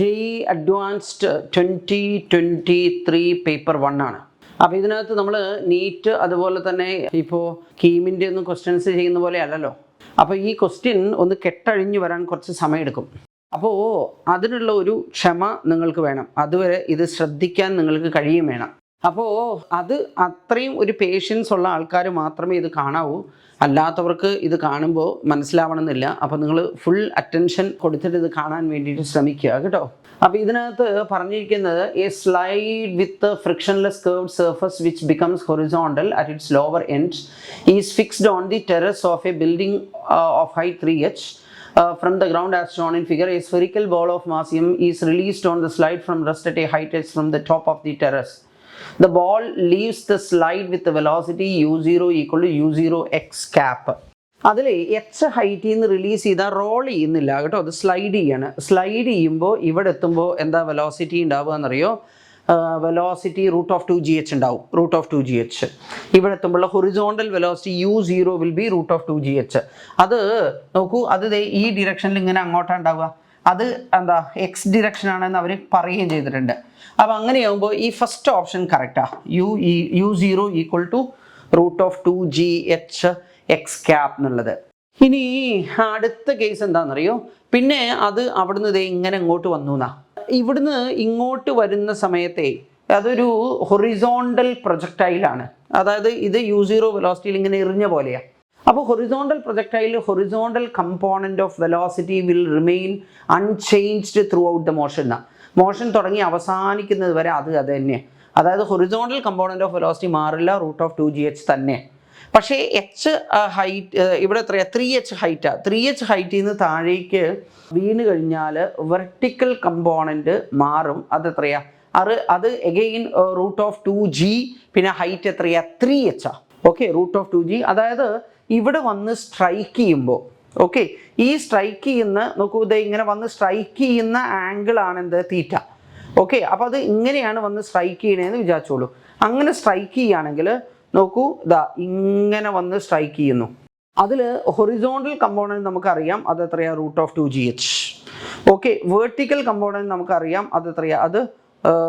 JEE advanced 2023 paper 1 ആണ്. അപ്പോൾ ഇതിനകത്ത് നമ്മൾ നീറ്റ് അതുപോലെ തന്നെ ഇപ്പോൾ കീമിൻ്റെ ഒന്നും ക്വസ്റ്റ്യൻസ് ചെയ്യുന്ന പോലെ അല്ലല്ലോ. അപ്പോൾ ഈ ക്വസ്റ്റ്യൻ ഒന്ന് കെട്ടഴിഞ്ഞ് വരാൻ കുറച്ച് സമയമെടുക്കും. അപ്പോൾ അതിനുള്ള ഒരു ക്ഷമ നിങ്ങൾക്ക് വേണം. അതുവരെ ഇത് ശ്രദ്ധിക്കാൻ നിങ്ങൾക്ക് കഴിയും വേണം. അപ്പോൾ അത് അത്രയും ഒരു പേഷ്യൻസ് ഉള്ള ആൾക്കാർ മാത്രമേ ഇത് കാണാവൂ. അല്ലാത്തവർക്ക് ഇത് കാണുമ്പോൾ മനസ്സിലാവണമെന്നില്ല. അപ്പോൾ നിങ്ങൾ ഫുൾ അറ്റൻഷൻ കൊടുത്തിട്ട് ഇത് കാണാൻ വേണ്ടിയിട്ട് ശ്രമിക്കുക കേട്ടോ. അപ്പോൾ ഇതിനകത്ത് പറഞ്ഞിരിക്കുന്നത് A slide with frictionless curved surface which becomes horizontal at its lower end is fixed on the terrace of A building of height 3h. From the ground as shown in figure, a spherical ball of mass m is released on the slide from rest at a height h from the top of the terrace. The ball leaves the slide with the velocity u0 equal to u0 x cap. അതിൽ H ഹൈറ്റിൽ നിന്ന് release ചെയ്താൽ role ചെയ്യുന്നില്ല കേട്ടോ, അത് slide ചെയ്യാണ്. Slide ചെയ്യുമ്പോൾ ഇവിടെ എത്തുമ്പോൾ എന്താ വെലോസിറ്റി ഉണ്ടാവുക എന്നറിയോ? വെലോസിറ്റി √2gh ഉണ്ടാവും. √2gh ഇവിടെ എത്തുമ്പോൾ horizontal velocity u0 will be √2gh. അത് നോക്കൂ, അത് ഈ ഡിറക്ഷനിൽ ഇങ്ങനെ അങ്ങോട്ടാണ് ഉണ്ടാവുക. അത് എന്താ എക്സ് ഡിറക്ഷനാണെന്ന് അവർ പറയുകയും ചെയ്തിട്ടുണ്ട്. അപ്പോൾ അങ്ങനെയാകുമ്പോൾ ഈ ഫസ്റ്റ് ഓപ്ഷൻ കറക്റ്റാണ്. u0 equal to √2gh x cap എന്നുള്ളത്. ഇനി അടുത്ത കേസ് എന്താണെന്നറിയോ? പിന്നെ അത് അവിടുന്ന് ഇങ്ങനെ ഇങ്ങോട്ട് വന്നു എന്നാ. ഇവിടുന്ന് ഇങ്ങോട്ട് വരുന്ന സമയത്തെ അതൊരു ഹൊറിസോണ്ടൽ പ്രൊജക്ടൈലാണ്. അതായത് ഇത് u0 വെലോസിറ്റിയിൽ ഇങ്ങനെ എറിഞ്ഞ പോലെയാണ്. അപ്പോൾ horizontal projectile horizontal component of velocity will remain unchanged through out the motion എന്നാണ്. മോഷൻ തുടങ്ങി അവസാനിക്കുന്നത് വരെ അത് തന്നെ. അതായത് ഹൊറിസോണ്ടൽ കമ്പോണൻറ്റ് ഓഫ് വെലോസിറ്റി മാറില്ല, √2gh തന്നെ. പക്ഷേ എച്ച് ഹൈറ്റ് ഇവിടെ എത്രയാണ്? 3h ഹൈറ്റാണ്. 3h ഹൈറ്റിൽ നിന്ന് താഴേക്ക് വീണ് കഴിഞ്ഞാൽ വെർട്ടിക്കൽ കമ്പോണൻറ്റ് മാറും. അതെത്രയാണ്? അത് എഗെയിൻ √2g, പിന്നെ ഹൈറ്റ് എത്രയാണ്? 3h. Okay, √2g. അതായത് ഇവിടെ വന്ന് സ്ട്രൈക്ക് ചെയ്യുമ്പോൾ, ഓക്കെ, ഈ സ്ട്രൈക്ക് ചെയ്യുന്ന നോക്കൂ, ഇത് ഇങ്ങനെ വന്ന് സ്ട്രൈക്ക് ചെയ്യുന്ന ആംഗിളാണ് എന്ത്? തീറ്റ. ഓക്കെ, അപ്പോൾ അത് ഇങ്ങനെയാണ് വന്ന് സ്ട്രൈക്ക് ചെയ്യണേന്ന് വിചാരിച്ചോളൂ. അങ്ങനെ സ്ട്രൈക്ക് ചെയ്യുകയാണെങ്കിൽ നോക്കൂ, ഇതാ ഇങ്ങനെ വന്ന് സ്ട്രൈക്ക് ചെയ്യുന്നു. അതിൽ ഹൊറിസോണ്ടൽ കമ്പോണൻറ്റ് നമുക്കറിയാം, അത് എത്രയാണ്? √2gh. ഓക്കെ, വേർട്ടിക്കൽ കമ്പോണൻറ്റ് നമുക്കറിയാം, അത് എത്രയാണ്? അത്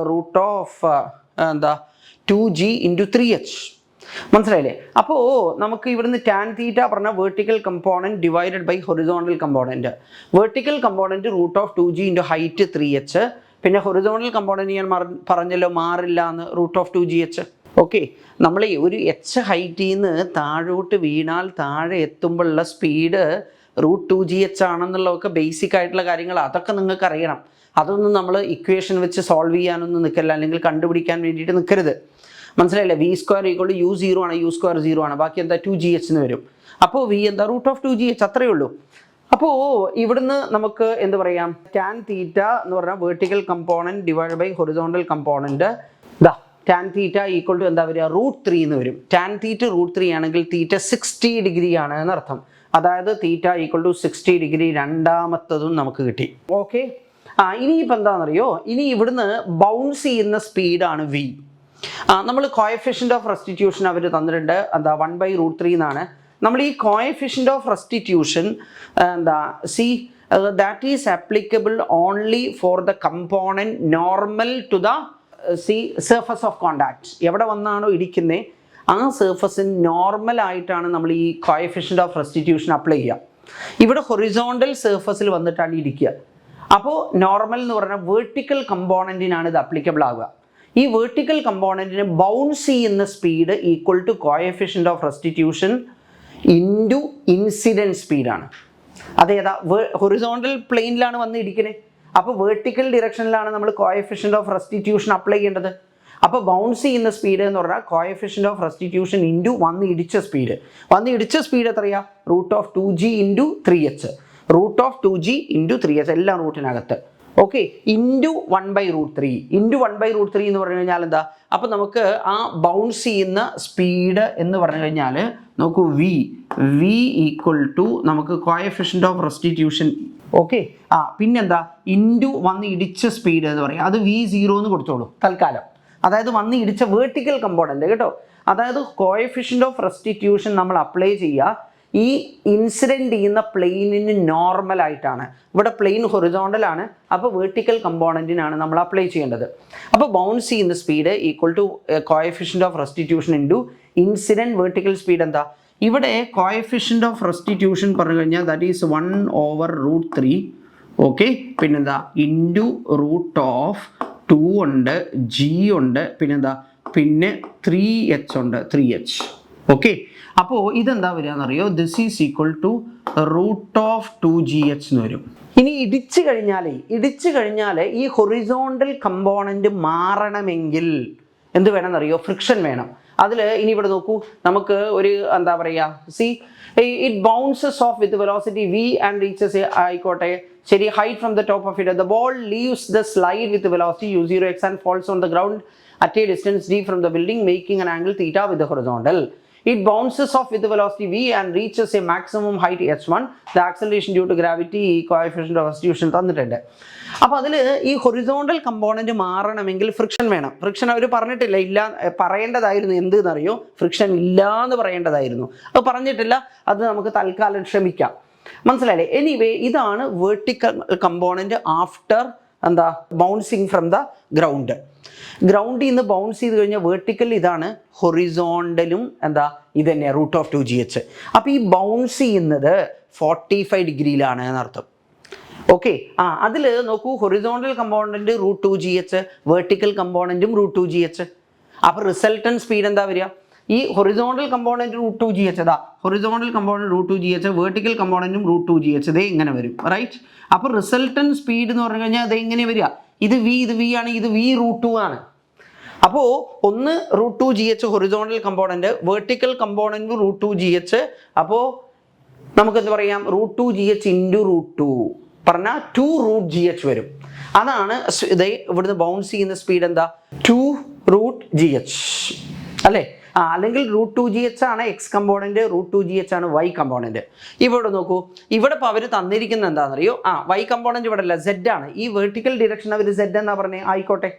√2g × 3h. മനസ്സിലായില്ലേ? അപ്പോൾ നമുക്ക് ഇവിടുന്ന് ടാൻ തീറ്റ പറഞ്ഞാൽ vertical component divided by horizontal component. Vertical component √2g × height 3h. പിന്നെ ഹൊറിസോണ്ടൽ കമ്പോണൻറ്റ് ഞാൻ പറഞ്ഞല്ലോ മാറില്ല എന്ന്, √2gh. ഓക്കെ, നമ്മൾ ഒരു എച്ച് ഹൈറ്റിൽ നിന്ന് താഴോട്ട് വീണാൽ താഴെ എത്തുമ്പോഴുള്ള സ്പീഡ് √2gh ആണെന്നുള്ളതൊക്കെ ബേസിക് ആയിട്ടുള്ള കാര്യങ്ങൾ, അതൊക്കെ നിങ്ങൾക്ക് അറിയണം. അതൊന്നും നമ്മൾ ഇക്വേഷൻ വെച്ച് സോൾവ് ചെയ്യാനൊന്നും നിൽക്കില്ല, അല്ലെങ്കിൽ കണ്ടുപിടിക്കാൻ വേണ്ടിയിട്ട് നിൽക്കരുത്. മനസ്സിലായില്ലേ? v² = u0 ആണ്, u² 0 ആണ്, ബാക്കി എന്താ 2gh എന്ന് വരും. അപ്പോൾ v എന്താ? √2gh, അത്രയേ ഉള്ളൂ. അപ്പോൾ ഇവിടുന്ന് നമുക്ക് എന്ത് പറയാം? ടാൻ തീറ്റ എന്ന് പറഞ്ഞാൽ vertical component divide by horizontal component. Tan theta equal to എന്താ വരിക? √3 എന്ന് വരും. ടാൻ തീറ്റ √3 ആണെങ്കിൽ തീറ്റ 60 ഡിഗ്രി ആണ് എന്നർത്ഥം. അതായത് തീറ്റ ഈക്വൽ ടു 60 ഡിഗ്രി. രണ്ടാമത്തതും നമുക്ക് കിട്ടി. ഓക്കെ, ഇനിയിപ്പോൾ എന്താണെന്നറിയോ? ഇനി ഇവിടുന്ന് ബൗൺസ് ചെയ്യുന്ന സ്പീഡാണ് v. നമ്മൾ കോഎഫിഷ്യൻ്റ് ഓഫ് റെസ്റ്റിറ്റ്യൂഷൻ അവർ തന്നിട്ടുണ്ട്, എന്താ 1/√3 എന്നാണ്. നമ്മൾ ഈ coefficient of restitution that is applicable only for the component normal to the surface of contact. എവിടെ വന്നാണോ ഇടിക്കുന്നത് ആ സർഫസിന് നോർമൽ ആയിട്ടാണ് നമ്മൾ ഈ കോഎഫിഷ്യൻ്റ് ഓഫ് റെസ്റ്റിറ്റ്യൂഷൻ അപ്ലൈ ചെയ്യുക. ഇവിടെ ഹൊറിസോണ്ടൽ സർഫസിൽ വന്നിട്ടാണ് ഇടിക്കുക. അപ്പോൾ നോർമൽ എന്ന് പറഞ്ഞാൽ വേർട്ടിക്കൽ കമ്പോണൻറ്റിനാണ് ഇത് അപ്ലിക്കബിൾ ആവുക. ഈ വേർട്ടിക്കൽ കമ്പോണൻറ്റിന് ബൗൺസ് ചെയ്യുന്ന speed equal to coefficient of restitution into incident സ്പീഡാണ്. അതേതാ? ഹൊറിസോണ്ടൽ പ്ലെയിനിലാണ് വന്ന് ഇടിക്കണേ. അപ്പോൾ വേർട്ടിക്കൽ ഡിറക്ഷനിലാണ് നമ്മൾ കോഎഫിഷ്യൻ്റ് ഓഫ് റെസ്റ്റിറ്റ്യൂഷൻ അപ്ലൈ ചെയ്യേണ്ടത്. അപ്പോൾ ബൗൺസ് ചെയ്യുന്ന സ്പീഡ് എന്ന് പറഞ്ഞാൽ കോഎഫിഷ്യൻ്റ് ഓഫ് റെസ്റ്റിറ്റ്യൂഷൻ ഇൻറ്റു വന്ന് ഇടിച്ച സ്പീഡ്. വന്ന് ഇടിച്ച സ്പീഡ് എത്രയാണ്? √2g × 3h. √2g × 3h എല്ലാം റൂട്ടിനകത്ത്. Okay, into 1/√3. ഇൻറ്റു 1/√3 എന്ന് പറഞ്ഞു കഴിഞ്ഞാൽ എന്താ? അപ്പോൾ നമുക്ക് ആ ബൗൺസ് ചെയ്യുന്ന സ്പീഡ് എന്ന് പറഞ്ഞു കഴിഞ്ഞാൽ നോക്കൂ, v ഈക്വൽ ടു നമുക്ക് കോഎഫിഷ്യൻ്റ് ഓഫ് റെസ്റ്റിറ്റ്യൂഷൻ. ഓക്കെ, പിന്നെന്താ? ഇൻറ്റു വന്ന് ഇടിച്ച സ്പീഡ് എന്ന് പറയും, അത് v0 എന്ന് കൊടുത്തോളൂ തൽക്കാലം. അതായത് വന്ന് ഇടിച്ച വേർട്ടിക്കൽ കമ്പോണൻറ്റ് കേട്ടോ. അതായത് കോഎഫിഷ്യൻ്റ് ഓഫ് റെസ്റ്റിറ്റ്യൂഷൻ നമ്മൾ അപ്ലൈ ചെയ്യുക ഈ ഇൻസിഡൻറ്റ് ചെയ്യുന്ന പ്ലെയിനിന് നോർമലായിട്ടാണ്. ഇവിടെ പ്ലെയിൻ ഹൊറിസോണ്ടലാണ്, അപ്പോൾ വേർട്ടിക്കൽ കമ്പോണൻറ്റിനാണ് നമ്മൾ അപ്ലൈ ചെയ്യേണ്ടത്. അപ്പോൾ ബൗൺസ് ചെയ്യുന്ന speed equal to coefficient of restitution into incident vertical speed എന്താ? ഇവിടെ കോഎഫിഷ്യൻ്റ് ഓഫ് റെസ്റ്റിറ്റ്യൂഷൻ പറഞ്ഞു കഴിഞ്ഞാൽ ദാറ്റ് ഈസ് 1/√3. ഓക്കെ, പിന്നെന്താ ഇൻറ്റു √2 ഉണ്ട്, ജി ഉണ്ട്, പിന്നെന്താ പിന്നെ 3h ഉണ്ട്, 3h. ഓക്കെ, അപ്പോൾ ഇതെന്താ വരിക എന്നറിയോ? This is equal to √2gh എന്ന് വരും. ഇനി ഇടിച്ചു കഴിഞ്ഞാൽ ഈ ഹൊറിസോണ്ടൽ കമ്പോണൻറ്റ് മാറണമെങ്കിൽ എന്ത് വേണമെന്നറിയോ? ഫ്രിക്ഷൻ വേണം. അതിൽ ഇനി ഇവിടെ നോക്കൂ, നമുക്ക് ഒരു എന്താ പറയുക, it bounces off with velocity v and reaches ആയിക്കോട്ടെ, ശരി, height from the top of it. The ball leaves the slide with velocity u0x and falls on the ground at a distance d from the building, making an angle theta with the horizontal. It bounces off with the velocity v and reaches a maximum height h1. The acceleration due to gravity coefficient of restitution തന്നിട്ടുണ്ട്. അപ്പോൾ അതിൽ ഈ horizontal component മാറണമെങ്കിൽ friction വേണം. Friction അവർ പറഞ്ഞിട്ടില്ല, ഇല്ല, പറയേണ്ടതായിരുന്നു. എന്തെന്നറിയോ? Friction ഇല്ല എന്ന് പറയേണ്ടതായിരുന്നു. അത് പറഞ്ഞിട്ടില്ല, അത് നമുക്ക് തൽക്കാലം ക്ഷമിക്കാം. മനസ്സിലായില്ലേ? എനിവേ, ഇതാണ് വേർട്ടിക്കൽ കമ്പോണൻറ്റ് ആഫ്റ്റർ എന്താ ബൗൺസിങ് ഫ്രം ദ ഗ്രൗണ്ടിൽ നിന്ന് ബൗൺസ് ചെയ്ത് കഴിഞ്ഞാൽ വേർട്ടിക്കൽ ഇതാണ്, ഹൊറിസോണ്ടലും എന്താ ഇത് തന്നെയാണ്, √2gh. അപ്പോൾ ഈ ബൗൺസ് ചെയ്യുന്നത് 45 ഡിഗ്രിയിലാണ് എന്നർത്ഥം. ഓക്കെ, അതിൽ നോക്കൂ, horizontal component √2gh, vertical കമ്പോണൻറ്റും √2gh. അപ്പോൾ റിസൾട്ടൻ സ്പീഡ് എന്താ വരിക? ഈ ഹൊറിസോണ്ടൽ കമ്പോണൻറ്റ് √2gh, അതാ horizontal component √2gh, vertical കമ്പോണൻറ്റും √2gh, ഇതേ ഇങ്ങനെ വരും, റൈറ്റ്? അപ്പോൾ റിസൾട്ടൻ സ്പീഡ് എന്ന് പറഞ്ഞു കഴിഞ്ഞാൽ അത് എങ്ങനെ വരിക? ഇത് v ആണ്, ഇത് v√2 ആണ്. അപ്പോൾ ഒന്ന് √2gh horizontal component, vertical component √2gh. അപ്പോൾ നമുക്കെന്ത് പറയാം? √2gh ഇൻറ്റു √2 പറഞ്ഞാൽ 2√gh വരും. അതാണ് ഇത് ഇവിടുന്ന് ബൗൺസ് ചെയ്യുന്ന സ്പീഡ് എന്താ? 2√gh അല്ലേ? അല്ലെങ്കിൽ √2gh ആണ് എക്സ് കമ്പോണൻറ്റ്, √2gh ആണ് വൈ കമ്പോണൻറ്റ്. ഇവിടെ നോക്കൂ, ഇവിടെ ഇപ്പോൾ അവർ തന്നിരിക്കുന്നത് എന്താണെന്നറിയോ? വൈ കമ്പോണൻറ്റ് ഇവിടെ അല്ല, z ആണ്. ഈ വേർട്ടിക്കൽ ഡിറക്ഷൻ അവർ z എന്നാ പറഞ്ഞേ, ആയിക്കോട്ടെ.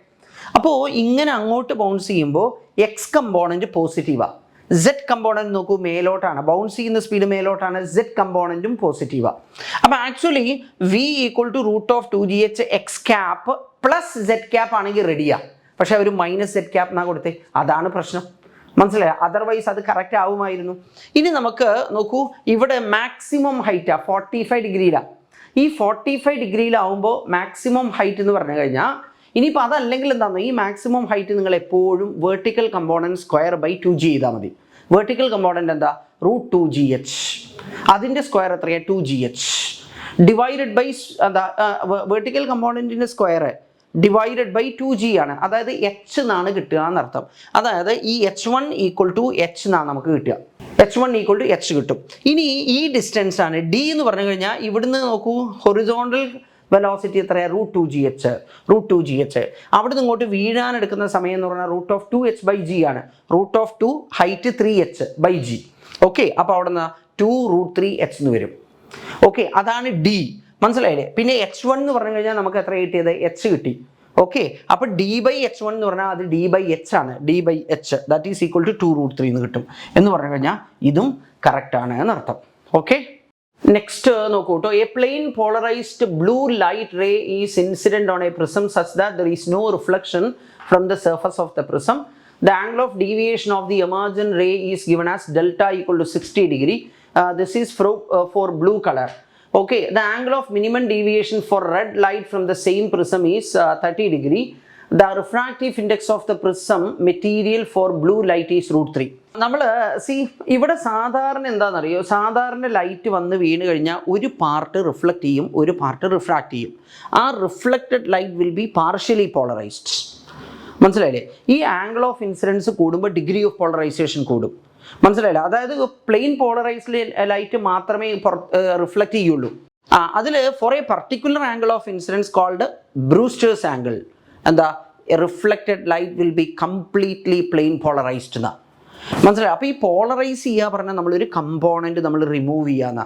അപ്പോൾ ഇങ്ങനെ അങ്ങോട്ട് ബൗൺസ് ചെയ്യുമ്പോൾ എക്സ് കമ്പോണൻറ്റ് പോസിറ്റീവാണ്, z കമ്പോണൻറ്റ് നോക്കൂ മേലോട്ടാണ്, ബൗൺസ് ചെയ്യുന്ന സ്പീഡ് മേലോട്ടാണ്, z കമ്പോണൻറ്റും പോസിറ്റീവാണ്. അപ്പോൾ actually v equal to √2gh x cap plus z cap ആണെങ്കിൽ റെഡിയാണ്. പക്ഷേ അവർ -z ക്യാപ്പ് എന്നാ കൊടുത്തേ, അതാണ് പ്രശ്നം. മനസ്സിലായോ? അതർവൈസ് അത് കറക്റ്റ് ആവുമായിരുന്നു. ഇനി നമുക്ക് നോക്കൂ, ഇവിടെ മാക്സിമം ഹൈറ്റാണ് 45 ഡിഗ്രിയിലാണ്. ഈ 45 ഡിഗ്രിയിലാവുമ്പോൾ മാക്സിമം ഹൈറ്റ് എന്ന് പറഞ്ഞു കഴിഞ്ഞാൽ, ഇനിയിപ്പോൾ അതല്ലെങ്കിൽ എന്താണെന്നോ, ഈ മാക്സിമം ഹൈറ്റ് നിങ്ങൾ എപ്പോഴും vertical component square by 2g ചെയ്താൽ മതി. വേർട്ടിക്കൽ കമ്പോണൻറ്റ് എന്താ? √2gh, അതിൻ്റെ സ്ക്വയർ എത്രയാണ്? 2gh ഡിവൈഡഡ് ബൈ എന്താ വേർട്ടിക്കൽ കമ്പോണൻറ്റിൻ്റെ സ്ക്വയർ ഡിവൈഡഡ് ബൈ 2g ആണ്. അതായത് h എന്നാണ് കിട്ടുക എന്നർത്ഥം. അതായത് ഈ h1 ഈക്വൽ ടു h എന്നാണ് നമുക്ക് കിട്ടുക. h1 ഈക്വൽ ടു h കിട്ടും. ഇനി ഈ ഡിസ്റ്റൻസ് ആണ് d എന്ന് പറഞ്ഞു കഴിഞ്ഞാൽ, ഇവിടുന്ന് നോക്കൂ, ഹൊറിസോണ്ടൽ വെലോസിറ്റി എത്രയാണ്? √2gh. അവിടെ നിന്ന് ഇങ്ങോട്ട് വീഴാനെടുക്കുന്ന സമയം എന്ന് പറഞ്ഞാൽ √2h/g ആണ്. √2 ഹൈറ്റ് 3h/g. ഓക്കെ, അപ്പോൾ അവിടെ നിന്ന് 2√3h എന്ന് വരും. ഓക്കെ, അതാണ് d. മനസ്സിലായില്ലേ? പിന്നെ h1 എന്ന് പറഞ്ഞു കഴിഞ്ഞാൽ നമുക്ക് എത്ര കിട്ടിയത്? h കിട്ടി. ഓക്കെ, അപ്പോൾ d/h1 എന്ന് പറഞ്ഞാൽ അത് d/h ആണ്. d/h that is equal to 2√3 എന്ന് കിട്ടും എന്ന് പറഞ്ഞു കഴിഞ്ഞാൽ ഇതും കറക്റ്റ് ആണ് എന്നർത്ഥം. ഓക്കെ, നെക്സ്റ്റ് നോക്കൂ കേട്ടോ. A plane polarised blue light ray is incident on a prism such that there is no reflection from the surface of the prism. The angle of deviation of the emergent ray is given as delta equal to 60 degree. This is for blue color. Okay, the angle of minimum deviation for red light from the same prism is 30 degree. The refractive index of the prism material for blue light is √3. നമ്മൾ ഇവിടെ സാധാരണ എന്താണെന്നറിയോ? സാധാരണ light വന്ന് വീണ് കഴിഞ്ഞാൽ ഒരു part reflect ചെയ്യും, ഒരു പാർട്ട് റിഫ്രാക്റ്റ് ചെയ്യും. ആ reflected light will be partially polarised. മനസ്സിലായില്ലേ? ഈ ആംഗിൾ ഓഫ് ഇൻസിഡൻസ് കൂടുമ്പോൾ ഡിഗ്രി ഓഫ് പോളറൈസേഷൻ കൂടും. മനസ്സിലായില്ല? അതായത് പ്ലെയിൻ പോളറൈസ്ഡ് ലൈറ്റ് മാത്രമേ റിഫ്ലക്റ്റ് ചെയ്യുള്ളൂ. അതിൽ for a particular angle of incidence called Brewster's angle എന്താ? Reflected light will be completely plane polarised എന്നാ. മനസ്സിലായി? അപ്പോൾ ഈ പോളറൈസ് ചെയ്യുക പറഞ്ഞാൽ നമ്മളൊരു കമ്പോണൻറ്റ് നമ്മൾ റിമൂവ് ചെയ്യാന്നാ.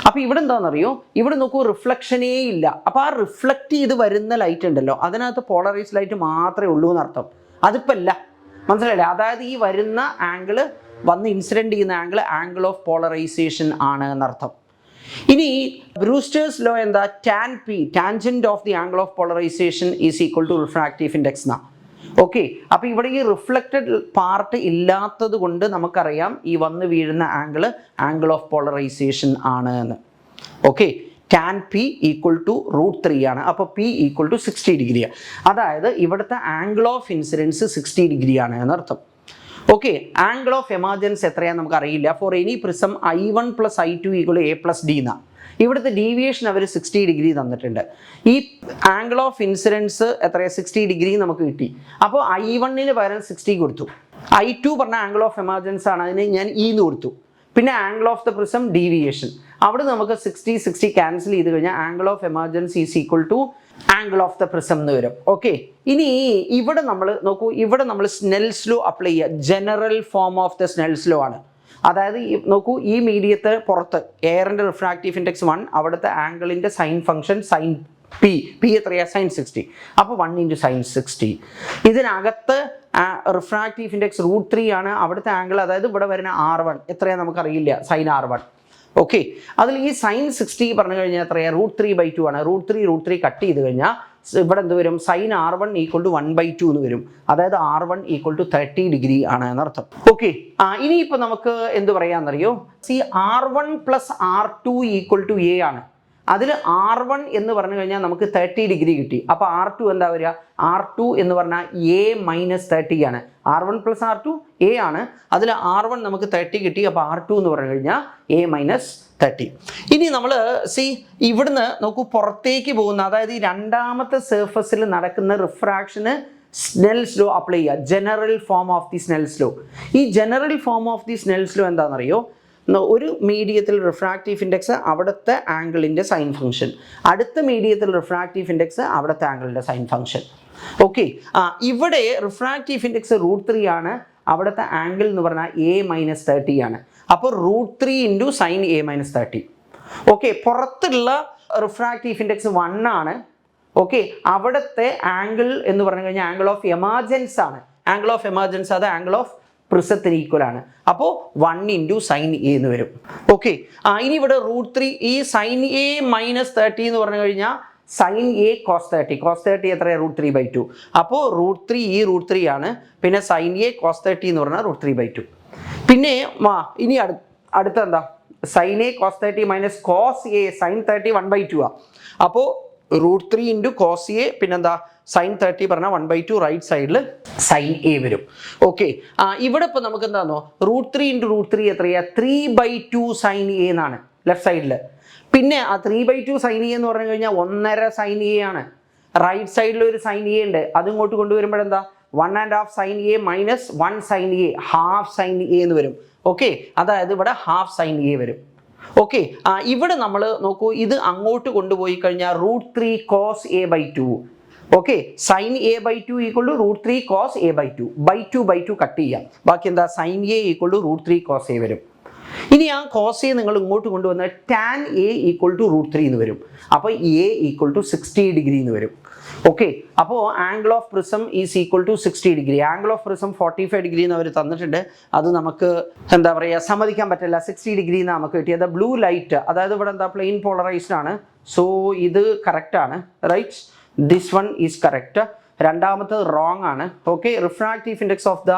അപ്പോൾ ഇവിടെ എന്താണെന്നറിയോ? ഇവിടെ നോക്കൂ, റിഫ്ലക്ഷനേ ഇല്ല. അപ്പോൾ ആ റിഫ്ലക്റ്റ് ചെയ്ത് വരുന്ന ലൈറ്റ് ഉണ്ടല്ലോ, അതിനകത്ത് പോളറൈസ് ലൈറ്റ് മാത്രമേ ഉള്ളൂ എന്നർത്ഥം. അതിപ്പോൾ ഇല്ല. മനസ്സിലായില്ലേ? അതായത് ഈ വരുന്ന ആംഗിള് വന്ന് ഇൻസിഡൻറ്റ് ചെയ്യുന്ന ആംഗിൾ ഓഫ് പോളറൈസേഷൻ ആണ് എന്നർത്ഥം. ഇനി ബ്രൂസ്റ്റേഴ്സ് ലോ എന്താ? Tan p tangent of the angle of polarisation is equal to refractive index എന്നാ. ഓക്കെ, അപ്പോൾ ഇവിടെ ഈ റിഫ്ലക്റ്റഡ് പാർട്ട് ഇല്ലാത്തത് കൊണ്ട് നമുക്കറിയാം ഈ വന്ന് വീഴുന്ന ആംഗിൾ ഓഫ് പോളറൈസേഷൻ ആണ് എന്ന്. Okay, tan p equal to √3 ആണ്. അപ്പോൾ പി ഈക്വൽ ടു 60 ഡിഗ്രിയാണ്. അതായത് ഇവിടുത്തെ ആംഗിൾ ഓഫ് ഇൻസിഡൻസ് 60 ഡിഗ്രിയാണ് എന്നർത്ഥം. ഓക്കെ, ആംഗിൾ ഓഫ് എമർജൻസ് എത്രയാണെന്ന് നമുക്കറിയില്ല. For any prism I1 + I2 = A + D എന്നാണ്. ഇവിടുത്തെ ഡീവിയേഷൻ അവർ 60 ഡിഗ്രി തന്നിട്ടുണ്ട്. ഈ ആംഗിൾ ഓഫ് ഇൻസിഡൻസ് എത്രയാണ്? 60 ഡിഗ്രി നമുക്ക് കിട്ടി. അപ്പോൾ I1 പകരം 60 കൊടുത്തു. I2 പറഞ്ഞ ആംഗിൾ ഓഫ് എമർജൻസ് ആണ്, അതിന് ഞാൻ എന്ന് കൊടുത്തു. പിന്നെ angle of the prism deviation, അവിടെ നമുക്ക് 60 ക്യാൻസൽ ചെയ്ത് കഴിഞ്ഞാൽ angle of emergence is equal to angle of the prism എന്ന് വരും. ഓക്കെ, ഇനി ഇവിടെ നമ്മൾ നോക്കൂ, ഇവിടെ നമ്മൾ സ്നെൽസ് ലോ അപ്ലൈ ചെയ്യുക. General form of the Snell's law ആണ്. അതായത് നോക്കൂ, ഈ മീഡിയത്തെ പുറത്ത് എയറിൻ്റെ റിഫ്രാക്റ്റീവ് ഇൻഡെക്സ് 1, അവിടുത്തെ ആംഗിളിൻ്റെ സൈൻ ഫംഗ്ഷൻ സൈൻ പി എത്രയാണ്? sin 60. അപ്പോൾ 1 × sin 60. ഇതിനകത്ത് റിഫ്രാക്റ്റീവ് ഇൻഡെക്സ് √3 ആണ്. അവിടുത്തെ ആംഗിൾ, അതായത് ഇവിടെ വരുന്ന R1 എത്രയാണ് നമുക്കറിയില്ല, sin R1. ഓക്കെ, അതിൽ ഈ sin 60 പറഞ്ഞു കഴിഞ്ഞാൽ എത്രയാണ്? √3/2 ആണ്. √3 കട്ട് ചെയ്ത് കഴിഞ്ഞാൽ ഇവിടെ എന്ത് വരും? sin R1 = 1/2 എന്ന് വരും. അതായത് R1 = 30 ഡിഗ്രി ആണ് എന്നർത്ഥം. ഓക്കെ, ഇനിയിപ്പോൾ നമുക്ക് എന്ത് പറയാമെന്നറിയോ? R1 + R2 = A ആണ്. അതിൽ R1 എന്ന് പറഞ്ഞു കഴിഞ്ഞാൽ നമുക്ക് 30 ഡിഗ്രി കിട്ടി. അപ്പോൾ R2 എന്താ വരിക? R2 എന്ന് പറഞ്ഞാൽ A - 30 ആണ്. R1 + R2 A ആണ്. അതിൽ R1 നമുക്ക് 30 കിട്ടി. അപ്പോൾ R2 എന്ന് പറഞ്ഞു കഴിഞ്ഞാൽ A - 30. ഇനി നമ്മൾ ഇവിടുന്ന് നോക്കൂ, പുറത്തേക്ക് പോകുന്ന, അതായത് ഈ രണ്ടാമത്തെ സർഫസിൽ നടക്കുന്ന റിഫ്രാക്ഷന് സ്നെൽസ് ലോ അപ്ലൈ ചെയ്യുക. General form of the Snell's law. ഈ general form of the Snell's law എന്താണെന്നറിയോ? ഒരു മീഡിയത്തിൽ റിഫ്രാക്റ്റീവ് ഇൻഡെക്സ് അവിടുത്തെ ആംഗിളിൻ്റെ സൈൻ ഫംഗ്ഷൻ, അടുത്ത മീഡിയത്തിൽ റിഫ്രാക്റ്റീവ് ഇൻഡെക്സ് അവിടുത്തെ ആംഗിളിൻ്റെ സൈൻ ഫംഗ്ഷൻ. ഓക്കെ, ഇവിടെ റിഫ്രാക്റ്റീവ് ഇൻഡെക്സ് √3 ആണ്, അവിടുത്തെ ആംഗിൾ എന്ന് പറഞ്ഞാൽ A - 30 ആണ്. അപ്പോൾ √3 × sin A - 30. ഓക്കെ, പുറത്തുള്ള റിഫ്രാക്റ്റീവ് ഇൻഡെക്സ് 1 ആണ്. ഓക്കെ, അവിടുത്തെ ആംഗിൾ എന്ന് പറഞ്ഞു കഴിഞ്ഞാൽ ആംഗിൾ ഓഫ് എമർജൻസ് ആണ്. ആംഗിൾ ഓഫ് എമർജൻസ് അത് ആംഗിൾ ഓഫ് പ്രിസത്തിന് ഈക്വൽ ആണ്. അപ്പോൾ 1 × sin A എന്ന് വരും. ഓക്കെ, ഇനി ഇവിടെ √3, ഈ sin A - 30 എന്ന് പറഞ്ഞു കഴിഞ്ഞാൽ sin A cos 30. cos 30 എത്രയാണ്? √3/2. അപ്പോൾ √3 ഈ √3 ആണ്. പിന്നെ sin A cos 30 എന്ന് പറഞ്ഞാൽ √3/2. പിന്നെ ഇനി അടുത്ത എന്താ? sin A cos 30 - cos A sin 30 1/2 ആണ്. അപ്പോൾ √3 × cos A, പിന്നെന്താ? sin 30 പറഞ്ഞാൽ 1/2, റൈറ്റ് സൈഡിൽ sin A വരും. ഓക്കെ, ഇവിടെ ഇപ്പോൾ നമുക്ക് എന്താണോ? √3 × √3 എത്രയാണ്? 3/2 sin A എന്നാണ് ലെഫ്റ്റ് സൈഡിൽ. പിന്നെ ആ 3/2 sin A എന്ന് പറഞ്ഞു കഴിഞ്ഞാൽ 1.5 sin A ആണ്. റൈറ്റ് സൈഡിൽ ഒരു sin A ഉണ്ട്, അത് ഇങ്ങോട്ട് കൊണ്ടുവരുമ്പോഴെന്താ? 1.5 sin A - 1 sin A, ½ sin A എന്ന് വരും. ഓക്കെ, അതായത് ഇവിടെ ½ sin A വരും. ഓക്കെ, ഇവിടെ നമ്മൾ നോക്കൂ, ഇത് അങ്ങോട്ട് കൊണ്ടുപോയി കഴിഞ്ഞാൽ √3 cos A/2. Okay, sin A/2 = √3 cos A/2 cut ചെയ്യാം. ബാക്കി എന്താ? sin A = √3 cos A വരും. ഇനി ആ cos A നിങ്ങൾ ഇങ്ങോട്ട് കൊണ്ടുവന്നാൽ tan A = √3 എന്ന് വരും. അപ്പോൾ A = 60 ഡിഗ്രി എന്ന് വരും. ഓക്കെ, അപ്പോൾ angle of prism is equal to 60 degree. Angle of prism 45 degree എന്ന് അവർ തന്നിട്ടുണ്ട്. അത് നമുക്ക് എന്താ പറയുക, സമ്മതിക്കാൻ പറ്റില്ല. 60 ഡിഗ്രി എന്ന് നമുക്ക് കിട്ടിയത്. ബ്ലൂ ലൈറ്റ്, അതായത് ഇവിടെ എന്താ? പ്ലെയിൻ പോളറൈസ്ഡ് ആണ്. സോ ഇത് കറക്റ്റ് ആണ്, right? This one is correct. രണ്ടാമത്തത് റോങ് ആണ്. Okay, refractive index of the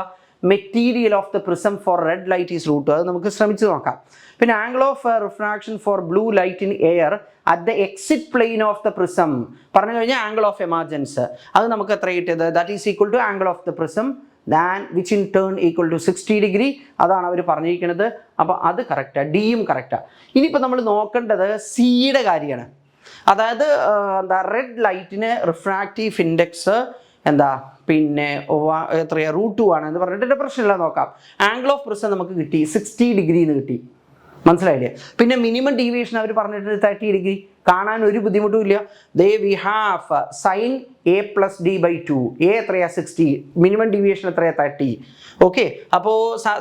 material of the prism for red light is √2. അത് നമുക്ക് ശ്രമിച്ച് നോക്കാം. പിന്നെ angle of refraction for blue light in air at the exit plane of the prism പറഞ്ഞു കഴിഞ്ഞാൽ angle of emergence, അത് നമുക്ക് എത്ര കിട്ടിയത്? That is equal to angle of the prism which in turn equal to 60 degree. അതാണ് അവർ പറഞ്ഞിരിക്കുന്നത്. അപ്പോൾ അത് കറക്റ്റാണ്, ഡിയും കറക്റ്റാണ്. ഇനിയിപ്പോൾ നമ്മൾ നോക്കേണ്ടത് സിയുടെ കാര്യമാണ്. അതായത് എന്താ? റെഡ് ലൈറ്റിന് റിഫ്രാക്റ്റീവ് ഇൻഡെക്സ് എന്താ? പിന്നെ എത്രയാണ്? √2 ആണ് എന്ന് പറഞ്ഞിട്ട് പ്രശ്നമില്ല, നോക്കാം. ആംഗിൾ ഓഫ് പ്രിസം നമുക്ക് കിട്ടി 60 ഡിഗ്രി എന്ന് കിട്ടി. മനസ്സിലായില്ലേ? പിന്നെ മിനിമം ഡീവിയേഷൻ അവർ പറഞ്ഞിട്ട് 30 ഡിഗ്രി. കാണാൻ ഒരു ബുദ്ധിമുട്ടും ഇല്ല. We have sin A + D/2. A എത്രയാണ്? 60. മിനിമം ഡീവിയേഷൻ എത്രയാണ്? 30. ഓക്കെ, അപ്പോൾ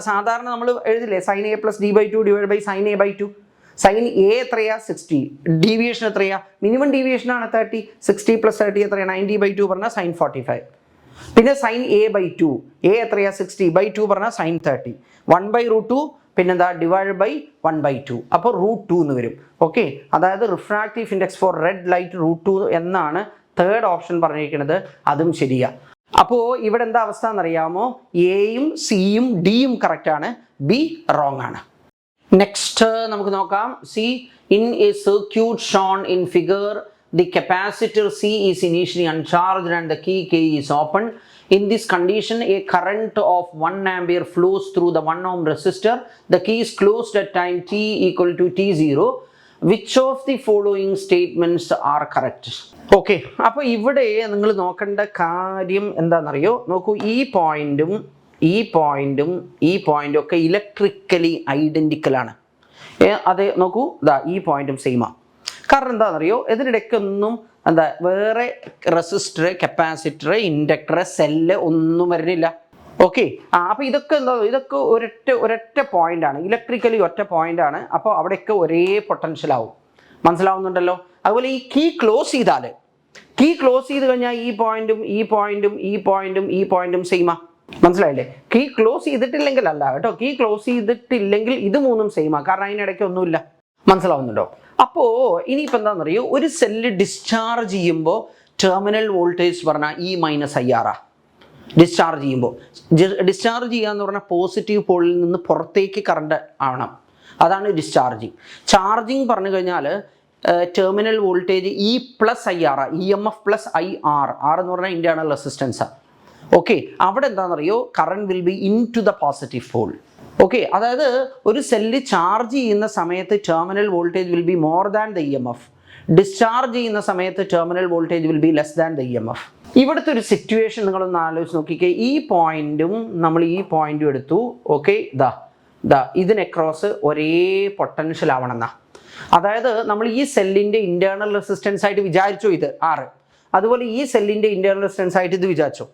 സാധാരണ നമ്മൾ എഴുതില്ലേ? sin A + D/2 / sin A/2. sin A എത്രയാണ്? 60. ഡീവിയേഷൻ എത്രയാണ്? മിനിമം ഡീവിയേഷൻ ആണ് 30. 60 + 30 എത്രയാണ്? 90/2 പറഞ്ഞാൽ sin 45. പിന്നെ സൈൻ എ ബൈ 2, എ എത്രയാ 60 ബൈ 2 പറഞ്ഞാൽ സൈൻ 30, 1/√2 പിന്നെന്താ ഡിവൈഡ് ബൈ 1/2, അപ്പോൾ √2 എന്ന് വരും. ഓക്കെ, അതായത് refractive index for red light √2 എന്നാണ് തേർഡ് ഓപ്ഷൻ പറഞ്ഞിരിക്കുന്നത്. അതും ശരിയാ. അപ്പോൾ ഇവിടെ എന്താ അവസ്ഥ എന്നറിയാമോ? എയും സിയും ഡിയും കറക്റ്റ് ആണ്, ബി റോങ് ആണ്. നെക്സ്റ്റ് നമുക്ക് നോക്കാം. C in A circuit shown in figure the capacitor C is initially uncharged and the key K is open. In this condition, a current of 1 ampere flows through the 1 ohm resistor. The key is closed at time t equal to t0. Which of the following statements are correct? Okay, അപ്പോൾ ഇവിടെ നിങ്ങൾ നോക്കേണ്ട കാര്യം എന്താണെന്നറിയോ? നോക്കൂ, ഈ പോയിന്റും ഒക്കെ ഇലക്ട്രിക്കലി ഐഡന്റിക്കൽ ആണ്. അതെ, നോക്കൂ, ഈ പോയിന്റും സെയിമാണ്. കാരണം എന്താണെന്നറിയോ? ഇതിനിടയ്ക്കൊന്നും വേറെ റെസിസ്റ്റർ, കപ്പാസിറ്റർ, ഇൻഡക്ടർ, സെല്ല് ഒന്നും വരുന്നില്ല. ഓക്കെ, അപ്പോൾ ഇതൊക്കെ ഒരൊറ്റ പോയിന്റ് ആണ്, ഇലക്ട്രിക്കലി ഒറ്റ പോയിന്റ് ആണ്. അപ്പോൾ അവിടെയൊക്കെ ഒരേ പൊട്ടൻഷ്യൽ ആവും. മനസ്സിലാവുന്നുണ്ടല്ലോ? അതുപോലെ ഈ കീ ക്ലോസ് ചെയ്ത് കഴിഞ്ഞാൽ ഈ പോയിന്റും സെയിമാ. മനസ്സിലായില്ലേ? കീ ക്ലോസ് ചെയ്തിട്ടില്ലെങ്കിൽ അല്ല കേട്ടോ, കീ ക്ലോസ് ചെയ്തിട്ടില്ലെങ്കിൽ ഇത് മൂന്നും സെയിമാ, കാരണം അതിനിടയ്ക്ക് ഒന്നുമില്ല. മനസ്സിലാവുന്നുണ്ടോ? അപ്പോൾ ഇനിയിപ്പോൾ എന്താണെന്നറിയോ? ഒരു സെല്ല് ഡിസ്ചാർജ് ചെയ്യുമ്പോൾ ടെർമിനൽ വോൾട്ടേജ് പറഞ്ഞാൽ E-IR. ഡിസ്ചാർജ് ചെയ്യുക എന്ന് പറഞ്ഞാൽ പോസിറ്റീവ് പോളിൽ നിന്ന് പുറത്തേക്ക് കറണ്ട് ആവണം, അതാണ് ഡിസ്ചാർജിങ്. ചാർജിങ് പറഞ്ഞു കഴിഞ്ഞാൽ terminal voltage E+IR, EMF plus IR, R എന്ന് പറഞ്ഞാൽ ഇന്റേണൽ റെസിസ്റ്റൻസാണ്. ഓക്കെ, അവിടെ എന്താണെന്നറിയോ? Current will be into the positive pole. Okay, അതായത് ഒരു സെല്ല് ചാർജ് ചെയ്യുന്ന സമയത്ത് terminal voltage will be more than the EMF. Discharge ചെയ്യുന്ന സമയത്ത് terminal voltage will be less than the EMF. ഇവിടുത്തെ ഒരു സിറ്റുവേഷൻ നിങ്ങളൊന്ന് ആലോചിച്ച് നോക്കിക്കേ. ഈ പോയിന്റും നമ്മൾ ഈ പോയിന്റും എടുത്തു. ഓക്കെ, ഇതിന് അക്രോസ് ഒരേ പൊട്ടൻഷ്യൽ ആവണമെന്നാ. അതായത് നമ്മൾ ഈ സെല്ലിൻ്റെ ഇന്റേണൽ റെസിസ്റ്റൻസ് ആയിട്ട് വിചാരിച്ചോ ഇത് R, അതുപോലെ ഈ സെല്ലിൻ്റെ ഇന്റേണൽ റെസിസ്റ്റൻസ് ആയിട്ട് ഇത് വിചാരിച്ചോ.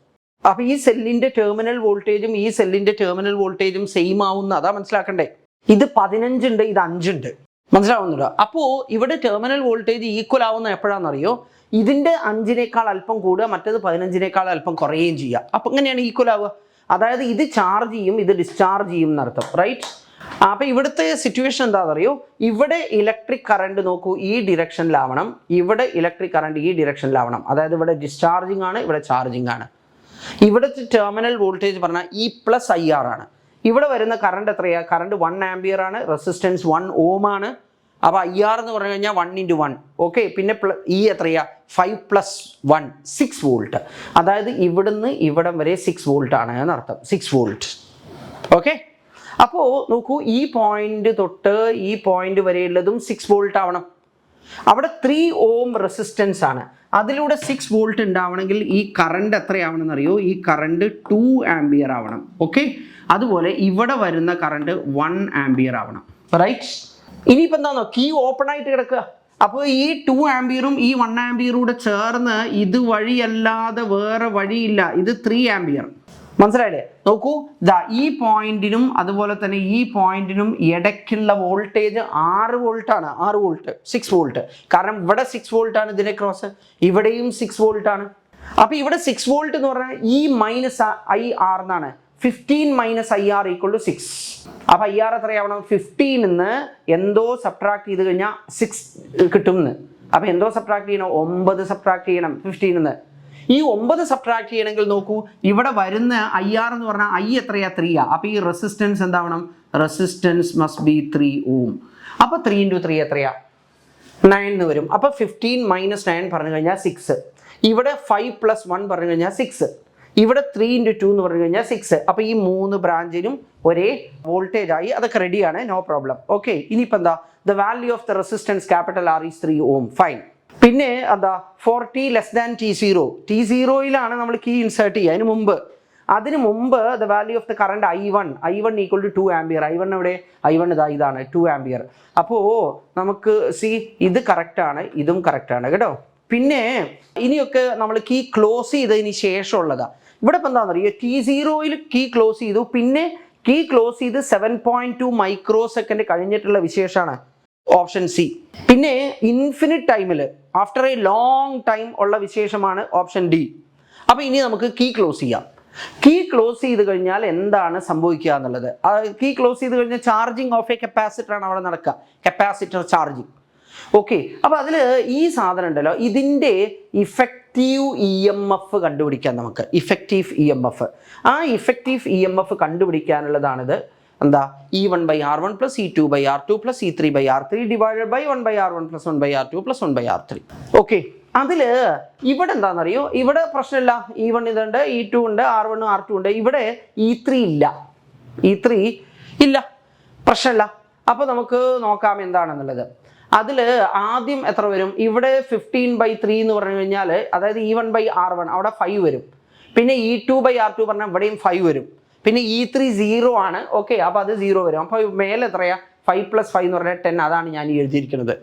അപ്പോൾ ഈ സെല്ലിൻ്റെ ടെർമിനൽ വോൾട്ടേജും ഈ സെല്ലിൻ്റെ ടെർമിനൽ വോൾട്ടേജും സെയിം ആവുന്ന, അതാ മനസ്സിലാക്കണ്ടേ. ഇത് 15 ഉണ്ട്, ഇത് 5 ഉണ്ട്. മനസ്സിലാവുന്നുണ്ടോ? അപ്പോൾ ഇവിടെ ടെർമിനൽ വോൾട്ടേജ് ഈക്വൽ ആവുന്ന എപ്പോഴാണെന്നറിയോ? ഇതിൻ്റെ 5-നേക്കാൾ അല്പം കൂടുക, മറ്റേത് 15-നേക്കാൾ അല്പം കുറയുകയും ചെയ്യുക. അപ്പം എങ്ങനെയാണ് ഈക്വൽ ആവുക? അതായത് ഇത് ചാർജ് ചെയ്യും, ഇത് ഡിസ്ചാർജ് ചെയ്യും എന്നർത്ഥം, റൈറ്റ്? അപ്പോൾ ഇവിടുത്തെ സിറ്റുവേഷൻ എന്താണെന്നറിയോ? ഇവിടെ ഇലക്ട്രിക് കറണ്ട് നോക്കൂ ഈ ഡിറക്ഷനിലാവണം, ഇവിടെ ഇലക്ട്രിക് കറണ്ട് ഈ ഡിറക്ഷനിലാവണം. അതായത് ഇവിടെ ഡിസ്ചാർജിങ് ആണ്, ഇവിടെ ചാർജിങ് ആണ്. ഇവിടുത്തെ ടെർമിനൽ വോൾട്ടേജ് പറഞ്ഞാൽ E+IR ആണ്. ഇവിടെ വരുന്ന കറണ്ട് എത്രയാണ്? കറണ്ട് 1 ആംപിയർ ആണ്, റെസിസ്റ്റൻസ് 1 ഓം ആണ്. അപ്പോൾ IR എന്ന് പറഞ്ഞു കഴിഞ്ഞാൽ 1 × 1. ഓക്കെ, പിന്നെ എത്രയാ? 5 + 1 6 വോൾട്ട്. അതായത് ഇവിടുന്ന് ഇവിടം വരെ 6 വോൾട്ട് ആണ് എന്നർത്ഥം, 6 വോൾട്ട്. ഓക്കെ, അപ്പോൾ നോക്കൂ, ഈ പോയിന്റ് തൊട്ട് ഈ പോയിന്റ് വരെയുള്ളതും 6 വോൾട്ട് ആവണം. അവിടെ 3 ഓം റെസിസ്റ്റൻസ് ആണ്, അതിലൂടെ 6 വോൾട്ട് ഉണ്ടാവണമെങ്കിൽ ഈ കറണ്ട് എത്രയാവണം എന്നറിയോ? ഈ കറണ്ട് 2 ആംപിയർ ആവണം. ഓക്കെ, അതുപോലെ ഇവിടെ വരുന്ന കറണ്ട് 1 ആംപിയർ ആവണം, റൈറ്റ്? ഇനിയിപ്പോൾ എന്താണോ, കീ ഓപ്പൺ ആയിട്ട് കിടക്കുക. അപ്പോൾ ഈ 2 ആംപിയറും ഈ 1 ആംപിയറും കൂടെ ചേർന്ന് ഇത് വഴിയല്ലാതെ വേറെ വഴിയില്ല, ഇത് 3 ആംപിയർ. മനസ്സിലായില്ലേ? നോക്കൂ, ഈ പോയിന്റിനും അതുപോലെ തന്നെ ഈ പോയിന്റിനും ഇടയ്ക്കുള്ള വോൾട്ടേജ് 6 വോൾട്ടാണ്. 6 volt, 6 volt. കാരണം ഇവിടെ 6 വോൾട്ടാണ് ഇതിനെ ക്രോസ്, ഇവിടെയും 6 വോൾട്ടാണ്. അപ്പോൾ ഇവിടെ 6 വോൾട്ട് എന്ന് പറഞ്ഞാൽ E-IR എന്നാണ്. 15 - IR = 6. അപ്പോൾ IR എത്രയാവണം? 15 നിന്ന് എന്തോ സബ്ട്രാക്ട് ചെയ്ത് കഴിഞ്ഞാൽ 6 കിട്ടും എന്ന്. അപ്പോൾ എന്തോ സബ്ട്രാക്ട് ചെയ്യണം? 9 സബ്ട്രാക്ട് ചെയ്യണം 15 നിന്ന്. ഈ 9 സബ്ട്രാക്ട് ചെയ്യണമെങ്കിൽ നോക്കൂ, ഇവിടെ വരുന്ന IR എന്ന് പറഞ്ഞാൽ I എത്രയാ? 3 ആ. അപ്പോൾ ഈ റെസിസ്റ്റൻസ് എന്താവണം? റെസിസ്റ്റൻസ് മസ്റ്റ് ബി 3 ഓം. അപ്പോൾ 3 × 3 എത്രയാ? 9 എന്ന് വരും. അപ്പോൾ 15 - 9 പറഞ്ഞു കഴിഞ്ഞാൽ 6. ഇവിടെ 5 + 1 പറഞ്ഞു കഴിഞ്ഞാൽ 6. ഇവിടെ 3 × 2 എന്ന് പറഞ്ഞു കഴിഞ്ഞാൽ 6. അപ്പോൾ ഈ 3 ബ്രാഞ്ചിനും ഒരേ വോൾട്ടേജ് ആയി. അതൊക്കെ റെഡിയാണ്, നോ പ്രോബ്ലം. ഓക്കെ, ഇനിയിപ്പോൾ എന്താ? The value of the resistance R is 3 ohm. Fine. പിന്നെ എന്താ? for t less than t0. t0യിലാണ് നമ്മൾ കീ ഇൻസേർട്ട് ചെയ്യുക. അതിന് മുമ്പ് the value of the current I1 = 2 ampere. I1 എവിടെ? I1 ഇതാണ് 2 ആംപിയർ. അപ്പോൾ നമുക്ക് ഇത് കറക്റ്റാണ്, ഇതും കറക്റ്റാണ് കേട്ടോ. പിന്നെ ഇനിയൊക്കെ നമ്മൾ കീ ക്ലോസ് ചെയ്തതിന് ശേഷമുള്ളതാണ്. ഇവിടെ ഇപ്പം എന്താണെന്നറിയോ? T0യിൽ കീ ക്ലോസ് ചെയ്തു, പിന്നെ കീ ക്ലോസ് ചെയ്ത് 7.2 മൈക്രോ സെക്കൻഡ് കഴിഞ്ഞിട്ടുള്ള വിശേഷമാണ് ഓപ്ഷൻ സി. പിന്നെ ഇൻഫിനിറ്റ് ടൈമിൽ ആഫ്റ്റർ എ ലോങ് ടൈം ഉള്ള വിശേഷമാണ് ഓപ്ഷൻ ഡി. അപ്പോൾ ഇനി നമുക്ക് കീ ക്ലോസ് ചെയ്യാം. കീ ക്ലോസ് ചെയ്ത് കഴിഞ്ഞാൽ എന്താണ് സംഭവിക്കുക എന്നുള്ളത്, കീ ക്ലോസ് ചെയ്ത് കഴിഞ്ഞാൽ ചാർജിങ് ഓഫ് എ കപ്പാസിറ്റർ ആണ് അവിടെ നടക്കുക, കപ്പാസിറ്റർ ചാർജിങ്. ഓക്കെ, അപ്പോൾ അതിൽ ഈ സാധനം ഉണ്ടല്ലോ, ഇതിൻ്റെ ഇഫക്റ്റീവ് EMF കണ്ടുപിടിക്കാൻ നമുക്ക്, ഇഫക്റ്റീവ് EMF. ആ ഇഫക്റ്റീവ് EMF കണ്ടുപിടിക്കാനുള്ളതാണിത്. എന്താ, E1/R1 + E2/R2 + E3/R3 divided by 1/R1 + 1/R2 + 1/R3. Okay, അതിൽ ഇവിടെ എന്താണെന്നറിയോ, ഇവിടെ പ്രശ്നമില്ല, E1 ഇതുണ്ട്, E2 ഉണ്ട്, R1 R2 ഉണ്ട്. ഇവിടെ E3 ഇല്ല, E3 ഇല്ല, പ്രശ്നമില്ല. അപ്പോൾ നമുക്ക് നോക്കാം എന്താണെന്നുള്ളത്. അതിൽ ആദ്യം എത്ര വരും, ഇവിടെ 15/3 എന്ന് പറഞ്ഞു കഴിഞ്ഞാൽ, അതായത് E1/R1 അവിടെ 5 വരും. പിന്നെ E2/R2 പറഞ്ഞാൽ ഇവിടെയും 5 വരും. പിന്നെ E3 0 ആണ്. ഓക്കെ, അപ്പോൾ അത് 0 വരും. അപ്പോൾ മേലെ എത്രയാ, 5 + 5 എന്ന് പറഞ്ഞാൽ 10. അതാണ് ഞാൻ എഴുതിയിരിക്കുന്നത്,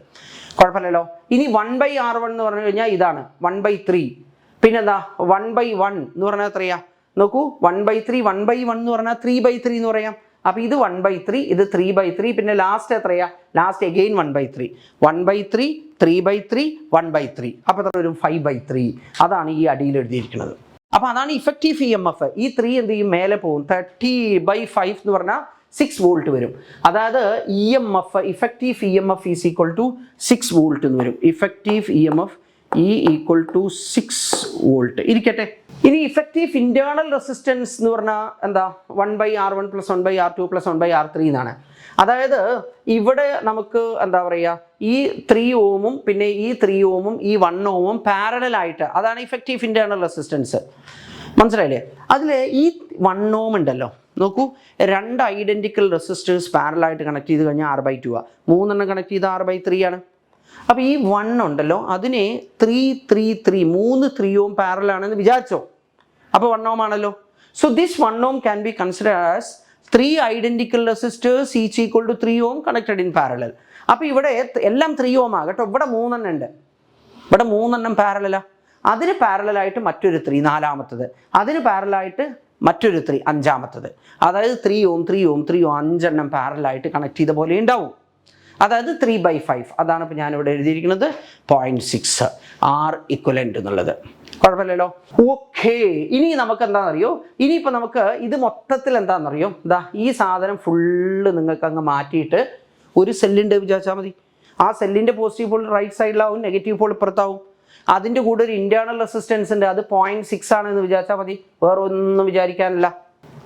കുഴപ്പമില്ലല്ലോ. ഇനി 1/R1 എന്ന് പറഞ്ഞു കഴിഞ്ഞാൽ ഇതാണ് 1/3. പിന്നെന്താ 1/1 എന്ന് പറഞ്ഞാൽ എത്രയാ, നോക്കൂ, 1/3 1/1 എന്ന് പറഞ്ഞാൽ 3/3 എന്ന് പറയാം. അപ്പോൾ ഇത് 1/3, ഇത് 3/3, പിന്നെ ലാസ്റ്റ് എത്രയാ, ലാസ്റ്റ് അഗെയിൻ 1/3, 1/3, 3/3, 1/3. അപ്പോൾ എത്ര വരും, 5/3. അതാണ് ഈ അടിയിൽ എഴുതിയിരിക്കുന്നത്. അപ്പോൾ അതാണ് ഇഫക്റ്റീവ് EMF. ഈ 3 എന്ത് ചെയ്യും, മേലെ പോകും. 30/5 എന്ന് പറഞ്ഞാൽ 6 വോൾട്ട് വരും. അതായത് EMF, effective EMF is equal to 6 volt എന്ന് വരും. ഇഫക്റ്റീവ് EMF E = 6 വോൾട്ട് ഇരിക്കട്ടെ. ഇനി ഇഫക്റ്റീവ് ഇന്റേണൽ റെസിസ്റ്റൻസ് എന്ന് പറഞ്ഞാൽ എന്താ, 1/R1 + 1/R2 + 1/R3 എന്നാണ്. അതായത് ഇവിടെ നമുക്ക് എന്താ പറയുക, ഈ 3 ഓമും പിന്നെ ഈ 3 ഓമും ഈ 1 ഓമും പാരലലായിട്ട്, അതാണ് ഇഫക്റ്റീവ് ഇന്റേണൽ റെസിസ്റ്റൻസ്. മനസ്സിലായില്ലേ? അതിൽ ഈ 1 ഓം ഉണ്ടല്ലോ, നോക്കൂ, 2 ഐഡൻറ്റിക്കൽ റെസിസ്റ്റേഴ്സ് പാരലായിട്ട് കണക്ട് ചെയ്ത് കഴിഞ്ഞാൽ R/2 ആണ്. 3 എണ്ണം കണക്ട് ചെയ്ത് R/3 ആണ്. അപ്പോൾ ഈ 1 ഉണ്ടല്ലോ, അതിനെ 3 3 3 3 3 ഓം പാരലാണെന്ന് വിചാരിച്ചോ. അപ്പോൾ 1 ഓം ആണല്ലോ. So this 1 ohm can be considered as 3 identical resistors each equal to 3 ohm connected in parallel. അപ്പോൾ ഇവിടെ എല്ലാം 3 ഓം ആകട്ടോ. ഇവിടെ 3 എണ്ണം ഉണ്ട്, ഇവിടെ 3 എണ്ണം പാരലലാ. അതിന് പാരലായിട്ട് മറ്റൊരു 3 നാലാമത്തത്, അതിന് പാരലായിട്ട് മറ്റൊരു 3 അഞ്ചാമത്തത്. അതായത് 3 ഓം 3 ഓം 3 ഓം 5 എണ്ണം പാരലായിട്ട് കണക്ട് ചെയ്ത പോലെ ഉണ്ടാവും. അതായത് 3/5. അതാണ് ഇപ്പോൾ ഞാനിവിടെ എഴുതിയിരിക്കുന്നത് 0.6 R ഇക്വലൻ്റ് എന്നുള്ളത്. കുഴപ്പമില്ലല്ലോ. ഓക്കെ, ഇനി നമുക്ക് എന്താണെന്നറിയോ, ഇനിയിപ്പോൾ നമുക്ക് ഇത് മൊത്തത്തിൽ എന്താണെന്നറിയോ, ഇതാ ഈ സാധനം ഫുള്ള് നിങ്ങൾക്ക് അങ്ങ് മാറ്റിയിട്ട് ഒരു സെല്ലുണ്ട് വിചാരിച്ചാൽ മതി. ആ സെല്ലിൻ്റെ പോസിറ്റീവ് പോൾ റൈറ്റ് സൈഡിലാവും, നെഗറ്റീവ് പോൾ ഇപ്പുറത്താവും. അതിൻ്റെ കൂടെ ഒരു ഇൻറ്റേർണൽ റെസിസ്റ്റൻസ് ഉണ്ട്, അത് 0.6 ആണെന്ന് വിചാരിച്ചാൽ മതി, വേറെ ഒന്നും വിചാരിക്കാനില്ല.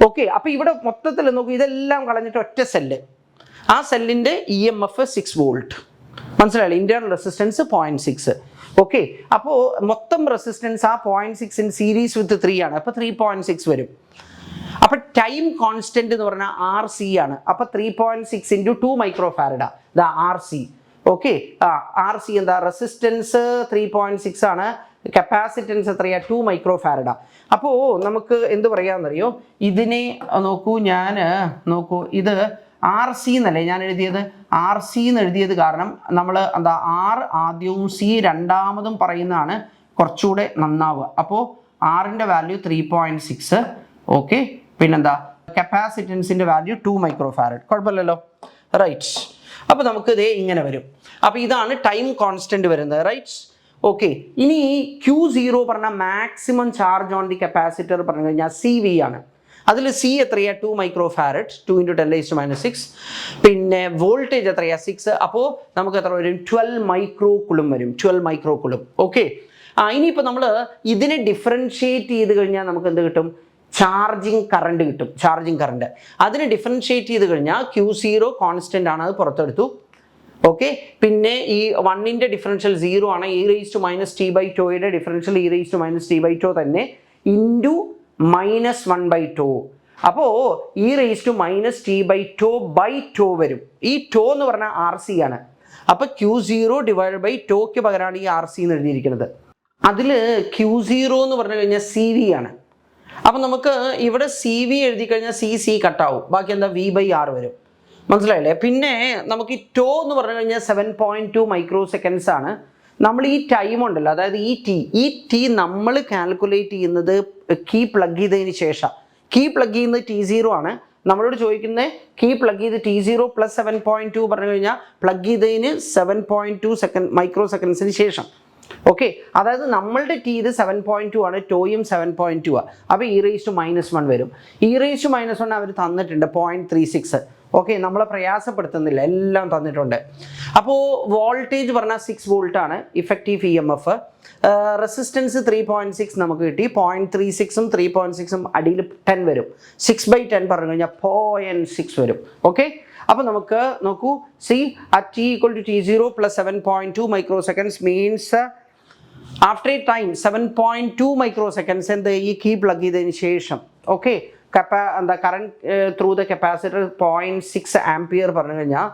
ഓക്കെ, അപ്പോൾ ഇവിടെ മൊത്തത്തിൽ നോക്കൂ, ഇതെല്ലാം കളഞ്ഞിട്ട് ഒറ്റ സെല്ല്, ആ സെല്ലിൻ്റെ EMF 6 വോൾട്ട്. മനസ്സിലായില്ലേ? Internal resistance 0.6. ഓക്കെ, അപ്പോൾ മൊത്തം റെസിസ്റ്റൻസ് ആ 0.6 ഇൻ സീരീസ് വിത്ത് 3 ആണ്. അപ്പോൾ 3.6 വരും. അപ്പോൾ ടൈം കോൺസ്റ്റന്റ് എന്ന് പറഞ്ഞാൽ RC ആണ്. അപ്പോൾ 3.6 × 2 മൈക്രോഫാരഡ, ദാ RC. ഓക്കെ, RC എന്താ, റെസിസ്റ്റൻസ് 3.6 ആണ്, കപ്പാസിറ്റൻസ് എത്രയാ, 2 മൈക്രോഫാരഡ. അപ്പോൾ നമുക്ക് എന്ത് പറയാമെന്നറിയോ, ഇതിനെ നോക്കൂ, ഞാൻ നോക്കൂ, ഇത് RC എന്നല്ലേ ഞാൻ എഴുതിയത്, RC എന്ന് എഴുതിയത് കാരണം നമ്മൾ എന്താ R ആദ്യവും C രണ്ടാമതും പറയുന്നതാണ് കുറച്ചുകൂടെ നന്നാവുക. അപ്പോൾ Rൻ്റെ വാല്യൂ 3.6. ഓക്കെ, പിന്നെന്താ, കപ്പാസിറ്റൻസിൻ്റെ വാല്യൂ 2 മൈക്രോഫാരഡ്. കുഴപ്പമില്ലല്ലോ, റൈറ്റ്. അപ്പോൾ നമുക്ക് ഇതേ ഇങ്ങനെ വരും. അപ്പോൾ ഇതാണ് ടൈം കോൺസ്റ്റന്റ് വരുന്നത്, റൈറ്റ്. ഓക്കെ, ഇനി Q0 പറഞ്ഞാൽ maximum charge on the capacitor പറഞ്ഞു കഴിഞ്ഞാൽ CV ആണ്. അതിൽ C എത്രയാ, 2 മൈക്രോഫാരഡ്, 2 × 10⁻⁶. പിന്നെ വോൾട്ടേജ് എത്രയാ, 6. അപ്പോൾ നമുക്ക് എത്ര വരും, 12 മൈക്രോ കുളും വരും, 12 മൈക്രോ കുളും. ഓക്കെ, ഇനിയിപ്പോൾ നമ്മൾ ഇതിനെ ഡിഫറൻഷിയേറ്റ് ചെയ്ത് കഴിഞ്ഞാൽ നമുക്ക് എന്ത് കിട്ടും, ചാർജിങ് കറണ്ട് കിട്ടും, ചാർജിങ് കറണ്ട്. അതിനെ ഡിഫറൻഷിയേറ്റ് ചെയ്ത് കഴിഞ്ഞാൽ Q0 കോൺസ്റ്റന്റ് ആണ്, അത് പുറത്തെടുത്തു. ഓക്കെ, പിന്നെ ഈ 1ൻ്റെ ഡിഫറൻഷ്യൽ 0 ആണ്, e⁻t/τ ഡിഫറൻഷ്യൽ e⁻t/τ തന്നെ ഇൻറ്റു -1/τ. അപ്പോൾ e⁻t/τ വരും. ഈ ടോ എന്ന് പറഞ്ഞാൽ RC ആണ്. അപ്പോൾ Q0 / ടോയ്ക്ക് പകരമാണ് ഈ RC എന്ന് എഴുതിയിരിക്കുന്നത്. അതിൽ Q0 എന്ന് പറഞ്ഞു കഴിഞ്ഞാൽ CV ആണ്. അപ്പം നമുക്ക് ഇവിടെ CV എഴുതി കഴിഞ്ഞാൽ CC കട്ടാവും, ബാക്കി എന്താ V/R വരും. മനസ്സിലായില്ലേ? പിന്നെ നമുക്ക് ഈ ടോ എന്ന് പറഞ്ഞു കഴിഞ്ഞാൽ 7.2 മൈക്രോ സെക്കൻഡ്സ് ആണ്. നമ്മൾ ഈ ടൈം ഉണ്ടല്ലോ, അതായത് ഈ ടി നമ്മൾ കാൽക്കുലേറ്റ് ചെയ്യുന്നത് കീ പ്ലഗ് ചെയ്തതിന് ശേഷം. കീ പ്ലഗ് ചെയ്യുന്നത് T0 ആണ്. നമ്മളോട് ചോദിക്കുന്നത് കീ പ്ലഗ് ചെയ്ത് T0 + 7.2 പറഞ്ഞു കഴിഞ്ഞാൽ പ്ലഗ് ചെയ്തതിന് 7.2 മൈക്രോ സെക്കൻഡ്സിന് ശേഷം. ഓക്കെ, അതായത് നമ്മളുടെ ടി ഇത് 7.2 ആണ്, ടോയും 7.2 ആണ്. അപ്പോൾ e⁻⁻1 വരും. e⁻⁻1 അവർ തന്നിട്ടുണ്ട് 0.36. ഓക്കെ, നമ്മളെ പ്രയാസപ്പെടുത്തുന്നില്ല, എല്ലാം തന്നിട്ടുണ്ട്. അപ്പോൾ വോൾട്ടേജ് പറഞ്ഞാൽ 6 വോൾട്ട് ആണ്, ഇഫക്റ്റീവ് EMF. റെസിസ്റ്റൻസ് 3.6 നമുക്ക് കിട്ടി. 0.36ഉം 3.6ഉം അടിയിൽ 10 വരും. 6/10 പറഞ്ഞു കഴിഞ്ഞാൽ 0.6 വരും. ഓക്കെ, അപ്പോൾ നമുക്ക് നോക്കൂ, C at t = t0 + 7.2 microseconds means after A time 7.2 microseconds എന്ത് ഈ കീ പ്ലഗ് ചെയ്തതിന് ശേഷം okay current through the capacitor 0.6 ampere പറഞ്ഞു കഴിഞ്ഞാൽ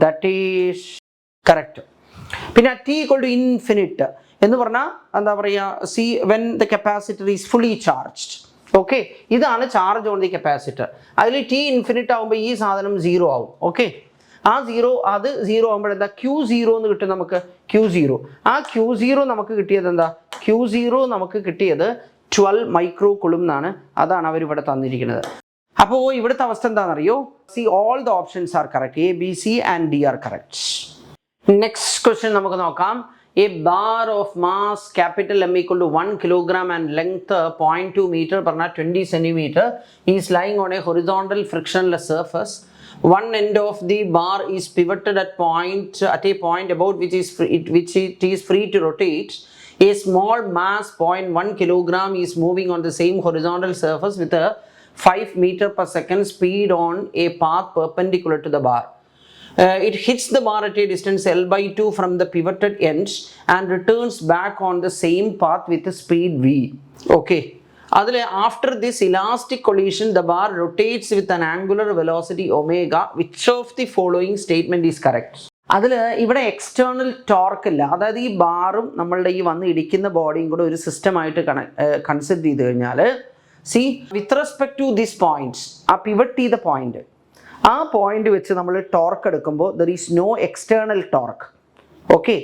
ദാറ്റ് ഈസ് കറക്റ്റ്. പിന്നെ t = ഇൻഫിനിറ്റ് എന്ന് പറഞ്ഞാൽ എന്താ പറയുക, C when the capacitor is fully charged. Okay, ഇതാണ് ചാർജ് ഓൺ ദി കപ്പാസിറ്റർ. അതിൽ t ഇൻഫിനിറ്റ് ആകുമ്പോൾ ഈ സാധനം 0 ആവും. ഓക്കെ, ആ 0 അത് 0 ആകുമ്പോൾ എന്താ Q0 എന്ന് കിട്ടും നമുക്ക്. Q0 ആ Q0 നമുക്ക് കിട്ടിയത് എന്താ, Q0 നമുക്ക് കിട്ടിയത് 12 മൈക്രോ കുളും എന്നാണ്. അതാണ് അവർ ഇവിടെ തന്നിരിക്കുന്നത്. അപ്പോൾ ഇവിടുത്തെ അവസ്ഥ എന്താണെന്നറിയോ, C all the options are correct. A, B, C and D are correct. Next question നമുക്ക് നോക്കാം. A bar of mass capital M = 1 kilogram and length 0.2 meter per 20 centimeter is lying on a horizontal frictionless surface. One end of the bar is pivoted at a point about which it is free to rotate. A small mass 0.1 kilogram is moving on the same horizontal surface with a 5 meter per second speed on a path perpendicular to the bar. It hits the bar at a distance L/2 from the pivoted ends and returns back on the same path with a speed v. Okay, അതിൽ after this elastic collision the bar rotates with an angular velocity omega. Which of the following statement is correct? അതിൽ ഇവിടെ external torque ഇല്ല. അതായത് ഈ ബാറും നമ്മളുടെ ഈ വന്ന് ഇടിക്കുന്ന ബോഡിയും കൂടെ ഒരു സിസ്റ്റമായിട്ട് കൺസിഡർ ചെയ്ത് കഴിഞ്ഞാൽ see with respect to this points, ആ പിവറ്റ് ചെയ്ത പോയിന്റ്, ആ പോയിന്റ് വെച്ച് നമ്മൾ ടോർക്ക് എടുക്കുമ്പോൾ there is no external torque. Okay,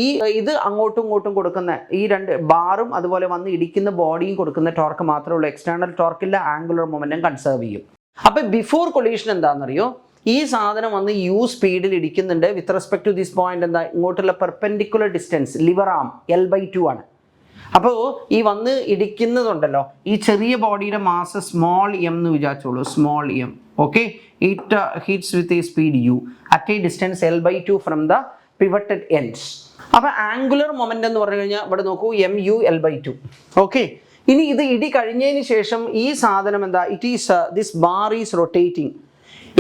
ഈ ഇത് അങ്ങോട്ടും ഇങ്ങോട്ടും കൊടുക്കുന്ന ഈ രണ്ട് ബാറും അതുപോലെ വന്ന് ഇടിക്കുന്ന ബോഡിയും കൊടുക്കുന്ന ടോർക്ക് മാത്രമേ ഉള്ളൂ. എക്സ്റ്റേണൽ ടോർക്കില്ല, ആംഗുലർ മൊമെന്റം കൺസേർവ് ചെയ്യും. അപ്പോൾ ബിഫോർ കൊളീഷൻ എന്താണെന്നറിയോ, ഈ സാധനം വന്ന് u സ്പീഡിൽ ഇടിക്കുന്നുണ്ട്. With respect to this point എന്താ, ഇങ്ങോട്ടുള്ള പെർപെൻഡിക്കുലർ ഡിസ്റ്റൻസ് ലിവർ ആം L/2 ആണ്. അപ്പോൾ ഈ വന്ന് ഇടിക്കുന്നതുണ്ടല്ലോ, ഈ ചെറിയ ബോഡിയുടെ മാസ് സ്മോൾ m എന്ന് വിചാരിച്ചോളൂ, small m. Okay, it hits with a speed u at a distance L/2 from the pivoted ends. അപ്പോൾ ആംഗുലർ മൊമെന്റ് എന്ന് പറഞ്ഞു കഴിഞ്ഞാൽ ഇവിടെ നോക്കൂ, mu L/2. ഓക്കെ, ഇനി ഇത് ഇടി കഴിഞ്ഞതിന് ശേഷം ഈ സാധനം എന്താ, it is this bar is rotating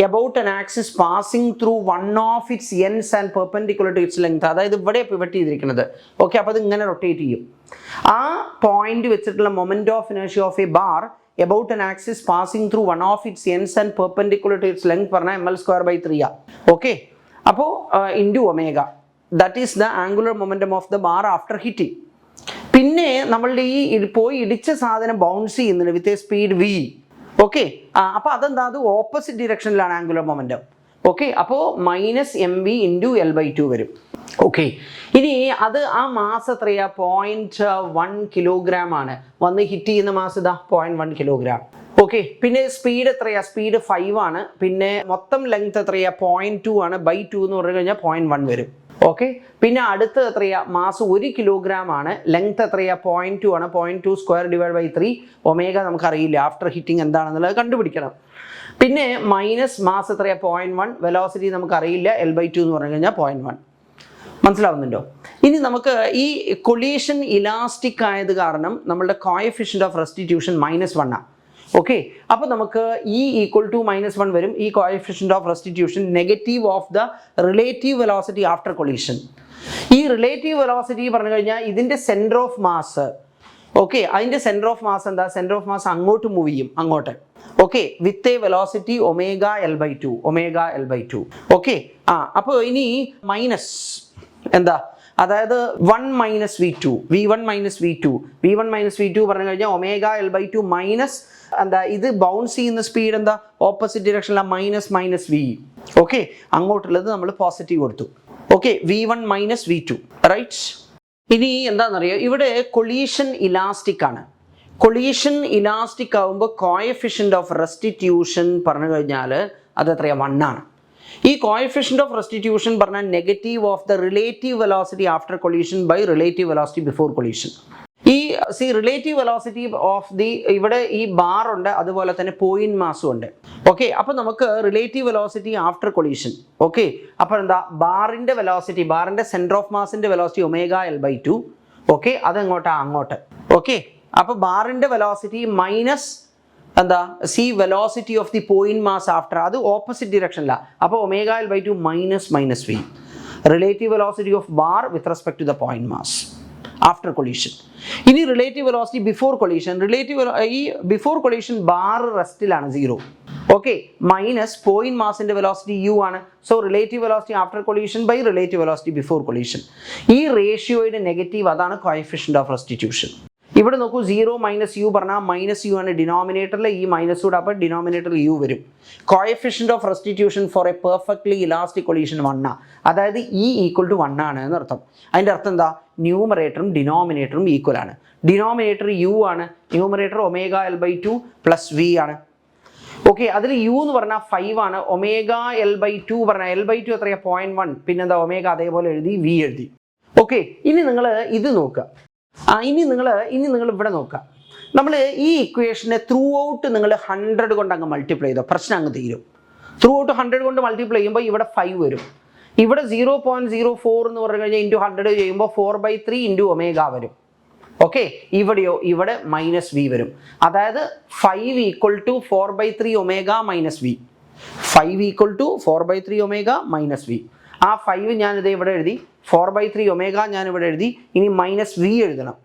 about an axis passing through one of its ends and perpendicular to its length. അതായത് ഇവിടെ പിവറ്റ് ചെയ്തിരിക്കുന്നത്. ഓക്കെ, അപ്പോൾ അത് ഇങ്ങനെ റൊട്ടേറ്റ് ചെയ്യും. ആ പോയിന്റ് വെച്ചിട്ടുള്ള moment of inertia of A bar about an axis passing through one of its ends and perpendicular to its length പറഞ്ഞാൽ ml²/3 ആ. ഓക്കെ, അപ്പോൾ into omega, that is the angular momentum of the bar after hitting. പിന്നെ നമ്മളുടെ ഈ പോയി ഇടിച്ച സാധനം bounce ചെയ്യുന്നുണ്ട് വിത്ത് എ സ്പീഡ് v. ഓക്കെ, അപ്പോൾ അതെന്താ, അത് ഓപ്പോസിറ്റ് ഡിറക്ഷനിലാണ് ആംഗുലർ മൊമെന്റം. ഓക്കെ, അപ്പോൾ -mv × L/2 വരും. ഓക്കെ, ഇനി അത് ആ മാസ് എത്രയാ, 0.1 കിലോഗ്രാം ആണ്. വന്ന് ഹിറ്റ് ചെയ്യുന്ന മാസ് ഇതാ 0.1 കിലോഗ്രാം. ഓക്കെ, പിന്നെ സ്പീഡ് എത്രയാ, സ്പീഡ് 5 ആണ്. പിന്നെ മൊത്തം ലെങ്ത് എത്രയാ, 0.2 ആണ്. /2 എന്ന് പറഞ്ഞു കഴിഞ്ഞാൽ 0.1 വരും. ഓക്കെ, പിന്നെ അടുത്ത് എത്രയാ, മാസ് 1 കിലോഗ്രാം ആണ്. ലെങ്ത് എത്രയാ, 0.2 ആണ്. 0.2² / 3 ഒമേഗ നമുക്കറിയില്ല, ആഫ്റ്റർ ഹിറ്റിംഗ് എന്താണെന്നുള്ളത് കണ്ടുപിടിക്കണം. പിന്നെ മൈനസ് മാസ് എത്രയാ, 0.1. വെലോസിറ്റി നമുക്കറിയില്ല, L/2 എന്ന് പറഞ്ഞു കഴിഞ്ഞാൽ 0.1. മനസ്സിലാവുന്നുണ്ടോ? ഇനി നമുക്ക് ഈ കൊളീഷൻ ഇലാസ്റ്റിക് ആയത് കാരണം നമ്മളുടെ കോഎഫിഷ്യന്റ് ഓഫ് റെസ്റ്റിറ്റ്യൂഷൻ -1 ആണ്. ഓക്കെ, അപ്പോൾ നമുക്ക് E = -1 വരും. ഈ coefficient of restitution negative of the relative velocity after collision. ഈ റിലേറ്റീവ് വെലോസിറ്റി പറഞ്ഞു കഴിഞ്ഞാൽ ഇതിൻ്റെ സെൻറ്റർ ഓഫ് മാസ്. ഓക്കെ, അതിൻ്റെ സെൻറ്റർ ഓഫ് മാസ് എന്താ, സെൻറ്റർ ഓഫ് മാസ് അങ്ങോട്ട് മൂവ് ചെയ്യും, അങ്ങോട്ട്. Okay, with a velocity omega L/2. Okay, അപ്പോൾ ഇനി മൈനസ് എന്താ, അതായത് 1 - v2, v1 - v2 പറഞ്ഞു കഴിഞ്ഞാൽ ഒമേഗ L/2 മൈനസ് എന്താ, ഇത് ബൗൺസ് ചെയ്യുന്ന സ്പീഡ് എന്താ, ഓപ്പോസിറ്റ് ഡിറക്ഷനിലാണ് -v. ഓക്കെ, അങ്ങോട്ടുള്ളത് നമ്മൾ പോസിറ്റീവ് കൊടുത്തു. Okay, v1 - v2 right. ഇനി എന്താണെന്നറിയോ, ഇവിടെ കൊളീഷൻ ഇലാസ്റ്റിക് ആണ്. കൊളീഷൻ ഇലാസ്റ്റിക് ആകുമ്പോൾ കോഎഫിഷ്യന്റ് ഓഫ് റെസ്റ്റിറ്റ്യൂഷൻ പറഞ്ഞു കഴിഞ്ഞാൽ അത് എത്രയാണ്, 1 ആണ്. ഈ കോഎഫിഷ്യന്റ് ഓഫ് റെസ്റ്റിറ്റ്യൂഷൻ പറഞ്ഞാൽ negative of the relative velocity after collision by relative velocity before collision. ഈ റിലേറ്റീവ് വെലോസിറ്റി ഓഫ് ദി ഇവിടെ ഈ ബാർ ഉണ്ട്, അതുപോലെ തന്നെ പോയിന്റ് മാസും ഉണ്ട്. ഓക്കെ, അപ്പോൾ നമുക്ക് relative velocity after collision. Okay, അപ്പോൾ എന്താ ബാറിന്റെ വെലോസിറ്റി, ബാറിന്റെ സെന്റർ ഓഫ് മാസിന്റെ വെലോസിറ്റി ω/L/2. ഓക്കെ, അതെങ്ങോട്ടാ? അങ്ങോട്ട്. ഓക്കെ, അപ്പോൾ ബാറിന്റെ വെലോസിറ്റി മൈനസ് എന്താ velocity of the point mass after, അത് ഓപ്പോസിറ്റ് ഡിറക്ഷനില്ല. അപ്പോൾ ω/L/2 minus v, relative velocity of bar with respect to the point mass after collision. ഇനി റിലേറ്റീവ് വെലോസിറ്റി ബിഫോർ കൊളീഷൻ. ഈ ബിഫോർ കൊളീഷൻ ബാർ റെസ്റ്റിലാണ് 0. Okay, minus point മാസിന്റെ velocity u ആണ്. So relative velocity after collision by relative velocity before collision. ഈ റേഷ്യോയുടെ negative, അതാണ് coefficient of restitution. ഇവിടെ നോക്കൂ, 0 - u പറഞ്ഞാൽ -u ആണ് ഡിനോമിനേറ്ററിൽ, ഈ മൈനസ് കൂടെ അപ്പോൾ ഡിനോമിനേറ്ററിൽ u വരും. Coefficient of restitution for a perfectly elastic collision 1, അതായത് E = 1 ആണ് എന്നർത്ഥം. അതിൻ്റെ അർത്ഥം എന്താ? ന്യൂമറേറ്ററും ഡിനോമിനേറ്ററും ഈക്വൽ ആണ്. ഡിനോമിനേറ്റർ u ആണ്, ന്യൂമറേറ്റർ ω/L/2 + v ആണ്. ഓക്കെ, അതിൽ u എന്ന് പറഞ്ഞാൽ 5 ആണ്, ω/L/2 പറഞ്ഞാൽ L/2 എത്രയാണ്? 0.1. പിന്നെന്താ? ω അതേപോലെ എഴുതി, v എഴുതി. ഓക്കെ, ഇനി നിങ്ങൾ ഇത് നോക്കുക. ഇനി നിങ്ങൾ ഇവിടെ നോക്കുക. നമ്മൾ ഈ ഇക്വേഷനെ ത്രൂ ഔട്ട് നിങ്ങൾ 100 കൊണ്ട് അങ്ങ് മൾട്ടിപ്ലൈ ചെയ്തോ, പ്രശ്നം അങ്ങ് തീരും. ത്രൂ ഔട്ട് 100 കൊണ്ട് മൾട്ടിപ്ലൈ ചെയ്യുമ്പോൾ ഇവിടെ 5 വരും. ഇവിടെ 0.04 എന്ന് പറഞ്ഞു കഴിഞ്ഞാൽ ഇൻറ്റു 100 ചെയ്യുമ്പോൾ 4/3 × ω വരും. ഓക്കെ, ഇവിടെയോ? ഇവിടെ -v വരും. അതായത് 5 = 4/3 ω - v. 5 = 4/3 ω - v. ആ 5 ഞാനിത് ഇവിടെ എഴുതി, 4/3 ω ഞാൻ ഇവിടെ എഴുതി. ഇനി -v എഴുതണം.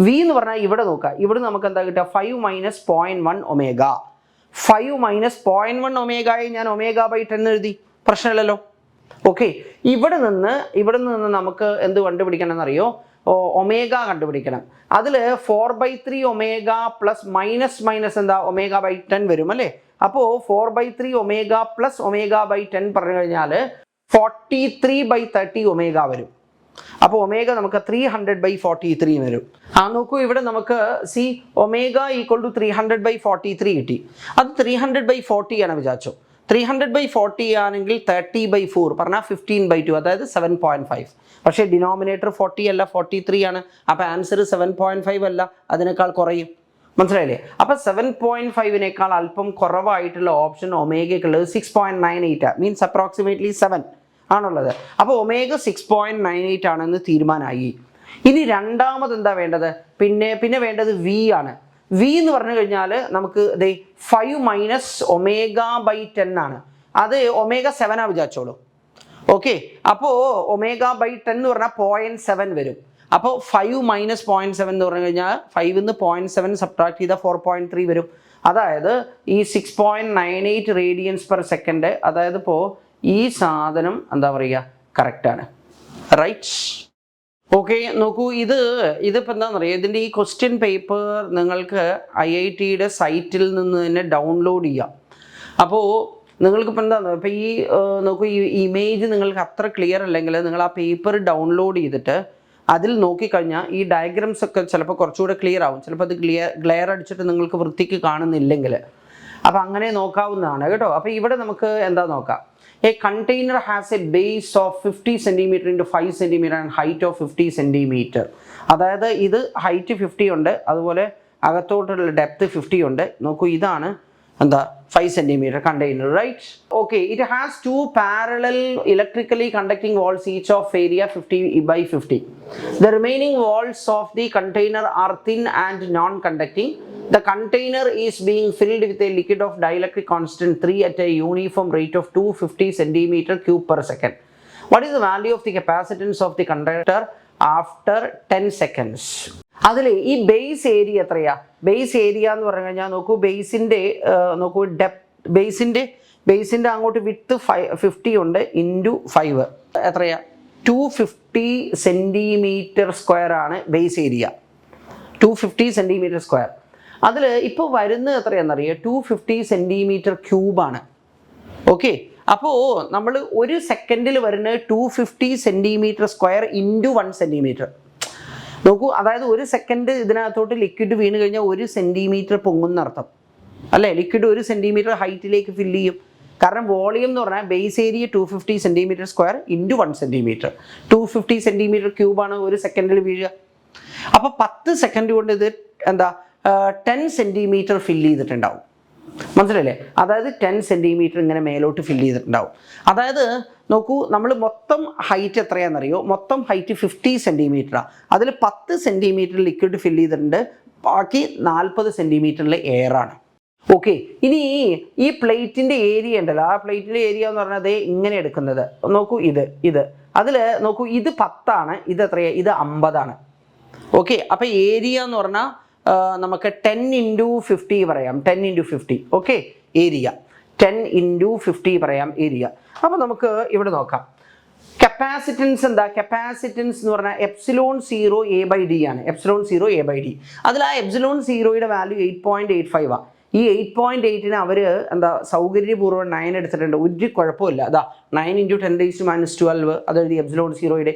v എന്ന് പറഞ്ഞാൽ ഇവിടെ നോക്കുക, ഇവിടെ നമുക്ക് എന്താ കിട്ടുക? 5 - 0.1 ω. 5 - 0.1 ω ഞാൻ ω/10 എഴുതി, പ്രശ്നമില്ലല്ലോ. ഓക്കെ, ഇവിടെ നിന്ന് നമുക്ക് എന്ത് കണ്ടുപിടിക്കണം എന്നറിയോ? ω കണ്ടുപിടിക്കണം. അതിൽ 4/3 ω പ്ലസ് മൈനസ് എന്താ? ω/10 വരും അല്ലേ? അപ്പോൾ 4/3 ω പ്ലസ് ω/10 പറഞ്ഞു കഴിഞ്ഞാൽ 43/30 ω വരും. അപ്പോൾ ω നമുക്ക് 300/43 വരും. നോക്കൂ, ഇവിടെ നമുക്ക് ω = 300/43 കിട്ടി. അത് 300/40 ആണ് വിചാരിച്ചോ. 300/40 ആണെങ്കിൽ 30/4 പറഞ്ഞാൽ 15/2, അതായത് 7.5. പക്ഷേ ഡിനോമിനേറ്റർ 40 അല്ല, 43 ആണ്. അപ്പോൾ ആൻസർ 7.5 അല്ല, അതിനേക്കാൾ കുറയും. മനസ്സിലായില്ലേ? അപ്പോൾ 7.5നേക്കാൾ അല്പം കുറവായിട്ടുള്ള ഓപ്ഷൻ ഒമേഗയ്ക്കുള്ളത് 6.98, മീൻസ് അപ്രോക്സിമേറ്റ്ലി 7 ആണുള്ളത്. അപ്പോൾ ω 6.98 ആണെന്ന് തീരുമാനമായി. ഇനി രണ്ടാമത് എന്താ വേണ്ടത്? പിന്നെ വേണ്ടത് v ആണ്. v എന്ന് പറഞ്ഞു കഴിഞ്ഞാൽ നമുക്ക് 5 - ω/10 ആണ്. അത് ω 7 വിചാരിച്ചോളൂ. ഓക്കെ, അപ്പോൾ ω/10 എന്ന് പറഞ്ഞാൽ 0.7 വരും. അപ്പോൾ 5 - 0.7 എന്ന് പറഞ്ഞു കഴിഞ്ഞാൽ 5 ന്ന് 0.7 സബ്ട്രാക്ട് ചെയ്താൽ 4.3 വരും. അതായത് ഈ 6.98 റേഡിയൻസ്/സെക്കൻഡ്, അതായത് ഇപ്പോൾ ഈ സാധനം എന്താ പറയുക, കറക്റ്റാണ്. റൈറ്റ്? ഓക്കെ, നോക്കൂ, ഇതിപ്പോൾ എന്താണെന്ന് അറിയാം, ഇതിൻ്റെ ഈ ക്വസ്റ്റ്യൻ പേപ്പർ നിങ്ങൾക്ക് IITയുടെ സൈറ്റിൽ നിന്ന് തന്നെ ഡൗൺലോഡ് ചെയ്യാം. അപ്പോൾ നിങ്ങൾക്കിപ്പോൾ എന്താണെന്ന്, ഇപ്പോൾ ഈ നോക്കൂ, ഈ ഇമേജ് നിങ്ങൾക്ക് അത്ര ക്ലിയർ അല്ലെങ്കിൽ നിങ്ങൾ ആ പേപ്പർ ഡൗൺലോഡ് ചെയ്തിട്ട് അതിൽ നോക്കിക്കഴിഞ്ഞാൽ ഈ ഡയഗ്രാംസ് ഒക്കെ ചിലപ്പോൾ കുറച്ചുകൂടെ ക്ലിയർ ആവും. ചിലപ്പോൾ അത് ഗ്ലെയർ അടിച്ചിട്ട് നിങ്ങൾക്ക് വൃത്തിക്ക് കാണുന്നില്ലെങ്കിൽ അപ്പോൾ അങ്ങനെ നോക്കാവുന്നതാണ് കേട്ടോ. അപ്പോൾ ഇവിടെ നമുക്ക് എന്താ നോക്കാം. A container has a base of 50 cm into 5 cm and height of 50 cm. അതായത് ഇത് ഹൈറ്റ് 50 ഉണ്ട്, അതുപോലെ അകത്തോട്ടുള്ള ഡെപ്ത് 50 ഉണ്ട്. നോക്കൂ, ഇതാണ് എന്താ 5 cm container, right? Okay, it has two parallel electrically conducting walls, each of area 50/50. The remaining walls of the container are thin and non-conducting. The container is being filled with a liquid of dielectric constant 3 at a uniform rate of 250 cm3/second. What is the value of the capacitance of the conductor after 10 seconds? അതിൽ ഈ base area എത്രയാ? Base area എന്ന് പറഞ്ഞു കഴിഞ്ഞാൽ നോക്കൂ, നോക്കൂ ബേസിൻ്റെ അങ്ങോട്ട് വിത്ത് 50 ഉണ്ട്, ഇൻറ്റു 5 എത്രയാ? 250 cm² ആണ് ബേസ് ഏരിയ. 250 cm². അതിൽ ഇപ്പോൾ വരുന്നത് എത്രയാണെന്നറിയാം? 250 cm³ ആണ്. ഓക്കെ, അപ്പോൾ നമ്മൾ ഒരു സെക്കൻഡിൽ വരുന്നത് 250 cm² ഇൻറ്റു 1 cm. നോക്കൂ, അതായത് ഒരു സെക്കൻഡ് ഇതിനകത്തോട്ട് ലിക്വിഡ് വീണ് കഴിഞ്ഞാൽ 1 സെൻറ്റിമീറ്റർ പൊങ്ങുന്നർത്ഥം അല്ലേ? ലിക്വിഡ് 1 സെൻറ്റിമീറ്റർ ഹൈറ്റിലേക്ക് ഫില്ല് ചെയ്യും. കാരണം വോളിയം എന്ന് പറഞ്ഞാൽ base area 250 centimetre square into 1 centimetre. 250 centimetre ക്യൂബാണ് ഒരു സെക്കൻഡിൽ വീഴുക. അപ്പോൾ 10 സെക്കൻഡ് കൊണ്ട് ഇത് എന്താ 10 സെൻറ്റിമീറ്റർ ഫില്ല് ചെയ്തിട്ടുണ്ടാവും. മനസ്സിലല്ലേ? അതായത് 10 സെൻറ്റിമീറ്റർ ഇങ്ങനെ മേലോട്ട് ഫില്ല് ചെയ്തിട്ടുണ്ടാവും. അതായത് നോക്കൂ, നമ്മൾ മൊത്തം ഹൈറ്റ് എത്രയാണെന്നറിയോ? മൊത്തം ഹൈറ്റ് 50 സെൻറ്റിമീറ്ററാണ്. അതിൽ 10 സെൻറ്റിമീറ്റർ ലിക്വിഡ് ഫില്ല് ചെയ്തിട്ടുണ്ട്, ബാക്കി 40 സെൻറ്റിമീറ്ററിൽ എയറാണ്. ഓക്കെ, ഇനി ഈ പ്ലേറ്റിൻ്റെ ഏരിയ ഉണ്ടല്ലോ, ആ പ്ലേറ്റിൻ്റെ ഏരിയ എന്ന് പറഞ്ഞാൽ അതേ ഇങ്ങനെ എടുക്കുന്നത്. നോക്കൂ, ഇത് അതിൽ നോക്കൂ, ഇത് 10 ഇത് എത്രയാണ്? ഇത് 50. ഓക്കെ, അപ്പോൾ ഏരിയ എന്ന് പറഞ്ഞാൽ നമുക്ക് 10 ഇൻറ്റു 50 പറയാം. 10 ഇൻറ്റു 50. ഓക്കെ, ഏരിയ 10 ഇൻറ്റു 50 പറയാം ഏരിയ. അപ്പോൾ നമുക്ക് ഇവിടെ നോക്കാം. കപ്പാസിറ്റൻസ് എന്താ? കപ്പാസിറ്റൻസ് എന്ന് പറഞ്ഞാൽ ε0 A/d ആണ്. ε0 A/d. അതിൽ ആ ε0യുടെ വാല്യൂ 8.85 ആണ്. ഈ 8.8ന് അവർ എന്താ സൗകര്യപൂർവ്വം 9 എടുത്തിട്ടുണ്ട്. ഒരു കുഴപ്പമില്ല. അതാ 9 ഇൻറ്റു 10⁻12 അതെഴുതി ε0യുടെ.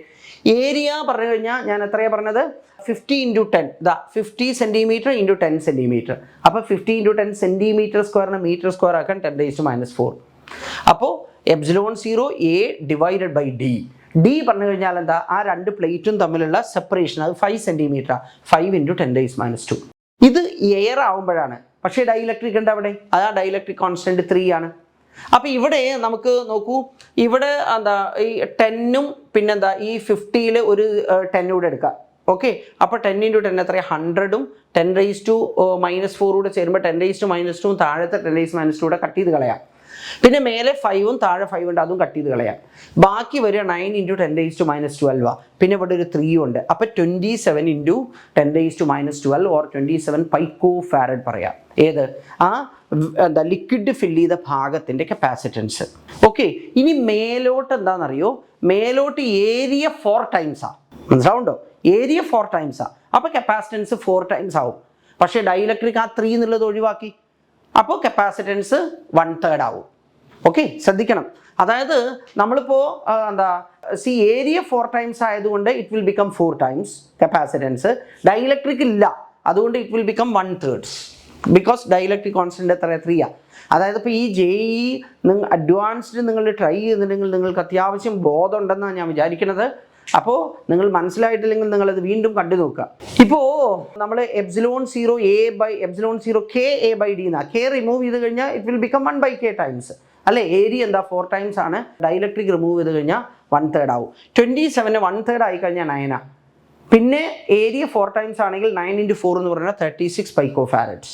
ഏരിയ പറഞ്ഞു കഴിഞ്ഞാൽ ഞാൻ എത്രയാണ് പറഞ്ഞത്? 50 ഇൻറ്റു 10. ഇതാ 50 സെൻറ്റിമീറ്റർ ഇൻറ്റു 10 സെൻറ്റിമീറ്റർ. അപ്പോൾ 50 ഇൻറ്റു 10 സെൻറ്റിമീറ്റർ സ്ക്വയറിന് മീറ്റർ സ്ക്വയർ ആക്കാൻ 10⁻4. അപ്പോൾ ε0 A divided by D. D പറഞ്ഞു കഴിഞ്ഞാൽ എന്താ? ആ രണ്ട് പ്ലേറ്റും തമ്മിലുള്ള സെപ്പറേഷൻ, അത് 5 സെൻറ്റിമീറ്ററാണ്. 5 ഇൻറ്റു 10⁻². ഇത് എയർ ആവുമ്പോഴാണ്. പക്ഷേ ഡൈഇലക്ട്രിക് ഉണ്ട് അവിടെ, അത് ആ ഡൈഇലക്ട്രിക് കോൺസ്റ്റൻറ്റ് 3 ആണ്. അപ്പോൾ ഇവിടെ നമുക്ക് നോക്കൂ, ഇവിടെ എന്താ ഈ 10ഉം പിന്നെന്താ ഈ 50ൽ ഒരു 10 കൂടെ എടുക്കാം. ഓക്കെ, അപ്പോൾ 10 ഇൻറ്റു 10 എത്രയാണ്? 100ഉം 10⁻4 കൂടെ ചേരുമ്പോൾ 10⁻²ഉം താഴത്തെ 10⁻² കൂടെ കട്ട് ചെയ്ത് കളയാം. പിന്നെ മേലെ 5ഉം താഴെ 5 ഉണ്ട്, അതും കട്ട് ചെയ്ത് കളയാം. ബാക്കി വരിക 9 ഇൻറ്റു 10⁻12. പിന്നെ ഇവിടെ ഒരു 3 ഉണ്ട്. അപ്പോൾ 27 ഇൻറ്റു 10⁻12 ഓർ 27 പൈക്കോ ഫാരഡ് പറയാം. ഏത്? ആ എന്താ ലിക്വിഡ് ഫില്ല് ചെയ്ത ഭാഗത്തിൻ്റെ കപ്പാസിറ്റൻസ്. ഓക്കെ, ഇനി മേലോട്ട് എന്താണെന്നറിയോ? മേലോട്ട് ഏരിയ 4 ടൈംസാണ്. മനസ്സിലാവുണ്ടോ? ഏരിയ 4 ടൈംസാണ്. അപ്പോൾ കപ്പാസിറ്റൻസ് 4 ടൈംസ് ആവും. പക്ഷേ ഡൈഇലക്ട്രിക് ആ 3 എന്നുള്ളത് ഒഴിവാക്കി, അപ്പോൾ കപ്പാസിറ്റൻസ് 1/3 ആവും. ഓക്കെ, ശ്രദ്ധിക്കണം. അതായത് നമ്മളിപ്പോൾ എന്താ ഏരിയ 4 ടൈംസ് ആയതുകൊണ്ട് it will become 4 times capacitance. Dielectric ഇല്ല, അതുകൊണ്ട് it will become 1/3 because dielectric constant എത്ര? 3. അതായത് ഇപ്പോൾ ഈ JEE നിങ്ങൾ അഡ്വാൻസ്ഡ് നിങ്ങൾ ട്രൈ ചെയ്തിട്ടുണ്ടെങ്കിൽ നിങ്ങൾക്ക് അത്യാവശ്യം ബോധം ഉണ്ടെന്നാണ് ഞാൻ വിചാരിക്കുന്നത്. അപ്പോൾ നിങ്ങൾ മനസ്സിലായിട്ടില്ലെങ്കിൽ നിങ്ങളത് വീണ്ടും കണ്ടു നോക്കുക. ഇപ്പോൾ നമ്മൾ ε0 K A/d എന്നാണ്. K റിമൂവ് ചെയ്ത് കഴിഞ്ഞാൽ it will become 1/k times അല്ലേ? ഏരിയ എന്താ? 4 ടൈംസ് ആണ്. ഡൈഇലക്ട്രിക് റിമൂവ് ചെയ്ത് കഴിഞ്ഞാൽ 1/3 ആവും. 27 1/3 ആയി കഴിഞ്ഞാൽ 9. പിന്നെ ഏരിയ 4 ടൈംസ് ആണെങ്കിൽ 9 ഇൻറ്റു 4 എന്ന് പറഞ്ഞാൽ 36 പൈക്കോ ഫാരഡ്സ്.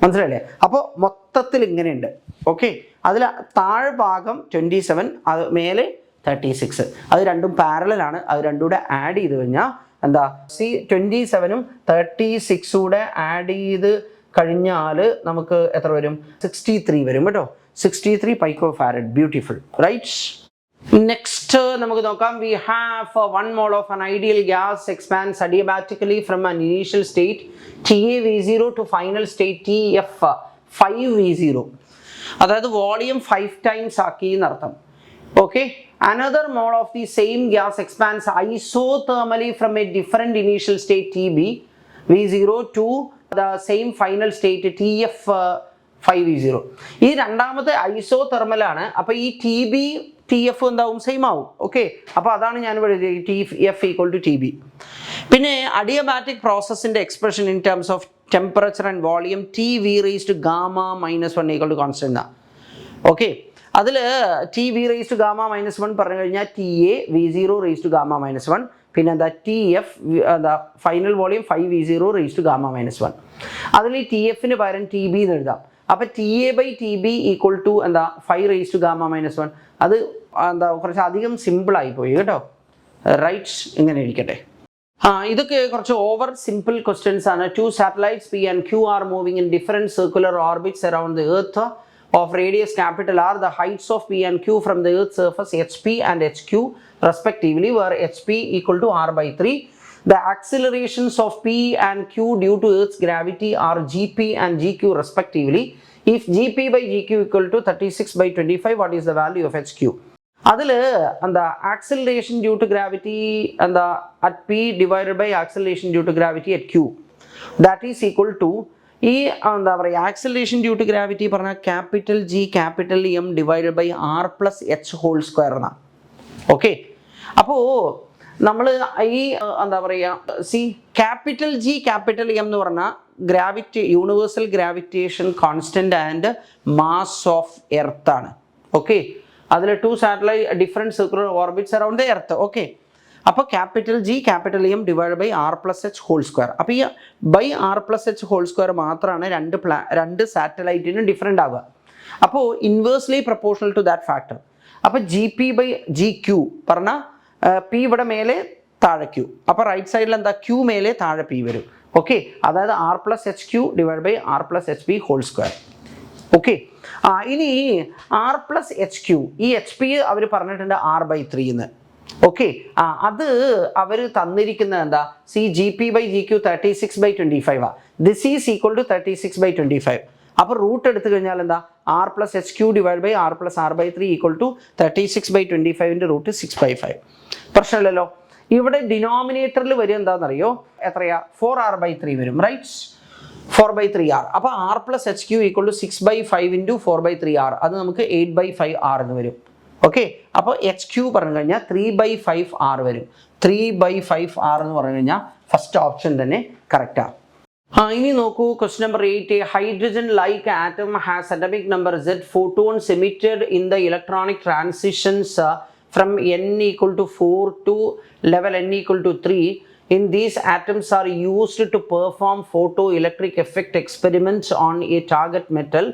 മനസ്സിലല്ലേ? അപ്പോൾ മൊത്തത്തിൽ ഇങ്ങനെയുണ്ട്. ഓക്കെ, അതിൽ താഴ്ഭാഗം 27, അത് മേലെ 36. അത് രണ്ടും പാരലലാണ്. അത് രണ്ടും കൂടെ ആഡ് ചെയ്ത് കഴിഞ്ഞാൽ എന്താ? 27ഉം 36 കൂടെ ആഡ് ചെയ്ത് കഴിഞ്ഞാൽ നമുക്ക് എത്ര വരും? 63 വരും കേട്ടോ. 63 pico farad. Beautiful, right? Next നമുക്ക് നോക്കാം. We have 1 mole of an ideal gas expands adiabatically from an initial state TaV0 to final state TF5V0. അതായത് വോളിയം 5 ടൈംസ് ആക്കി എന്നർത്ഥം. Okay, another mole of the same gas expands isothermally from a different initial state TbV0 to the same final state TF5V0. ഈ രണ്ടാമത്തെ isothermal ആണ്. അപ്പോൾ ഈ TF എന്താവും? Same ആവും. ഓക്കെ, അപ്പോൾ അതാണ് ഞാൻ ഇവിടെ TF = TB. പിന്നെ അഡിയബാറ്റിക് പ്രോസസ്സിൻ്റെ expression in terms of temperature and volume Tv⁻⁻1 = constant. Okay, അതിൽ Tv⁻⁻1 പറഞ്ഞു കഴിഞ്ഞാൽ TaV0⁻⁻1, പിന്നെ എന്താ TF എന്താ ഫൈനൽ വോളിയം 5V0⁻⁻1. അതിൽ ഈ TFന് പകരം TB എന്ന് എഴുതാം. അപ്പോൾ TA/TB = എന്താ 5⁻⁻1. അത് എന്താ കുറച്ച് അധികം സിമ്പിളായി പോയി കേട്ടോ. റൈറ്റ്, ഇങ്ങനെ ഇരിക്കട്ടെ. ഇതൊക്കെ കുറച്ച് ഓവർ സിമ്പിൾ ക്വസ്റ്റ്യൻസ് ആണ്. 2 satellites P and Q are moving in different circular orbits around the Earth of radius capital R. The heights of P and Q from the Earth's surface HP and HQ respectively were HP = R/3. The accelerations of P and Q due to Earth's gravity are Gp and Gq respectively. If Gp/Gq = 36/25, what is the value of HQ? അതിൽ എന്താ acceleration due to gravity എന്താ at P divided by acceleration due to gravity at Q, that is equal to ഈ എന്താ പറയുക acceleration due to gravity പറഞ്ഞാൽ capital G capital M divided by R plus H whole square എന്നാണ്. Okay, അപ്പോൾ നമ്മൾ ഈ എന്താ പറയുക ക്യാപിറ്റൽ ജി ക്യാപിറ്റൽ എം എന്ന് പറഞ്ഞാൽ universal gravitation constant and mass of earth ആണ്. ഓക്കെ, അതിൽ 2 satellite different circular orbits around the earth. Okay, അപ്പോൾ capital G capital M divide by R plus H whole square. അപ്പോൾ ഈ by R plus H whole square മാത്രമാണ് രണ്ട് സാറ്റലൈറ്റിനും different ആവുക. അപ്പോൾ inversely proportional to that factor. അപ്പോൾ G P by G Q പറഞ്ഞാൽ പി ഇവിടെ മേലെ താഴെ ക്യൂ, അപ്പോൾ റൈറ്റ് സൈഡിൽ എന്താ ക്യൂ മേലെ താഴെ പി വരും. ഓക്കെ, അതായത് R plus H Q divide by R plus H P whole square. Okay, ഇനി ആർ പ്ലസ് എച്ച് ക്യൂ, ഈ എച്ച് പി അവർ പറഞ്ഞിട്ടുണ്ട് R/3 എന്ന്. ഓക്കെ, അത് അവർ തന്നിരിക്കുന്നത് എന്താ G P by G Q 36/25 ആ. This is equal to 36/25. അപ്പോൾ റൂട്ട് എടുത്തു കഴിഞ്ഞാൽ എന്താ R plus H Q divide by R plus R/3 equal to 36/25 root 6/5. പ്രശ്നമില്ലല്ലോ. ഇവിടെ ഡിനോമിനേറ്ററിൽ വരും എന്താണെന്നറിയോ, എത്രയാ 4R/3 വരും, റൈറ്റ്, 4/3R. അപ്പോൾ R plus H Q equal to 6/5 into 4/3R, അത് നമുക്ക് 8/5R എന്ന് വരും. ഓക്കെ, അപ്പോൾ എച്ച് ക്യൂ പറഞ്ഞു കഴിഞ്ഞാൽ 3/5R വരും. 3/5R എന്ന് പറഞ്ഞു കഴിഞ്ഞാൽ ഫസ്റ്റ് ഓപ്ഷൻ തന്നെ കറക്റ്റാണ്. ഇനി നോക്കൂ question number 8. Hydrogen like atom has atomic number Z photons emitted in the electronic transitions from n equal to 4 to level n equal to 3. In these atoms are used to perform photoelectric effect experiments on a target metal.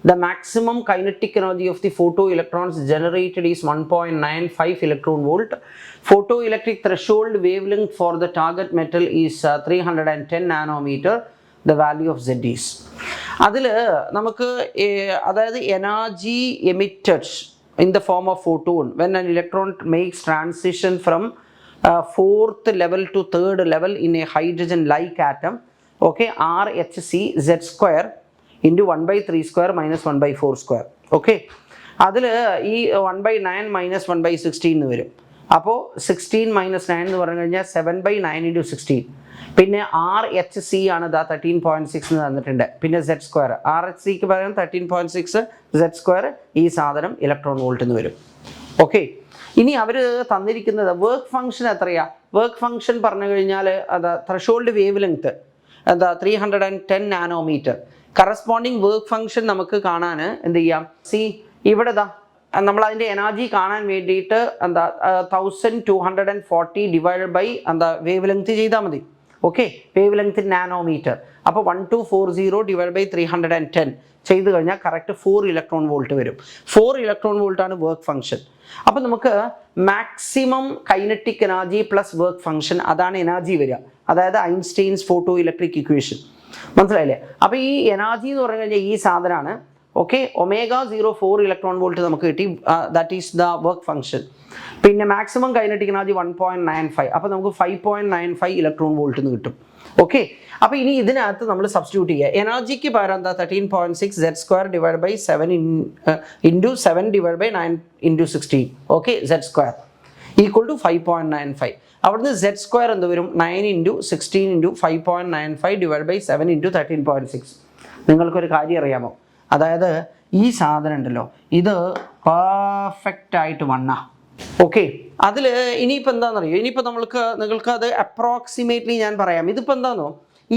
The maximum kinetic energy of the photoelectrons generated is 1.95 electron volt. Photoelectric threshold wavelength for the target metal is 310 nanometer. The value of Z is. അതിൽ നമുക്ക് അതായത് energy emitted in the form of photon when an electron makes transition from fourth level to third level in a hydrogen like atom. Okay, RHC Z square into 1/3 square minus 1/4 square. Okay, അതിൽ ഈ 1/9 minus 1/16 എന്ന് വരും. അപ്പോൾ 16 minus 9 എന്ന് പറഞ്ഞു കഴിഞ്ഞാൽ 7/9 into 16. പിന്നെ RHC ആണ് ഇതാ 13.6 എന്ന് തന്നിട്ടുണ്ട്. പിന്നെ Z സ്ക്വയർ, RHCക്ക് പകരം 13.6, Z സ്ക്വയർ ഈ സാധനം ഇലക്ട്രോൺ വോൾട്ട് എന്ന് വരും. ഓക്കെ, ഇനി അവർ തന്നിരിക്കുന്നത് വർക്ക് ഫംഗ്ഷൻ എത്രയാ? വർക്ക് ഫംഗ്ഷൻ പറഞ്ഞു കഴിഞ്ഞാൽ അതാ ത്രഷോൾഡ് വേവ് ലെങ്ത് എന്താ 310 നാനോമീറ്റർ. കറസ്പോണ്ടിങ് വർക്ക് ഫംഗ്ഷൻ നമുക്ക് കാണാൻ എന്ത് ചെയ്യാം, ഇവിടെ ഇതാ നമ്മൾ അതിൻ്റെ എനർജി കാണാൻ വേണ്ടിയിട്ട് എന്താ 1240 ഡിവൈഡഡ് ബൈ എന്താ വേവ് ലെങ്ത് ചെയ്താൽ മതി. Okay, wavelength nanometre. അപ്പോൾ 1240 ഡിവൈഡ് ബൈ 310 ചെയ്ത് കഴിഞ്ഞാൽ കറക്റ്റ് 4 ഇലക്ട്രോൺ വോൾട്ട് വരും. 4 ഇലക്ട്രോൺ വോൾട്ടാണ് വർക്ക് ഫംഗ്ഷൻ. അപ്പോൾ നമുക്ക് maximum kinetic energy plus work function, അതാണ് എനർജി വരിക. അതായത് ഐൻസ്റ്റൈൻസ് ഫോട്ടോ ഇലക്ട്രിക് ഇക്വേഷൻ, മനസ്സിലായില്ലേ? അപ്പോൾ ഈ എനർജി എന്ന് പറഞ്ഞു കഴിഞ്ഞാൽ ഈ സാധനമാണ്. ഓക്കെ, ω0 4 ഇലക്ട്രോൺ വോൾട്ട് നമുക്ക് കിട്ടി, that is the work function. പിന്നെ മാക്സിമം കൈനറ്റിക് എനർജി 1.95, അപ്പോൾ നമുക്ക് 5.95 ഇലക്ട്രോൺ വോൾട്ട് എന്ന് കിട്ടും. ഓക്കെ, അപ്പോൾ ഇനി ഇതിനകത്ത് നമ്മൾ സബ്സ്റ്റിറ്റ്യൂട്ട് ചെയ്യുക. എനർജിക്ക് പകരം എന്താ 13.6 Z square divide by 7 into 7 divide by 9 into 16. Okay, Z square equal to 5.95. അവിടുന്ന് Z സ്ക്വയർ എന്ത് വരും, 9 into 16 into 5.95 divide by 7 into 13.6. നിങ്ങൾക്കൊരു കാര്യം അറിയാമോ, അതായത് ഈ സാധനം ഉണ്ടല്ലോ ഇത് പെർഫെക്റ്റ് ആയിട്ട് വണ്ണ. ഓക്കെ, അതിൽ ഇനിയിപ്പോൾ എന്താണെന്നറിയോ, ഇനിയിപ്പോൾ നിങ്ങൾക്ക് അത് അപ്രോക്സിമേറ്റ്ലി ഞാൻ പറയാം. ഇതിപ്പോൾ എന്താണെന്നോ,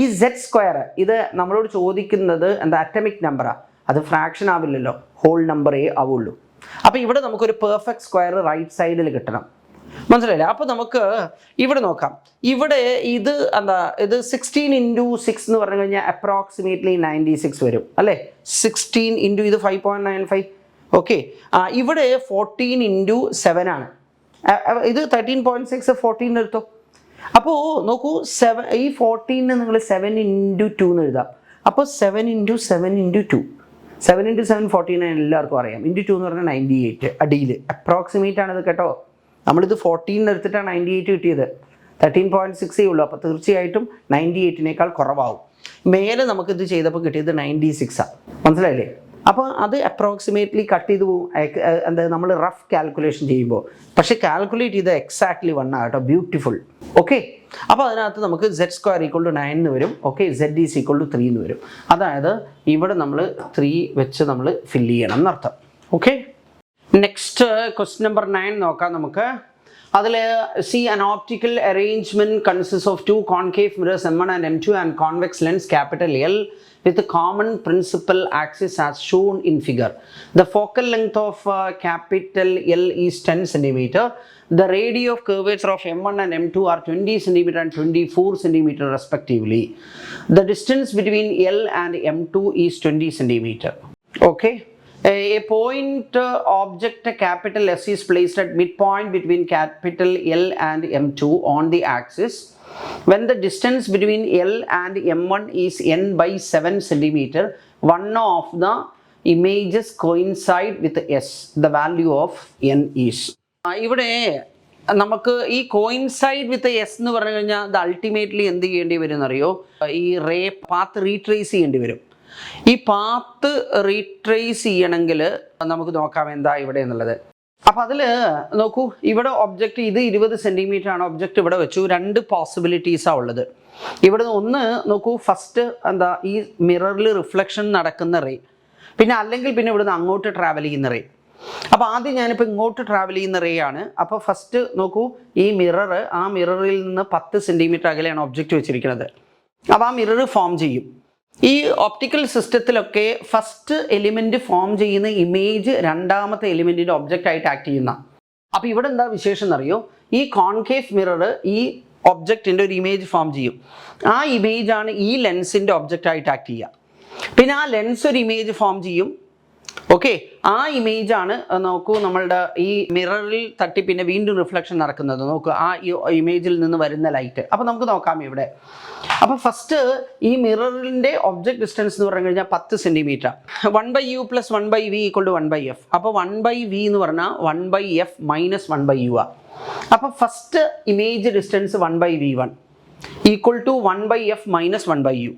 ഈ Z സ്ക്വയർ ഇത് നമ്മളോട് ചോദിക്കുന്നത് എന്താ അറ്റമിക് നമ്പറാണ്, അത് ഫ്രാക്ഷൻ ആവില്ലല്ലോ, ഹോൾ നമ്പറേ ആവുള്ളൂ. അപ്പോൾ ഇവിടെ നമുക്കൊരു പെർഫെക്റ്റ് സ്ക്വയർ റൈറ്റ് സൈഡിൽ കിട്ടണം, മനസ്സിലായില്ലേ? അപ്പോൾ നമുക്ക് ഇവിടെ നോക്കാം. ഇവിടെ ഇത് എന്താ, ഇത് 16 ഇൻറ്റു 6 എന്ന് പറഞ്ഞു കഴിഞ്ഞാൽ അപ്രോക്സിമേറ്റ്ലി 96 വരും അല്ലേ. 16 ഇൻറ്റു ഇത് 5.95. ഓക്കെ, ഇവിടെ 14 ഇൻറ്റു 7 ആണ്. ഇത് 13.6 14 എടുത്തോ. അപ്പോൾ നോക്കൂ, 7 ഈ 14 നിങ്ങൾ 7 ഇൻറ്റു 2 എന്ന് എഴുതാം. അപ്പോൾ 7 ഇൻറ്റു 7 ഇൻറ്റു 2, 7 ഇൻറ്റു 7 49 എല്ലാവർക്കും അറിയാം. ഇൻറ്റു 2 എന്ന് പറഞ്ഞാൽ 98 അടിയിൽ. അപ്രോക്സിമേറ്റ് ആണിത് കേട്ടോ. നമ്മളിത് 14 എടുത്തിട്ടാണ് 98 കിട്ടിയത്. 13.6 ഉള്ളൂ. അപ്പോൾ തീർച്ചയായിട്ടും 98നേക്കാൾ കുറവാകും. മേലെ നമുക്കിത് ചെയ്തപ്പോൾ കിട്ടിയത് 96ആണ്, മനസ്സിലായില്ലേ? അപ്പോൾ അത് അപ്രോക്സിമേറ്റ്ലി കട്ട് ചെയ്ത് പോകും എന്താ നമ്മൾ റഫ് കാൽക്കുലേഷൻ ചെയ്യുമ്പോൾ. പക്ഷേ കാൽക്കുലേറ്റ് ചെയ്ത് എക്സാക്ട്ലി 1 ആകട്ടോ. ബ്യൂട്ടിഫുൾ. ഓക്കെ, അപ്പോൾ അതിനകത്ത് നമുക്ക് z² = 9 എന്ന് വരും. ഓക്കെ, z = 3 എന്ന് വരും. അതായത് ഇവിടെ നമ്മൾ 3 വെച്ച് നമ്മൾ ഫില്ല് ചെയ്യണം എന്നർത്ഥം. ഓക്കെ, നെക്സ്റ്റ് ക്വസ്റ്റ്യൻ നമ്പർ 9 നോക്കാം നമുക്ക്. അതിൽ see an optical arrangement consists of two concave mirrors M1 and M2 and convex lens capital L with a common principal axis as shown in figure. The focal length of capital L is 10 cm. The radii of curvature of M1 and M2 are 20 cm and 24 cm respectively. The distance between L and M2 is 20 cm. Okay. A point object capital S is placed at midpoint between capital L and M2 on the axis. When the distance between L and M1 is n by 7 cm, one of the images coincide with S. The value of n is. ഇവിടെ നമുക്ക് ഈ coincide വിത്ത് S എന്ന് പറഞ്ഞു കഴിഞ്ഞാൽ അത് ultimately എന്ത് ചെയ്യേണ്ടി വരും എന്നറിയോ? ഈ റേ പാത്ത് റീട്രേസ് ചെയ്യേണ്ടി വരും. ഈ പാത്ത് റീട്രേസ് ചെയ്യണമെങ്കിൽ നമുക്ക് നോക്കാം എന്താ ഇവിടെ എന്നുള്ളത്. അപ്പോൾ അതിൽ നോക്കൂ, ഇവിടെ ഒബ്ജക്റ്റ് ഇത് 20 സെൻറ്റിമീറ്റർ ആണ് ഒബ്ജക്റ്റ് ഇവിടെ വെച്ചു. 2 പോസിബിലിറ്റീസാണ് ഉള്ളത്. ഇവിടെ ഒന്ന് നോക്കൂ, ഫസ്റ്റ് എന്താ ഈ മിററിൽ റിഫ്ലക്ഷൻ നടക്കുന്ന റേ, പിന്നെ അല്ലെങ്കിൽ പിന്നെ ഇവിടുന്ന് അങ്ങോട്ട് ട്രാവൽ ചെയ്യുന്ന റേ. അപ്പോൾ ആദ്യം ഞാനിപ്പോൾ ഇങ്ങോട്ട് ട്രാവൽ ചെയ്യുന്ന റേ ആണ്. അപ്പോൾ ഫസ്റ്റ് നോക്കൂ, ഈ മിറർ, ആ മിററിൽ നിന്ന് 10 സെൻറ്റിമീറ്റർ അകലെയാണ് ഒബ്ജക്റ്റ് വെച്ചിരിക്കുന്നത്. അപ്പോൾ ആ മിറർ ഫോം ചെയ്യും. ഈ ഒപ്റ്റിക്കൽ സിസ്റ്റത്തിലൊക്കെ ഫസ്റ്റ് എലിമെൻറ്റ് ഫോം ചെയ്യുന്ന ഇമേജ് രണ്ടാമത്തെ എലിമെൻറ്റിൻ്റെ ഒബ്ജക്റ്റ് ആയിട്ട് ആക്ട് ചെയ്യുന്ന. അപ്പോൾ ഇവിടെ എന്താ വിശേഷം എന്നറിയോ? ഈ കോൺകേവ് മിറർ ഈ ഒബ്ജക്റ്റിൻ്റെ ഒരു ഇമേജ് ഫോം ചെയ്യും. ആ ഇമേജാണ് ഈ ലെൻസിൻ്റെ ഒബ്ജക്റ്റ് ആയിട്ട് ആക്ട് ചെയ്യുക. പിന്നെ ആ ലെൻസ് ഒരു ഇമേജ് ഫോം ചെയ്യും. ഓക്കെ, ആ ഇമേജാണ് നോക്കൂ നമ്മളുടെ ഈ മിററിൽ തട്ടി പിന്നെ വീണ്ടും റിഫ്ലക്ഷൻ നടക്കുന്നത്. നോക്കൂ, ആ ഇമേജിൽ നിന്ന് വരുന്ന ലൈറ്റ്. അപ്പോൾ നമുക്ക് നോക്കാം ഇവിടെ. അപ്പോൾ ഫസ്റ്റ് ഈ മിററിൻ്റെ ഒബ്ജക്റ്റ് ഡിസ്റ്റൻസ് എന്ന് പറഞ്ഞു കഴിഞ്ഞാൽ 10 സെൻറ്റിമീറ്റർ. 1/u + 1/v = 1/f. അപ്പോൾ 1/v എന്ന് പറഞ്ഞാൽ 1/f - 1/u ആ. അപ്പോൾ first image distance 1/v1 = 1/f - 1/u.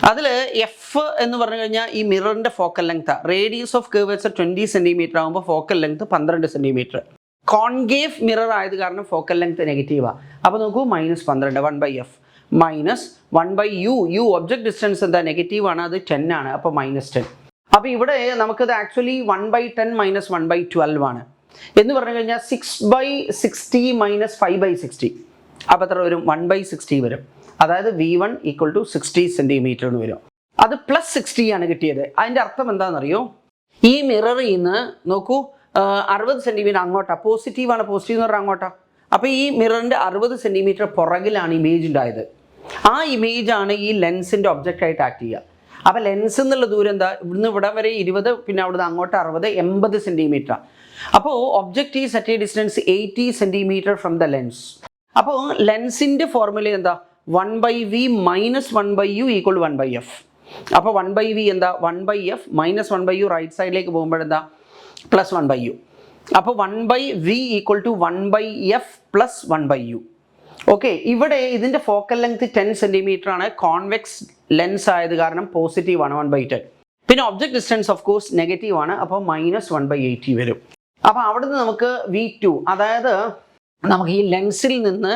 അതിൽ എഫ് എന്ന് പറഞ്ഞു കഴിഞ്ഞാൽ ഈ മിററിൻ്റെ focal length, radius of curvature 20 centimetre ആകുമ്പോൾ focal length 12 centimetre. Concave mirror ആയത് കാരണം ഫോക്കൽ ലെങ്ത് നെഗറ്റീവാണ്. അപ്പോൾ നോക്കൂ, -12 1/f - 1/u. U object distance എന്താ നെഗറ്റീവാണ്, അത് 10 ആണ്. അപ്പോൾ -10. അപ്പോൾ ഇവിടെ നമുക്കത് ആക്ച്വലി 1/10 - 1/12 ആണ് എന്ന് പറഞ്ഞു കഴിഞ്ഞാൽ 6/60 - 5/60. അപ്പോൾ എത്ര വരും? 1/60 വരും. അതായത് v1 = 60 സെൻറ്റിമീറ്റർ എന്ന് വരും. അത് +60 ആണ് കിട്ടിയത്. അതിൻ്റെ അർത്ഥം എന്താണെന്നറിയോ? ഈ മിററിൽ നിന്ന് നോക്കൂ, 60 സെൻറ്റിമീറ്റർ അങ്ങോട്ടാണ്. പോസിറ്റീവാണ്, പോസിറ്റീവ് എന്ന് പറഞ്ഞാൽ അങ്ങോട്ടാണ്. അപ്പോൾ ഈ മിററിൻ്റെ 60 സെൻറ്റിമീറ്റർ പുറകിലാണ് ഇമേജ് ഉണ്ടായത്. ആ ഇമേജാണ് ഈ ലെൻസിൻ്റെ ഒബ്ജക്റ്റായിട്ട് ആക്ട് ചെയ്യുക. അപ്പോൾ ലെൻസ് എന്നുള്ള ദൂരം എന്താ? ഇവിടുന്ന് ഇവിടെ വരെ 20, പിന്നെ അവിടുന്ന് അങ്ങോട്ട് 60, 80 സെൻറ്റിമീറ്റർ. അപ്പോൾ object is at a distance 80 centimetre from the lens. അപ്പോൾ ലെൻസിൻ്റെ ഫോർമുല എന്താ? 1/v - 1/u = 1/f. അപ്പോൾ 1/v എന്താ? 1/f - 1/u റൈറ്റ് സൈഡിലേക്ക് പോകുമ്പോഴെന്താ? +1/u. അപ്പോൾ 1/v = 1/f + 1/u. ഓക്കെ, ഇവിടെ ഇതിൻ്റെ ഫോക്കൽ ലെങ്ത് 10 സെൻറ്റിമീറ്റർ ആണ്. കോൺവെക്സ് ലെൻസ് ആയത് കാരണം പോസിറ്റീവാണ് 1/10. പിന്നെ object distance of course negative ആണ്. അപ്പോൾ -1/80 വരും. അപ്പോൾ അവിടുന്ന് നമുക്ക് v2, അതായത് നമുക്ക് ഈ ലെൻസിൽ നിന്ന്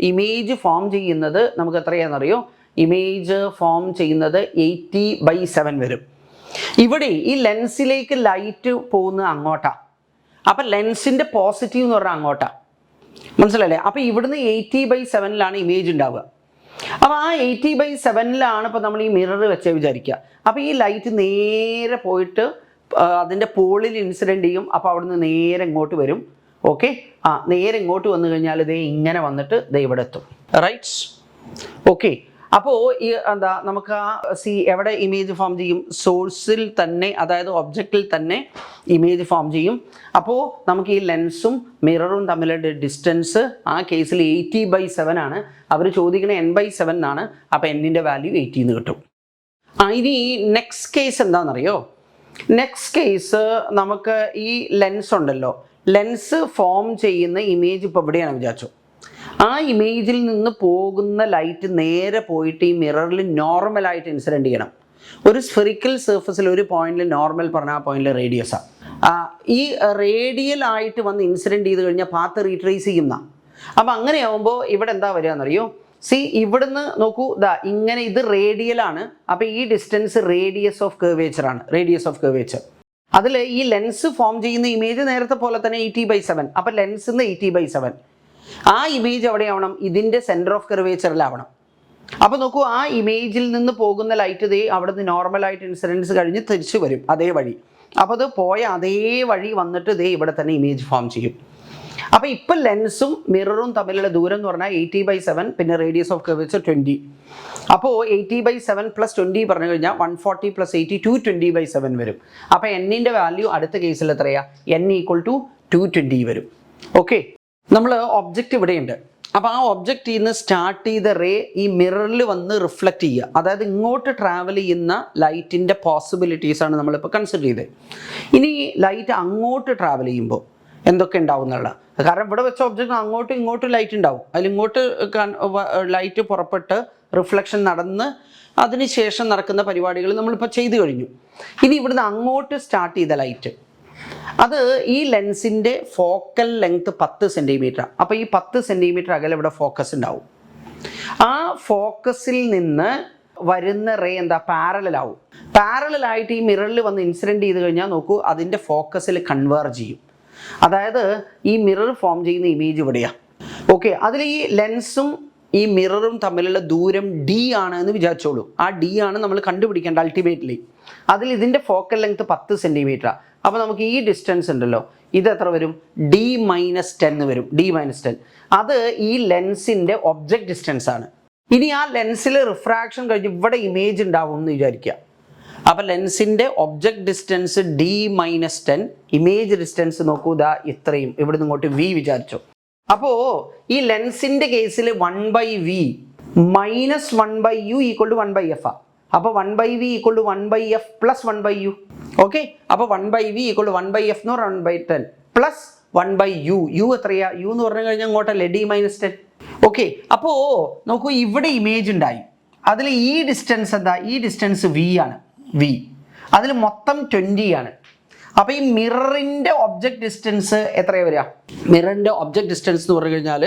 ഇമേജ് ഫോം ചെയ്യുന്നത് നമുക്ക് എത്രയാണെന്നറിയോ? ഇമേജ് ഫോം ചെയ്യുന്നത് 80/7 വരും. ഇവിടെ ഈ ലെൻസിലേക്ക് ലൈറ്റ് പോകുന്നത് അങ്ങോട്ടാണ്. അപ്പം ലെൻസിൻ്റെ പോസിറ്റീവ് എന്ന് പറഞ്ഞാൽ അങ്ങോട്ടാണ്. മനസ്സിലല്ലേ? അപ്പോൾ ഇവിടുന്ന് 80/7 ഇമേജ് ഉണ്ടാവുക. അപ്പോൾ ആ 80/7 ഇപ്പോൾ നമ്മൾ ഈ മിറർ വെച്ച് വിചാരിക്കുക. അപ്പോൾ ഈ ലൈറ്റ് നേരെ പോയിട്ട് അതിൻ്റെ പോളിൽ ഇൻസിഡൻറ്റ് ചെയ്യും. അപ്പോൾ അവിടുന്ന് നേരെ ഇങ്ങോട്ട് വരും. ഓക്കെ, നേരെ ഇങ്ങോട്ട് വന്നു കഴിഞ്ഞാൽ ഇതേ ഇങ്ങനെ വന്നിട്ട് ദേ ഇവിടെ എത്തും. റൈറ്റ്? ഓക്കെ, അപ്പോൾ ഈ എന്താ നമുക്ക് എവിടെ ഇമേജ് ഫോം ചെയ്യും? സോഴ്സിൽ തന്നെ, അതായത് ഒബ്ജക്റ്റിൽ തന്നെ ഇമേജ് ഫോം ചെയ്യും. അപ്പോൾ നമുക്ക് ഈ ലെൻസും മിററും തമ്മിലുള്ള ഡിസ്റ്റൻസ് ആ കേസിൽ 80/7 ആണ്. അവർ ചോദിക്കുന്നത് n/7 എന്നാണ്. അപ്പോൾ എന്നിൻ്റെ വാല്യൂ 80 എന്ന് കിട്ടും. ഇനി നെക്സ്റ്റ് കേസ് എന്താണെന്നറിയോ? നെക്സ്റ്റ് കേസ് നമുക്ക് ഈ ലെൻസ് ഉണ്ടല്ലോ, ലെൻസ് ഫോം ചെയ്യുന്ന ഇമേജ് ഇപ്പോൾ എവിടെയാണ് വിചാരിച്ചു. ആ ഇമേജിൽ നിന്ന് പോകുന്ന ലൈറ്റ് നേരെ പോയിട്ട് ഈ മിററിൽ നോർമലായിട്ട് ഇൻസിഡൻറ്റ് ചെയ്യണം. ഒരു സ്ഫെറിക്കൽ സർഫസിൽ ഒരു പോയിന്റിൽ നോർമൽ പറഞ്ഞാൽ ആ പോയിന്റിൽ റേഡിയസാണ്. ഈ റേഡിയൽ ആയിട്ട് വന്ന് ഇൻസിഡൻറ്റ് ചെയ്ത് കഴിഞ്ഞാൽ പാത്ത് റീട്രേസ് ചെയ്യുന്ന. അപ്പം അങ്ങനെയാവുമ്പോൾ ഇവിടെ എന്താ വരിക എന്നറിയോ? സി ഇവിടുന്ന് നോക്കൂ, ദാ ഇങ്ങനെ ഇത് റേഡിയലാണ്. അപ്പോൾ ഈ ഡിസ്റ്റൻസ് റേഡിയസ് ഓഫ് കർവേച്ചർ ആണ്, റേഡിയസ് ഓഫ് കർവേച്ചർ. അതിൽ ഈ ലെൻസ് ഫോം ചെയ്യുന്ന ഇമേജ് നേരത്തെ പോലെ തന്നെ 80/7. അപ്പം ലെൻസിൽ നിന്ന് 80/7. ആ ഇമേജ് എവിടെയാവണം? ഇതിൻ്റെ സെൻറ്റർ ഓഫ് കർവേച്ചറിലാവണം. അപ്പോൾ നോക്കൂ, ആ ഇമേജിൽ നിന്ന് പോകുന്ന ലൈറ്റ് ദേ അവിടെ നിന്ന് നോർമലായിട്ട് ഇൻസിഡൻസ് കഴിഞ്ഞ് തിരിച്ചു വരും അതേ വഴി. അപ്പോൾ അത് പോയ അതേ വഴി വന്നിട്ട് ദേ ഇവിടെ തന്നെ ഇമേജ് ഫോം ചെയ്യും. അപ്പോൾ ഇപ്പം ലെൻസും മിററും തമ്മിലുള്ള ദൂരം എന്ന് പറഞ്ഞാൽ 80/7, പിന്നെ റേഡിയസ് ഓഫ് കർവേച്ചർ 20. അപ്പോൾ 80/7 + 20 പറഞ്ഞു കഴിഞ്ഞാൽ 140 + 80 220/7 വരും. അപ്പോൾ എന്നിൻ്റെ വാല്യൂ അടുത്ത കേസിൽ എത്രയാണ്? n = 220 വരും. ഓക്കെ, നമ്മൾ ഒബ്ജക്റ്റ് ഇവിടെയുണ്ട്. അപ്പോൾ ആ ഒബ്ജക്റ്റിൽ നിന്ന് സ്റ്റാർട്ട് ചെയ്ത റേ ഈ മിററിൽ വന്ന് റിഫ്ലക്റ്റ് ചെയ്യുക. അതായത് ഇങ്ങോട്ട് ട്രാവൽ ചെയ്യുന്ന ലൈറ്റിൻ്റെ പോസിബിലിറ്റീസാണ് നമ്മളിപ്പോൾ കൺസിഡർ ചെയ്തത്. ഇനി ലൈറ്റ് അങ്ങോട്ട് ട്രാവൽ ചെയ്യുമ്പോൾ എന്തൊക്കെ ഉണ്ടാവും എന്നുള്ള, കാരണം ഇവിടെ വെച്ച ഒബ്ജക്റ്റ് അങ്ങോട്ടും ഇങ്ങോട്ടും ലൈറ്റ് ഉണ്ടാവും. അതിലിങ്ങോട്ട് ലൈറ്റ് പുറപ്പെട്ട് റിഫ്ലക്ഷൻ നടന്ന് അതിനുശേഷം നടക്കുന്ന പരിപാടികൾ നമ്മളിപ്പോൾ ചെയ്തു കഴിഞ്ഞു. ഇനി ഇവിടുന്ന് അങ്ങോട്ട് സ്റ്റാർട്ട് ചെയ്ത ലൈറ്റ്, അത് ഈ ലെൻസിൻ്റെ ഫോക്കൽ ലെങ്ത് 10 സെൻറ്റിമീറ്റർ. അപ്പോൾ ഈ 10 സെൻറ്റിമീറ്റർ അകലെ ഇവിടെ ഫോക്കസ് ഉണ്ടാവും. ആ ഫോക്കസിൽ നിന്ന് വരുന്ന റേ എന്താ? പാരലാവും. പാരലായിട്ട് ഈ മിററിൽ വന്ന് ഇൻസിഡൻറ്റ് ചെയ്ത് കഴിഞ്ഞാൽ നോക്കൂ, അതിൻ്റെ ഫോക്കസിൽ കൺവേർജ് ചെയ്യും. അതായത് ഈ മിറർ ഫോം ചെയ്യുന്ന ഇമേജ് ഇവിടെയാണ്. ഓക്കെ, അതിൽ ഈ ലെൻസും ഈ മിററും തമ്മിലുള്ള ദൂരം d ആണ് എന്ന് വിചാരിച്ചോളൂ. ആ d ആണ് നമ്മൾ കണ്ടുപിടിക്കേണ്ട അൾട്ടിമേറ്റ്ലി. അതിൽ ഇതിൻ്റെ ഫോക്കൽ ലെങ്ത് 10 സെൻറ്റിമീറ്റർ. അപ്പോൾ നമുക്ക് ഈ ഡിസ്റ്റൻസ് ഉണ്ടല്ലോ, ഇത് എത്ര വരും? d-10 വരും. d-10 അത് ഈ ലെൻസിൻ്റെ ഒബ്ജക്റ്റ് ഡിസ്റ്റൻസ് ആണ്. ഇനി ആ ലെൻസിൽ റിഫ്രാക്ഷൻ കഴിഞ്ഞ് ഇവിടെ ഇമേജ് ഉണ്ടാവും എന്ന് വിചാരിക്കുക. അപ്പോൾ ലെൻസിൻ്റെ object distance d-10, image distance നോക്കൂ, ഇതാ ഇത്രയും, ഇവിടെ നിന്ന് ഇങ്ങോട്ട് v വിചാരിച്ചോ. അപ്പോൾ ഈ ലെൻസിൻ്റെ കേസിൽ 1/v - 1/u = 1/f. അപ്പോൾ 1/v = 1/f + 1/u. ഓക്കെ, അപ്പോൾ 1/v = 1/f എന്ന് പറഞ്ഞാൽ 1/10 + 1/u. u എത്രയാ? u എന്ന് പറഞ്ഞു കഴിഞ്ഞാൽ അങ്ങോട്ടല്ലേ, d-10. ഓക്കെ, അപ്പോൾ നോക്കൂ, ഇവിടെ ഇമേജ് ഉണ്ടായി. അതിൽ ഈ ഡിസ്റ്റൻസ് എന്താ? ഈ ഡിസ്റ്റൻസ് v ആണ്. v അതിൽ മൊത്തം 20 ആണ്. അപ്പോൾ ഈ മിററിൻ്റെ ഒബ്ജക്റ്റ് ഡിസ്റ്റൻസ് എത്രയാണ് വരിക? മിററിൻ്റെ ഒബ്ജക്റ്റ് ഡിസ്റ്റൻസ് എന്ന് പറഞ്ഞു കഴിഞ്ഞാൽ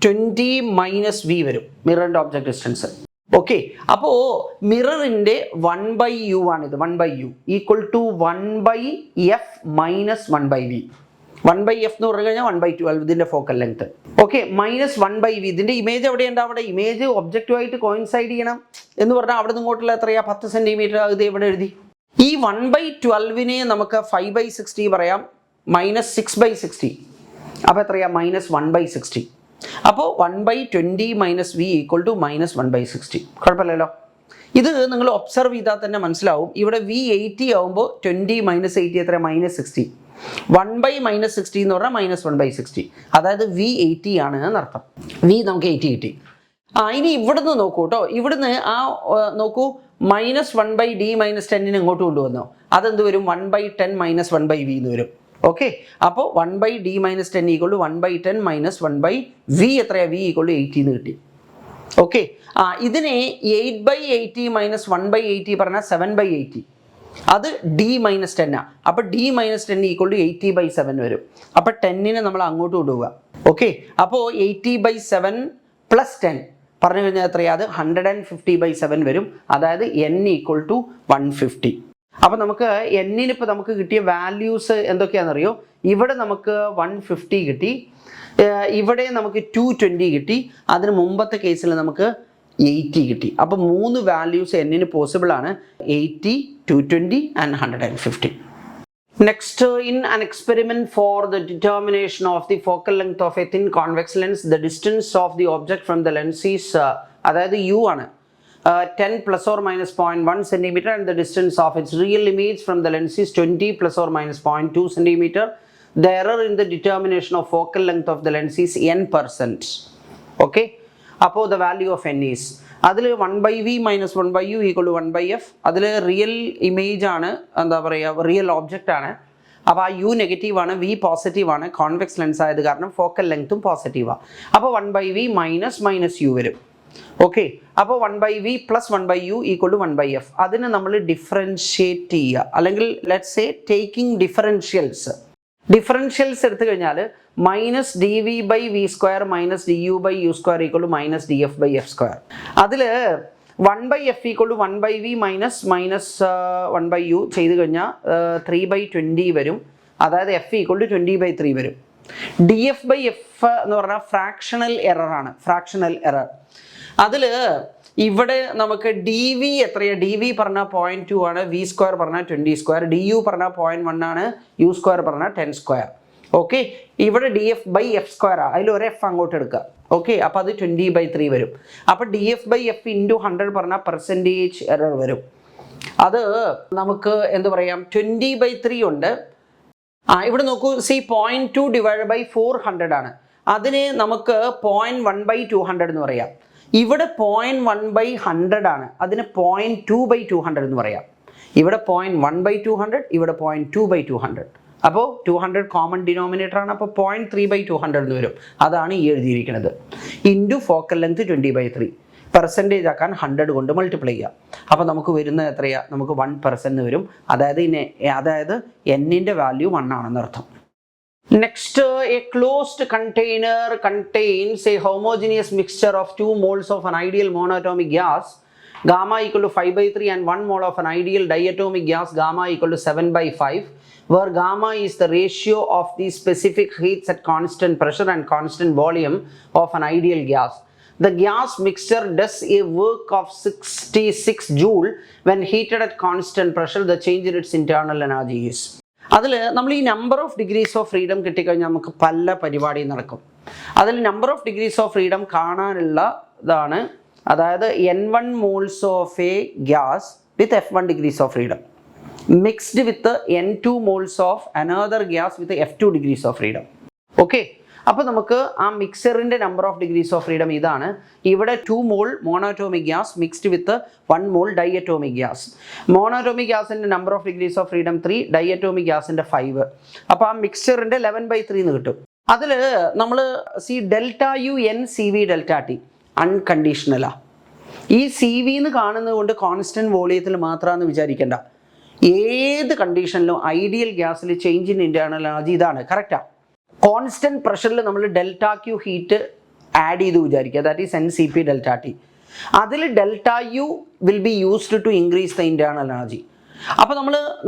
20 - v വരും, മിററിൻ്റെ ഒബ്ജക്റ്റ് ഡിസ്റ്റൻസ്. ഓക്കെ, അപ്പോൾ മിററിൻ്റെ 1/u ആണിത്. 1/u = 1/f - 1/v. 1/f എന്ന് പറഞ്ഞു കഴിഞ്ഞാൽ 1/12 ഇതിൻ്റെ ഫോക്കൽ ലെങ്ത്. ഓക്കെ, -1/v ഇതിൻ്റെ ഇമേജ് എവിടെ ഉണ്ട്? അവിടെ ഇമേജ് ഒബ്ജക്റ്റുമായിട്ട് കോയിൻസൈഡ് ചെയ്യണം എന്ന് പറഞ്ഞാൽ അവിടെ നിന്ന് ഇങ്ങോട്ടുള്ള എത്രയാ? 10 സെൻറ്റിമീറ്റർ. ഇത് എവിടെ എഴുതി? ഈ 1/12നെ നമുക്ക് 5/60 പറയാം, -6/60. അപ്പോൾ എത്രയാ? -1/60. അപ്പോൾ 1/20 - v = -1/60. കുഴപ്പമില്ലല്ലോ. ഇത് നിങ്ങൾ ഒബ്സർവ് ചെയ്താൽ തന്നെ മനസ്സിലാവും. ഇവിടെ v 80 ആകുമ്പോൾ 20 - 80 എത്ര? -60. 1/-60 എന്ന് പറഞ്ഞാൽ -1/60. അതായത് v 80 ആണ് എന്നർത്ഥം. v നമുക്ക് 80 കിട്ടി. ഇനി ഇവിടുന്ന് നോക്കൂ കേട്ടോ, ഇവിടുന്ന് നോക്കൂ, -1/d-10 ഇങ്ങോട്ട് കൊണ്ടുവന്നോ, അതെന്ത് വരും? 1/10 - 1/v എന്ന് വരും. ഓക്കെ, അപ്പോൾ 1/d-10 = 1/10 - 1/v എത്രയാണ്? v = 80 എന്ന് കിട്ടി. ഓക്കെ, ഇതിനെ 8/80 - 1/80 പറഞ്ഞാൽ 7/80. അത് d-10 ആണ്. അപ്പോൾ d-10 = 80/7 വരും. അപ്പോൾ 10നെ നമ്മൾ അങ്ങോട്ട് കൊണ്ടുപോവുക. ഓക്കെ, അപ്പോൾ 80/7 + 10 പറഞ്ഞു കഴിഞ്ഞാൽ എത്രയാണ്? അത് 150/7 വരും. അതായത് n = 150. അപ്പോൾ നമുക്ക് എന്നിനിപ്പോൾ നമുക്ക് കിട്ടിയ വാല്യൂസ് എന്തൊക്കെയാണെന്നറിയോ? ഇവിടെ നമുക്ക് 150 കിട്ടി, ഇവിടെ നമുക്ക് 220 കിട്ടി, അതിന് മുമ്പത്തെ കേസിൽ നമുക്ക് 80 കിട്ടി. അപ്പോൾ 3 വാല്യൂസ് എന്നിന് പോസിബിൾ ആണ്: 80, 220 and 150. Next, in an experiment for the determination of the focal length of a thin convex lens, the distance of the object from the lens is അതായത് u ആണ് 10 ± 0.1 cm and the distance of its real image from the lens is 20 ± 0.2 cm. The error in the determination of focal length of the lens is n%. Okay, അപ്പോൾ the value of n is അതിൽ 1/v - 1/u = 1/f. അതിൽ real image ആണ്, എന്താ പറയുക, real object ആണ്. അപ്പോൾ ആ u negative ആണ്, v പോസിറ്റീവ് ആണ്. കോൺവെക്സ് ലെൻസ് ആയത് കാരണം ഫോക്കൽ ലെങ്ത്തും പോസിറ്റീവാണ്. അപ്പോൾ 1/v - -u വരും. ഓക്കെ, അപ്പോൾ 1/v + 1/u = 1/f. അതിന് നമ്മൾ ഡിഫറൻഷിയേറ്റ് ചെയ്യുക, അല്ലെങ്കിൽ let's say taking differentials. Differentials എടുത്തു കഴിഞ്ഞാൽ minus D V by V square minus D U by U square equal to minus D F by F square. അതിൽ 1/f equal to 1/v minus 1/u ചെയ്ത് കഴിഞ്ഞാൽ 3/20 വരും. അതായത് F equal to 20/3 വരും. D F by F എന്ന് പറഞ്ഞാൽ fractional എററാണ്, fractional error. അതിൽ ഇവിടെ നമുക്ക് ഡി വി എത്രയാണ്? ഡി വി പറഞ്ഞാൽ 0.2 ആണ്, വി സ്ക്വയർ പറഞ്ഞാൽ 20 സ്ക്വയർ, ഡി യു പറഞ്ഞാൽ 0.1 ആണ്, യു സ്ക്വയർ പറഞ്ഞാൽ 10 സ്ക്വയർ. ഓക്കെ, ഇവിടെ D F by F square ആണ്, അതിൽ ഒരു എഫ് അങ്ങോട്ട് എടുക്കുക. ഓക്കെ, അപ്പോൾ അത് 20/3 വരും. അപ്പോൾ D F by F into 100 പറഞ്ഞാൽ പെർസെൻറ്റേജ് എറർ വരും. അത് നമുക്ക് എന്ത് പറയാം, 20/3 ഉണ്ട്. ഇവിടെ നോക്കൂ, 0.2 ഡിവൈഡ് ബൈ 400 ആണ്. അതിന് നമുക്ക് 0.1/200 എന്ന് പറയാം. ഇവിടെ 0.1/100 ആണ്, അതിന് 0.2/200 എന്ന് പറയാം. ഇവിടെ 0.1/200, ഇവിടെ 0.2/200. അപ്പോൾ 200 കോമൺ ഡിനോമിനേറ്റർ ആണ്, അപ്പോൾ 0.3/200 എന്ന് വരും. അതാണ് ഈ എഴുതിയിരിക്കുന്നത്. Into focal length 20/3. പെർസെൻറ്റേജ് ആക്കാൻ 100 കൊണ്ട് മൾട്ടിപ്ലൈ ചെയ്യാം. അപ്പോൾ നമുക്ക് വരുന്നത് എത്രയാണ്? നമുക്ക് 1% വരും. അതായത് എന്നിൻ്റെ വാല്യൂ 1 ആണെന്ന് അർത്ഥം. Next, a closed container contains a homogeneous mixture of 2 moles of an ideal monatomic gas, gamma equal to 5/3, and 1 mole of an ideal diatomic gas, gamma equal to 7/5, where gamma is the ratio of the specific heats at constant pressure and constant volume of an ideal gas. The gas mixture does a work of 66 joule when heated at constant pressure. The change in its internal energy is. അതിൽ നമ്മൾ ഈ number of degrees of freedom കിട്ടിക്കഴിഞ്ഞാൽ നമുക്ക് പല പരിപാടിയും നടക്കും. അതിൽ number of degrees of freedom കാണാനുള്ള ഇതാണ്, അതായത് N1 moles of a gas with F1 degrees of freedom mixed with N2 moles of another gas with F2 degrees of freedom. Okay, അപ്പോൾ നമുക്ക് ആ മിക്സറിൻ്റെ number of degrees of freedom ഇതാണ്. ഇവിടെ 2 mole monatomic gas mixed with 1 mole diatomic gas. Monatomic ഗ്യാസിൻ്റെ number of degrees of freedom 3, diatomic ഗ്യാസിൻ്റെ 5. അപ്പോൾ ആ മിക്സറിൻ്റെ 11/3 എന്ന് കിട്ടും. അതിൽ നമ്മൾ delta U N C V delta T അൺകണ്ടീഷണലാണ്. ഈ സി വി എന്ന് കാണുന്നത് കൊണ്ട് കോൺസ്റ്റൻറ്റ് വോളിയത്തിൽ മാത്രമാണെന്ന് വിചാരിക്കേണ്ട. ഏത് കണ്ടീഷനിലും ഐഡിയൽ ഗ്യാസിൽ ചേഞ്ച് ഇൻ ഇൻറ്റേർണൽ എനർജി ഇതാണ്, കറക്റ്റാണ്. കോൺസ്റ്റൻറ്റ് പ്രഷറിൽ നമ്മൾ ഡെൽറ്റ ക്യു ഹീറ്റ് ആഡ് ചെയ്ത് വിചാരിക്കുക, that is NCP delta T. അതിൽ delta U will be used to increase the internal energy. അപ്പോൾ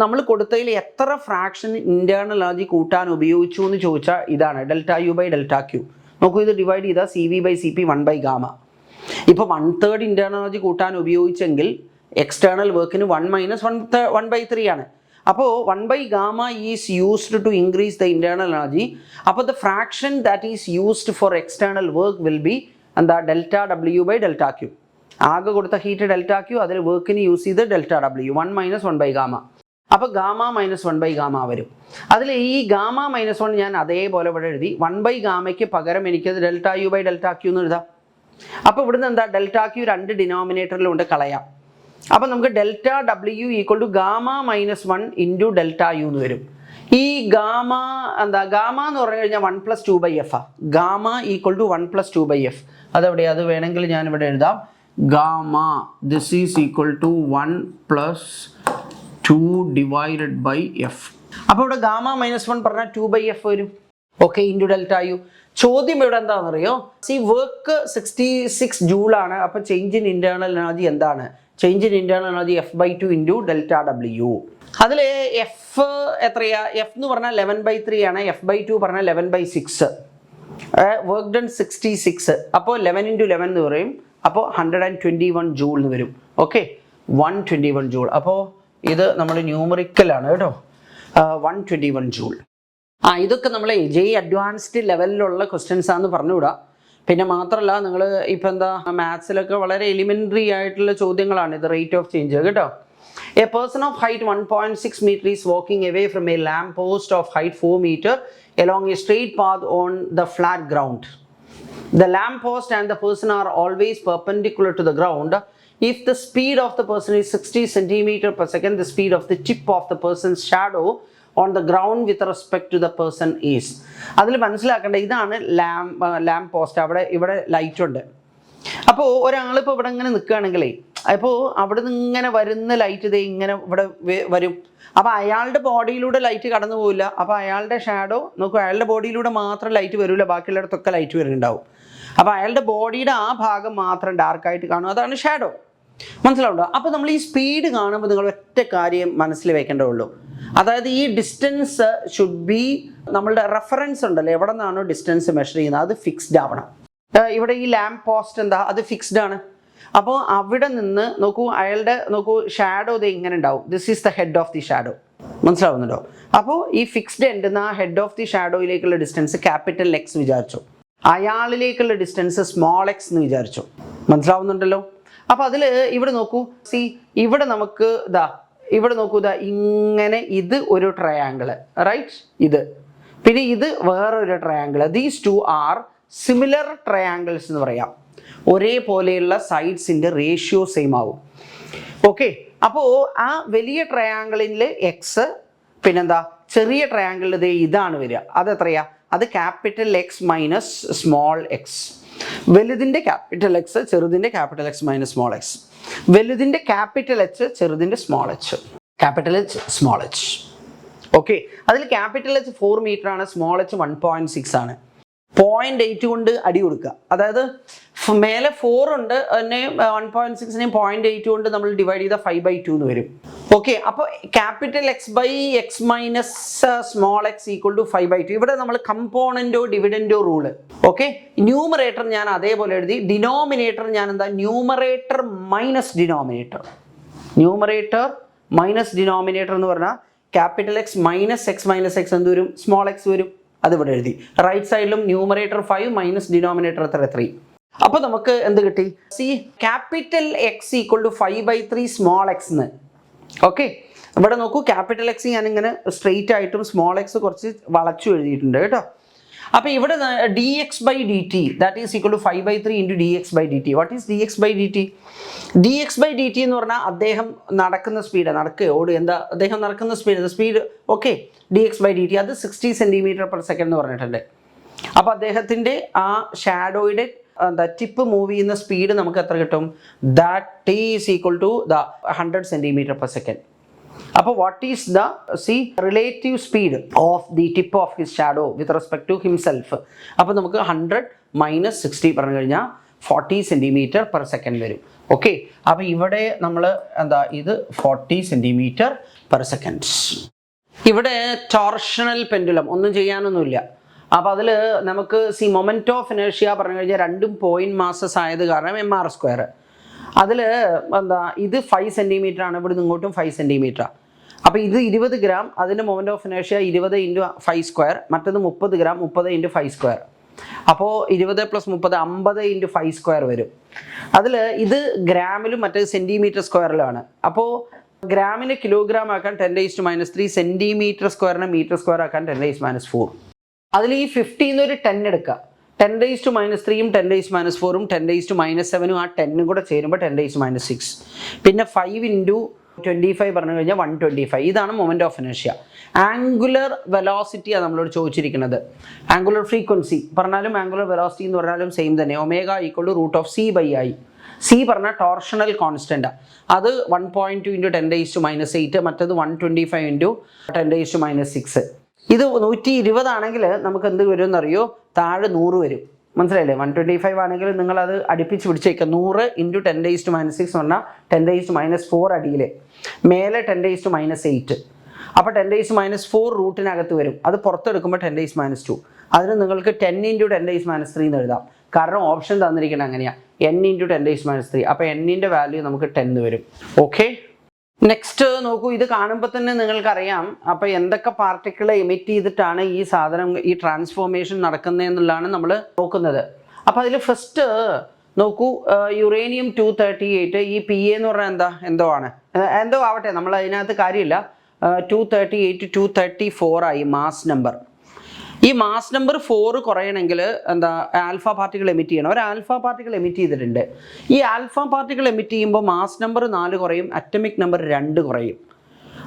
നമ്മൾ കൊടുത്തതിൽ എത്ര ഫ്രാക്ഷൻ ഇൻറ്റേർണൽ എനർജി കൂട്ടാൻ ഉപയോഗിച്ചു എന്ന് ചോദിച്ചാൽ ഇതാണ് delta U by delta Q. നോക്കൂ, ഇത് ഡിവൈഡ് ചെയ്താൽ CV/CP 1/γ. ഇപ്പോൾ 1/3 ഇൻറ്റേർണൽ എനർജി കൂട്ടാൻ ഉപയോഗിച്ചെങ്കിൽ എക്സ്റ്റേണൽ വർക്കിന് 1 മൈനസ് 1/3 ആണ്. അപ്പോൾ 1/γ is used to increase the internal energy. അപ്പോൾ the fraction that is used for external work will be എന്താ, delta W by delta Q. ആകെ കൊടുത്ത ഹീറ്റ് ഡെൽറ്റ ക്യൂ, അതിൽ വർക്കിന് യൂസ് ചെയ്ത് ഡെൽറ്റ W 1 മൈനസ് 1/γ. അപ്പോൾ ഗാമ മൈനസ് 1/γ വരും. അതിൽ ഈ ഗാമ മൈനസ് 1 ഞാൻ അതേപോലെ ഇവിടെ എഴുതി. 1/γയ്ക്ക് പകരം എനിക്കത് delta U by delta Q എന്ന് എഴുതാം. അപ്പോൾ ഇവിടുന്ന് എന്താ, ഡെൽറ്റ ക്യൂ 2 ഡിനോമിനേറ്ററിലുണ്ട്, കളയാം. അപ്പോൾ നമുക്ക് delta W equal to gamma minus 1 into delta U എന്ന് വരും. ഈ ഗാമ എന്ന് പറഞ്ഞു കഴിഞ്ഞാൽ 1 + 2/f ആ. Gamma equal to 1 + 2/f. അതെവിടെയാണ്? അത് വേണമെങ്കിൽ ഞാൻ ഇവിടെ എഴുതാം. Gamma this is equal to 1 + 2 divided by F. അപ്പോൾ ഇവിടെ ഗാമ മൈനസ് 1 പറഞ്ഞാൽ 2/f വരും. Okay, into delta U. ചോദ്യം ഇവിടെ എന്താണെന്നറിയോ? വർക്ക് 66 ജൂളാണ്. അപ്പോൾ ചേഞ്ച് ഇൻ ഇൻറ്റേർണൽ എനർജി എന്താണ്? Change in internal energy F/2 into delta W. അതിൽ എഫ് എത്രയാ? എഫ് എന്ന് പറഞ്ഞാൽ 11/3 ആണ്. F/2 പറഞ്ഞാൽ 11/6. Work done 66. അപ്പോൾ 11 × 11 എന്ന് പറയും. അപ്പോൾ 121 ജൂൾ എന്ന് വരും. Okay, 121 joule. അപ്പോൾ ഇത് നമ്മൾ ന്യൂമറിക്കലാണ് കേട്ടോ, 121 ജൂൾ. ഇതൊക്കെ നമ്മൾ അഡ്വാൻസ്ഡ് ലെവലിലുള്ള ക്വസ്റ്റ്യൻസ് ആണെന്ന് പറഞ്ഞുകൂടാ. പിന്നെ മാത്രമല്ല, നിങ്ങൾ ഇപ്പം എന്താ മാത്സിലൊക്കെ വളരെ എലിമെൻ്ററി ആയിട്ടുള്ള ചോദ്യങ്ങളാണ് ഇത്. റേറ്റ് ഓഫ് ചേഞ്ച് കേട്ടോ. A person of height 1.6 meter is walking away from A lamp post of height 4 meter along a straight path on the flat ground. The lamp post and the person are always perpendicular to the ground. If the speed of the person is 60 cm/s, the speed of the tip of the person's shadow on the ground with respect to the person is. അതിൽ മനസ്സിലാക്കേണ്ട ഇതാണ് lamp post. ഇവിടെ light ഉണ്ട്. അപ്പോൾ ഒരാളിപ്പോൾ ഇവിടെ ഇങ്ങനെ നിൽക്കുകയാണെങ്കിലേ അപ്പോൾ അവിടെ നിന്ന് ഇങ്ങനെ വരുന്ന ലൈറ്റ് ഇതേ ഇങ്ങനെ ഇവിടെ വരും. അപ്പോൾ അയാളുടെ ബോഡിയിലൂടെ ലൈറ്റ് കടന്നു പോവില്ല. അപ്പോൾ അയാളുടെ ഷാഡോ നോക്കൂ, അയാളുടെ ബോഡിയിലൂടെ മാത്രം ലൈറ്റ് വരില്ല, ബാക്കിയുള്ളിടത്തൊക്കെ ലൈറ്റ് വരുന്നുണ്ടാവും. അപ്പോൾ അയാളുടെ ബോഡിയുടെ ആ ഭാഗം മാത്രം ഡാർക്കായിട്ട് കാണും, അതാണ് ഷാഡോ. മനസ്സിലാവുണ്ടോ? അപ്പോൾ നമ്മൾ ഈ സ്പീഡ് കാണുമ്പോൾ നിങ്ങൾ ഒറ്റ കാര്യം മനസ്സിൽ വെക്കേണ്ടതുള്ളൂ. അതായത് ഈ ഡിസ്റ്റൻസ് ഷുഡ് ബി, നമ്മളുടെ റെഫറൻസ് ഉണ്ടല്ലോ, എവിടെ നിന്നാണോ ഡിസ്റ്റൻസ് മെഷർ ചെയ്യുന്നത് അത് ഫിക്സ്ഡ് ആവണം. ഇവിടെ ഈ ലാമ്പ് പോസ്റ്റ് എന്താ, അത് ഫിക്സ്ഡ് ആണ്. അപ്പോൾ അവിടെ നിന്ന് നോക്കൂ, അയാളുടെ നോക്കൂ ഷാഡോ ഇത് ഇങ്ങനെ ഉണ്ടാവും. This is the head of the shadow. മനസ്സിലാവുന്നുണ്ടോ? അപ്പോൾ ഈ ഫിക്സ്ഡ് എൻഡ് ആ ഹെഡ് ഓഫ് ദി ഷാഡോയിലേക്കുള്ള ഡിസ്റ്റൻസ് ക്യാപിറ്റൽ എക്സ് വിചാരിച്ചു, അയാളിലേക്കുള്ള ഡിസ്റ്റൻസ് സ്മോൾ എക്സ് എന്ന് വിചാരിച്ചു. മനസ്സിലാവുന്നുണ്ടല്ലോ? അപ്പോൾ അതിൽ ഇവിടെ നോക്കൂ, സി ഇവിടെ നമുക്ക് ഇവിടെ നോക്കൂ, ഇങ്ങനെ ഇത് ഒരു ട്രയാങ്കിള്, റൈറ്റ്? ഇത് പിന്നെ ഇത് വേറൊരു triangle. These two are similar triangles എന്ന് പറയാം. ഒരേപോലെയുള്ള സൈഡ്സിൻ്റെ റേഷ്യോ സെയിം ആവും. ഓക്കെ, അപ്പോൾ ആ വലിയ ട്രയാങ്കിളിൽ എക്സ്, പിന്നെന്താ ചെറിയ ട്രയാങ്കിളിൽ ഇതാണ് വരിക. അതെത്രയാ? അത് capital X minus small X. വലുതിൻ്റെ ക്യാപിറ്റൽ എക്സ്, ചെറുതിൻ്റെ capital X minus small X. വലുതിൻ്റെ ക്യാപിറ്റൽ എച്ച്, ചെറുതിൻ്റെ small H. Capital H, small H. Okay, അതിൽ ക്യാപിറ്റൽ എച്ച് 4 മീറ്റർ ആണ്, സ്മോൾ എച്ച് 1.6 ആണ്. 0.8 കൊണ്ട് അടി കൊടുക്കുക. അതായത് മേലെ 4 ഉണ്ട്, അതിനെ 1.6നെയും 0.8 കൊണ്ട് നമ്മൾ ഡിവൈഡ് ചെയ്താൽ 5/2 എന്ന് വരും. ഓക്കെ, അപ്പോൾ capital X by X minus small X equal to 5/2. ഇവിടെ നമ്മൾ കമ്പോണൻറ്റോ ഡിവിഡൻറ്റോ റൂള്. ഓക്കെ, ന്യൂമറേറ്റർ ഞാൻ അതേപോലെ എഴുതി, ഡിനോമിനേറ്റർ ഞാൻ എന്താ, numerator minus denominator. Numerator minus denominator എന്ന് പറഞ്ഞാൽ capital X minus X minus X എന്ത് വരും? സ്മോൾ എക്സ് വരും. അതിവിടെ എഴുതി. റൈറ്റ് സൈഡിലും ന്യൂമറേറ്റർ 5 മൈനസ് ഡിനോമിനേറ്റർ 3. അപ്പോൾ നമുക്ക് എന്ത് കിട്ടി? See capital X equal to 5/3 small X എന്ന്. ഓക്കെ, ഇവിടെ നോക്കൂ, ക്യാപിറ്റൽ എക്സ് ഞാനിങ്ങനെ സ്ട്രെയിറ്റ് ആയിട്ടും സ്മോൾ എക്സ് കുറച്ച് വളച്ചു എഴുതിയിട്ടുണ്ട് കേട്ടോ. അപ്പോൾ ഇവിടെ D X by D T that is equal to 5/3 into D X by D T. What is D X by D T? D X by D T എന്ന് പറഞ്ഞാൽ അദ്ദേഹം നടക്കുന്ന സ്പീഡ്, എന്താ അദ്ദേഹം നടക്കുന്ന speed. Okay, D X by D T അത് 60 cm/s എന്ന് പറഞ്ഞിട്ടുണ്ട്. അപ്പോൾ അദ്ദേഹത്തിൻ്റെ ആ ഷാഡോയുടെ ടിപ്പ് മൂവ് ചെയ്യുന്ന സ്പീഡ് നമുക്ക് എത്ര കിട്ടും? That is equal to 100 cm/s. അപ്പോൾ what is the relative speed of the tip of his shadow with respect to himself? അപ്പോൾ നമുക്ക് 100 - 60 പറഞ്ഞു കഴിഞ്ഞാൽ 40 cm/s വരും. ഓക്കെ, അപ്പോൾ ഇവിടെ നമ്മൾ ഇത് 40 cm/s. ഇവിടെ ടോർഷണൽ പെൻഡുലം ഒന്നും ചെയ്യാനൊന്നുമില്ല. അപ്പോൾ അതിൽ നമുക്ക് മൊമെന്റ് ഓഫ് ഇനേർഷ്യ പറഞ്ഞു കഴിഞ്ഞാൽ രണ്ടും പോയിന്റ് മാസസ് ആയത് കാരണം mr². അതിൽ ഇത് 5 cm ആണ്, ഇവിടെ ഇങ്ങോട്ടും 5 cm. അപ്പോൾ ഇത് 20 ഗ്രാം, അതിൻ്റെ മൊമെന്റ് ഓഫ് ഇനേർഷ്യ 20 × 5², മറ്റത് 30 ഗ്രാം, 30 × 5². അപ്പോൾ 20 + 30 50 × 5² വരും. അതിൽ ഇത് ഗ്രാമിലും മറ്റേത് cm²ലാണ്. അപ്പോൾ ഗ്രാമിനെ കിലോഗ്രാം ആക്കാൻ 10⁻³ cm²നെ മീറ്റർ² ആക്കാൻ 10⁻⁴. അതിൽ ഈ 50 ഒരു 10 എടുക്കുക, 10⁻³ 10⁻⁴ 10⁻⁷ ആ 10 കൂടെ ചേരുമ്പോൾ 10⁻�6. പിന്നെ 5 × 25 പറഞ്ഞു കഴിഞ്ഞാൽ 125. ഇതാണ് മൊമെന്റ് ഓഫ് ഇനേർഷ്യ. ആംഗുലർ വെലോസിറ്റിയാണ് നമ്മളോട് ചോദിച്ചിരിക്കുന്നത്. ആംഗുലർ ഫ്രീക്വൻസി പറഞ്ഞാലും ആംഗുലർ വെലോസിറ്റി എന്ന് പറഞ്ഞാലും സെയിം തന്നെ. ω = √c/i. സി പറഞ്ഞാൽ ടോർഷണൽ കോൺസ്റ്റൻ്റ്, അത് 1.2 × 10⁻⁸, മറ്റത് 125 × 10⁻�6. ഇത് 120 ആണെങ്കിൽ നമുക്ക് എന്ത് വരും എന്നറിയോ? താഴെ 100 വരും. മനസ്സിലായില്ലേ? 125 ആണെങ്കിൽ നിങ്ങളത് അടുപ്പിച്ച് പിടിച്ചേക്കുക. 100 × 10⁻�6 എന്ന് പറഞ്ഞാൽ 10⁻⁴ അടിയിൽ, മേലെ 10⁻⁸. അപ്പോൾ 10⁻⁴ റൂട്ടിനകത്ത് വരും, അത് പുറത്തെടുക്കുമ്പോൾ 10⁻². അതിന് നിങ്ങൾക്ക് 10 × 10⁻³ എന്ന് എഴുതാം. കാരണം ഓപ്ഷൻ തന്നിരിക്കുന്നത് അങ്ങനെയാണ്, n × 10⁻³. അപ്പോൾ n-ൻ്റെ വാല്യൂ നമുക്ക് 10 വരും. ഓക്കെ, നെക്സ്റ്റ് നോക്കൂ, ഇത് കാണുമ്പോൾ തന്നെ നിങ്ങൾക്കറിയാം അപ്പോൾ എന്തൊക്കെ പാർട്ടിക്കിൾ എമിറ്റ് ചെയ്തിട്ടാണ് ഈ സാധനം, ഈ ട്രാൻസ്ഫോർമേഷൻ നടക്കുന്നതെന്നുള്ളതാണ് നമ്മൾ നോക്കുന്നത്. അപ്പോൾ അതിൽ ഫസ്റ്റ് നോക്കൂ, യുറേനിയം 238, ഈ PA എന്ന് പറഞ്ഞാൽ എന്തോ ആവട്ടെ, നമ്മൾ അതിനകത്ത് കാര്യമില്ല. 238 234 ആയി മാസ് നമ്പർ. ഈ മാസ് നമ്പർ 4 കുറയണമെങ്കിൽ ആൽഫ പാർട്ടിക്കിൾ എമിറ്റ് ചെയ്യണം. ഒരു ആൽഫ പാർട്ടിക്കിൾ എമിറ്റ് ചെയ്തിട്ടുണ്ട്. ഈ ആൽഫ പാർട്ടിക്കിൾ എമിറ്റ് ചെയ്യുമ്പോൾ മാസ് നമ്പർ 4 കുറയും, അറ്റമിക് നമ്പർ 2 കുറയും.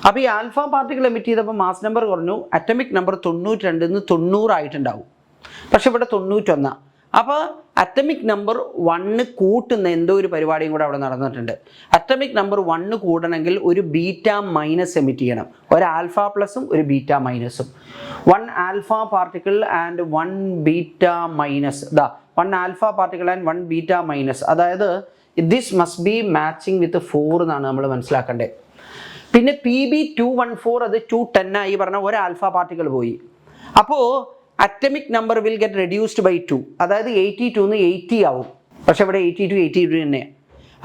അപ്പോൾ ഈ ആൽഫ പാർട്ടിക്കിൾ എമിറ്റ് ചെയ്തപ്പോൾ മാസ് നമ്പർ കുറഞ്ഞു, അറ്റമിക് നമ്പർ 92 നിന്ന് 90 ആയിട്ടുണ്ടാവും. പക്ഷെ ഇവിടെ 91. അപ്പോൾ അറ്റമിക് നമ്പർ 1 കൂട്ടുന്ന എന്തോ ഒരു പരിപാടിയും കൂടെ അവിടെ നടന്നിട്ടുണ്ട്. അറ്റമിക് നമ്പർ 1 കൂടണമെങ്കിൽ ഒരു ബീറ്റ മൈനസ് എമിറ്റ് ചെയ്യണം. ഒരു ആൽഫ പ്ലസും ഒരു ബീറ്റ മൈനസും. 1 alpha particle and 1 beta minus. 1 alpha particle and 1 beta minus. അതായത് this must be matching with 4 എന്നാണ് നമ്മൾ മനസ്സിലാക്കേണ്ടത്. പിന്നെ PB214 അത് 210 ആയി പറഞ്ഞാൽ ഒരു ആൽഫ പാർട്ടിക്കിൾ പോയി. അപ്പോൾ atomic number will get reduced by 2. അതായത് 82 80 ആവും. പക്ഷെ ഇവിടെ 82 തന്നെ.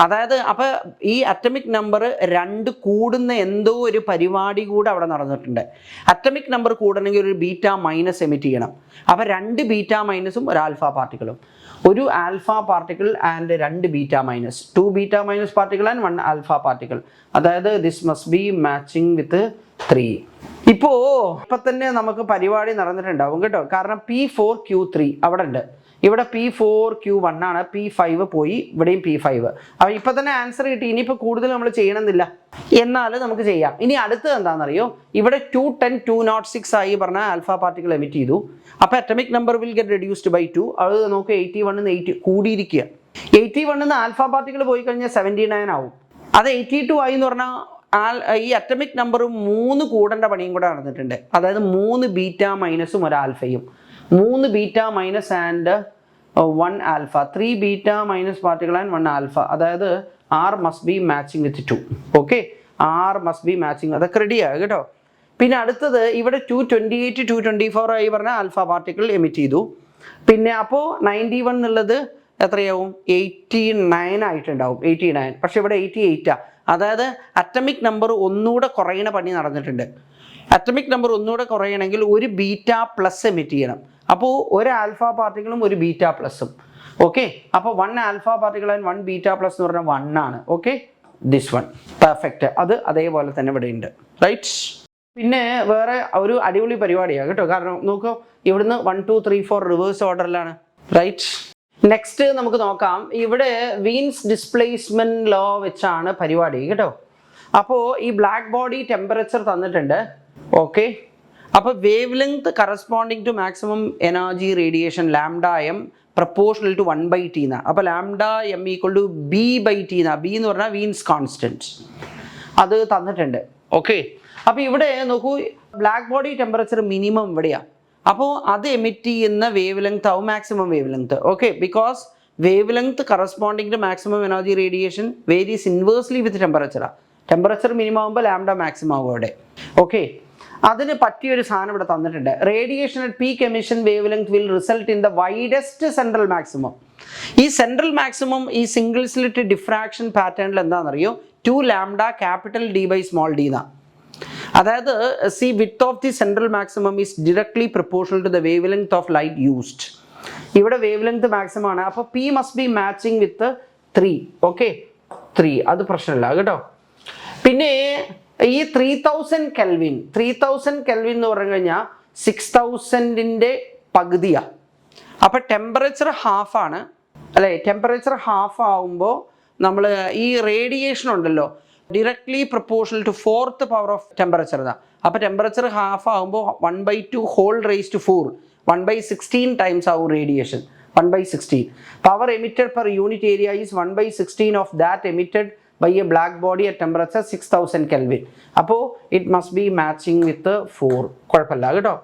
അതായത് അപ്പോൾ ഈ അറ്റമിക് നമ്പർ 2 കൂടുന്ന എന്തോ ഒരു പരിപാടി കൂടെ അവിടെ നടന്നിട്ടുണ്ട്. അറ്റമിക് നമ്പർ കൂടണമെങ്കിൽ ഒരു ബീറ്റ മൈനസ് എമിറ്റ് ചെയ്യണം. അപ്പോൾ 2 ബീറ്റ മൈനസും ഒരു ആൽഫ പാർട്ടിക്കിളും. ഒരു alpha particle and 2 beta minus. 2 beta minus particle and 1 alpha particle. അതായത് this must be matching with 3. ഇപ്പോൾ ഇപ്പം തന്നെ നമുക്ക് പരിപാടി നടന്നിട്ടുണ്ടാവും കേട്ടോ. കാരണം P4Q3 അവിടെ ഉണ്ട്. ഇവിടെ P4Q1 ആണ്. P5 പോയി. ഇവിടെയും P5. അപ്പോൾ ഇപ്പം തന്നെ ആൻസർ കിട്ടി. ഇനിയിപ്പോൾ കൂടുതൽ നമ്മൾ ചെയ്യണമെന്നില്ല, എന്നാലും നമുക്ക് ചെയ്യാം. ഇനി അടുത്തത് എന്താണെന്നറിയോ? ഇവിടെ 210 206 ആയി പറഞ്ഞാൽ ആൽഫ പാർട്ടിക്കിൾ എമിറ്റ് ചെയ്തു. അപ്പോൾ atomic number will get reduced by 2. അത് നമുക്ക് 81 80 കൂടിയിരിക്കുക. 81 ആൽഫ പാർട്ടിക്കിൾ പോയി കഴിഞ്ഞാൽ 79 ആവും. അത് 82 ആയി എന്ന് പറഞ്ഞാൽ ഈ അറ്റമിക് നമ്പർ 3 കൂടേണ്ട പണിയും കൂടെ നടന്നിട്ടുണ്ട്. അതായത് 3 ബീറ്റ മൈനസും ഒരു ആൽഫയും. 3 beta minus and 1 alpha. 3 beta minus particle and 1 alpha. അതായത് R must be matching with 2. Okay, R must be matching. അതൊക്കെ റെഡിയാണ് കേട്ടോ. പിന്നെ അടുത്തത് ഇവിടെ 228 224 ആയി പറഞ്ഞാൽ ആൽഫ പാർട്ടിക്കിൾ എമിറ്റ് ചെയ്തു. പിന്നെ അപ്പോൾ 91 എന്നുള്ളത് എത്രയാവും? 89 ആയിട്ടുണ്ടാവും. 89. പക്ഷെ ഇവിടെ 88 അതായത് അറ്റമിക് നമ്പർ ഒന്നുകൂടെ കുറയണ പണി നടന്നിട്ടുണ്ട്. അറ്റമിക് നമ്പർ ഒന്നുകൂടെ കുറയണമെങ്കിൽ ഒരു ബീറ്റ പ്ലസ് എമിറ്റ് ചെയ്യണം. അപ്പോൾ ഒരു ആൽഫ പാർട്ടിക്കിളും ഒരു ബീറ്റ പ്ലസും. ഓക്കെ, അപ്പോൾ 1 alpha particle and 1 beta plus എന്ന് പറഞ്ഞാൽ 1 ആണ്. Okay, this 1 perfect. അത് അതേപോലെ തന്നെ ഇവിടെ ഉണ്ട്. റൈറ്റ്. പിന്നെ വേറെ ഒരു അടിപൊളി പരിപാടിയാണ് കേട്ടോ. കാരണം നോക്കൂ, ഇവിടുന്ന് 1 2 3 4 റിവേഴ്സ് ഓർഡറിലാണ്. റൈറ്റ്. നെക്സ്റ്റ് നമുക്ക് നോക്കാം. ഇവിടെ വീൻസ് ഡിസ്പ്ലേസ്മെന്റ് ലോ വെച്ചാണ് പരിപാടി കേട്ടോ. അപ്പോൾ ഈ ബ്ലാക്ക് ബോഡി ടെമ്പറേച്ചർ തന്നിട്ടുണ്ട്. ഓക്കെ, അപ്പോൾ wavelength corresponding to maximum energy radiation λm proportional to 1/t എന്നാണ്. അപ്പോൾ λm ഈക്വൽ ടു B/t എന്നാണ്. B എന്ന് പറഞ്ഞാൽ വീൻസ് കോൺസ്റ്റൻറ്റ്. അത് തന്നിട്ടുണ്ട്. ഓക്കെ, അപ്പോൾ ഇവിടെ നോക്കൂ, ബ്ലാക്ക് ബോഡി ടെമ്പറേച്ചർ മിനിമം ഇവിടെയാണ്. അപ്പോൾ അത് എമിറ്റ് ചെയ്യുന്ന വേവ് ലെങ്ത് ആവും maximum wavelength. Okay, because wavelength corresponding to maximum energy radiation varies inversely with ടെമ്പറേച്ചറാണ്. ടെമ്പറേച്ചർ മിനിമം ആകുമ്പോൾ λ മാക്സിമം ആകും അവിടെ. ഓക്കെ, അതിന് പറ്റിയൊരു സാധനം ഇവിടെ തന്നിട്ടുണ്ട്. Radiation at peak emission wavelength will result in the widest central maximum. ഈ സെൻട്രൽ മാക്സിമം ഈ സിംഗിൾ സ്ലിറ്റ് ഡിഫ്രാക്ഷൻ പാറ്റേണിൽ എന്താണെന്നറിയോ? 2λ capital D by small d എന്നാണ്. അതായത് സി width of the central maximum is directly proportional to the wavelength of light used. ഇവിടെ wavelength maximum ആണ്. അപ്പോൾ P must be matching with 3. Okay, 3 അത് പ്രശ്നമില്ല കേട്ടോ. പിന്നെ ഈ 3000 കെൽവിൻ എന്ന് പറഞ്ഞു കഴിഞ്ഞാൽ 6000ൻ്റെ പകുതിയാണ്. അപ്പോൾ ടെമ്പറേച്ചർ ഹാഫാണ് അല്ലേ? ടെമ്പറേച്ചർ ഹാഫ് ആവുമ്പോൾ നമ്മൾ ഈ റേഡിയേഷൻ ഉണ്ടല്ലോ directly proportional to 4th power of temperature. അപ്പോൾ ടെമ്പറേച്ചർ ഹാഫ് ആകുമ്പോൾ 1/2 whole raised to 4 1/16 times our radiation. 1/16 power emitted per unit area is 1/16 of that emitted by a black body at temperature 6000 Kelvin. അപ്പോൾ it must be matching with 4. കുഴപ്പമില്ല കേട്ടോ.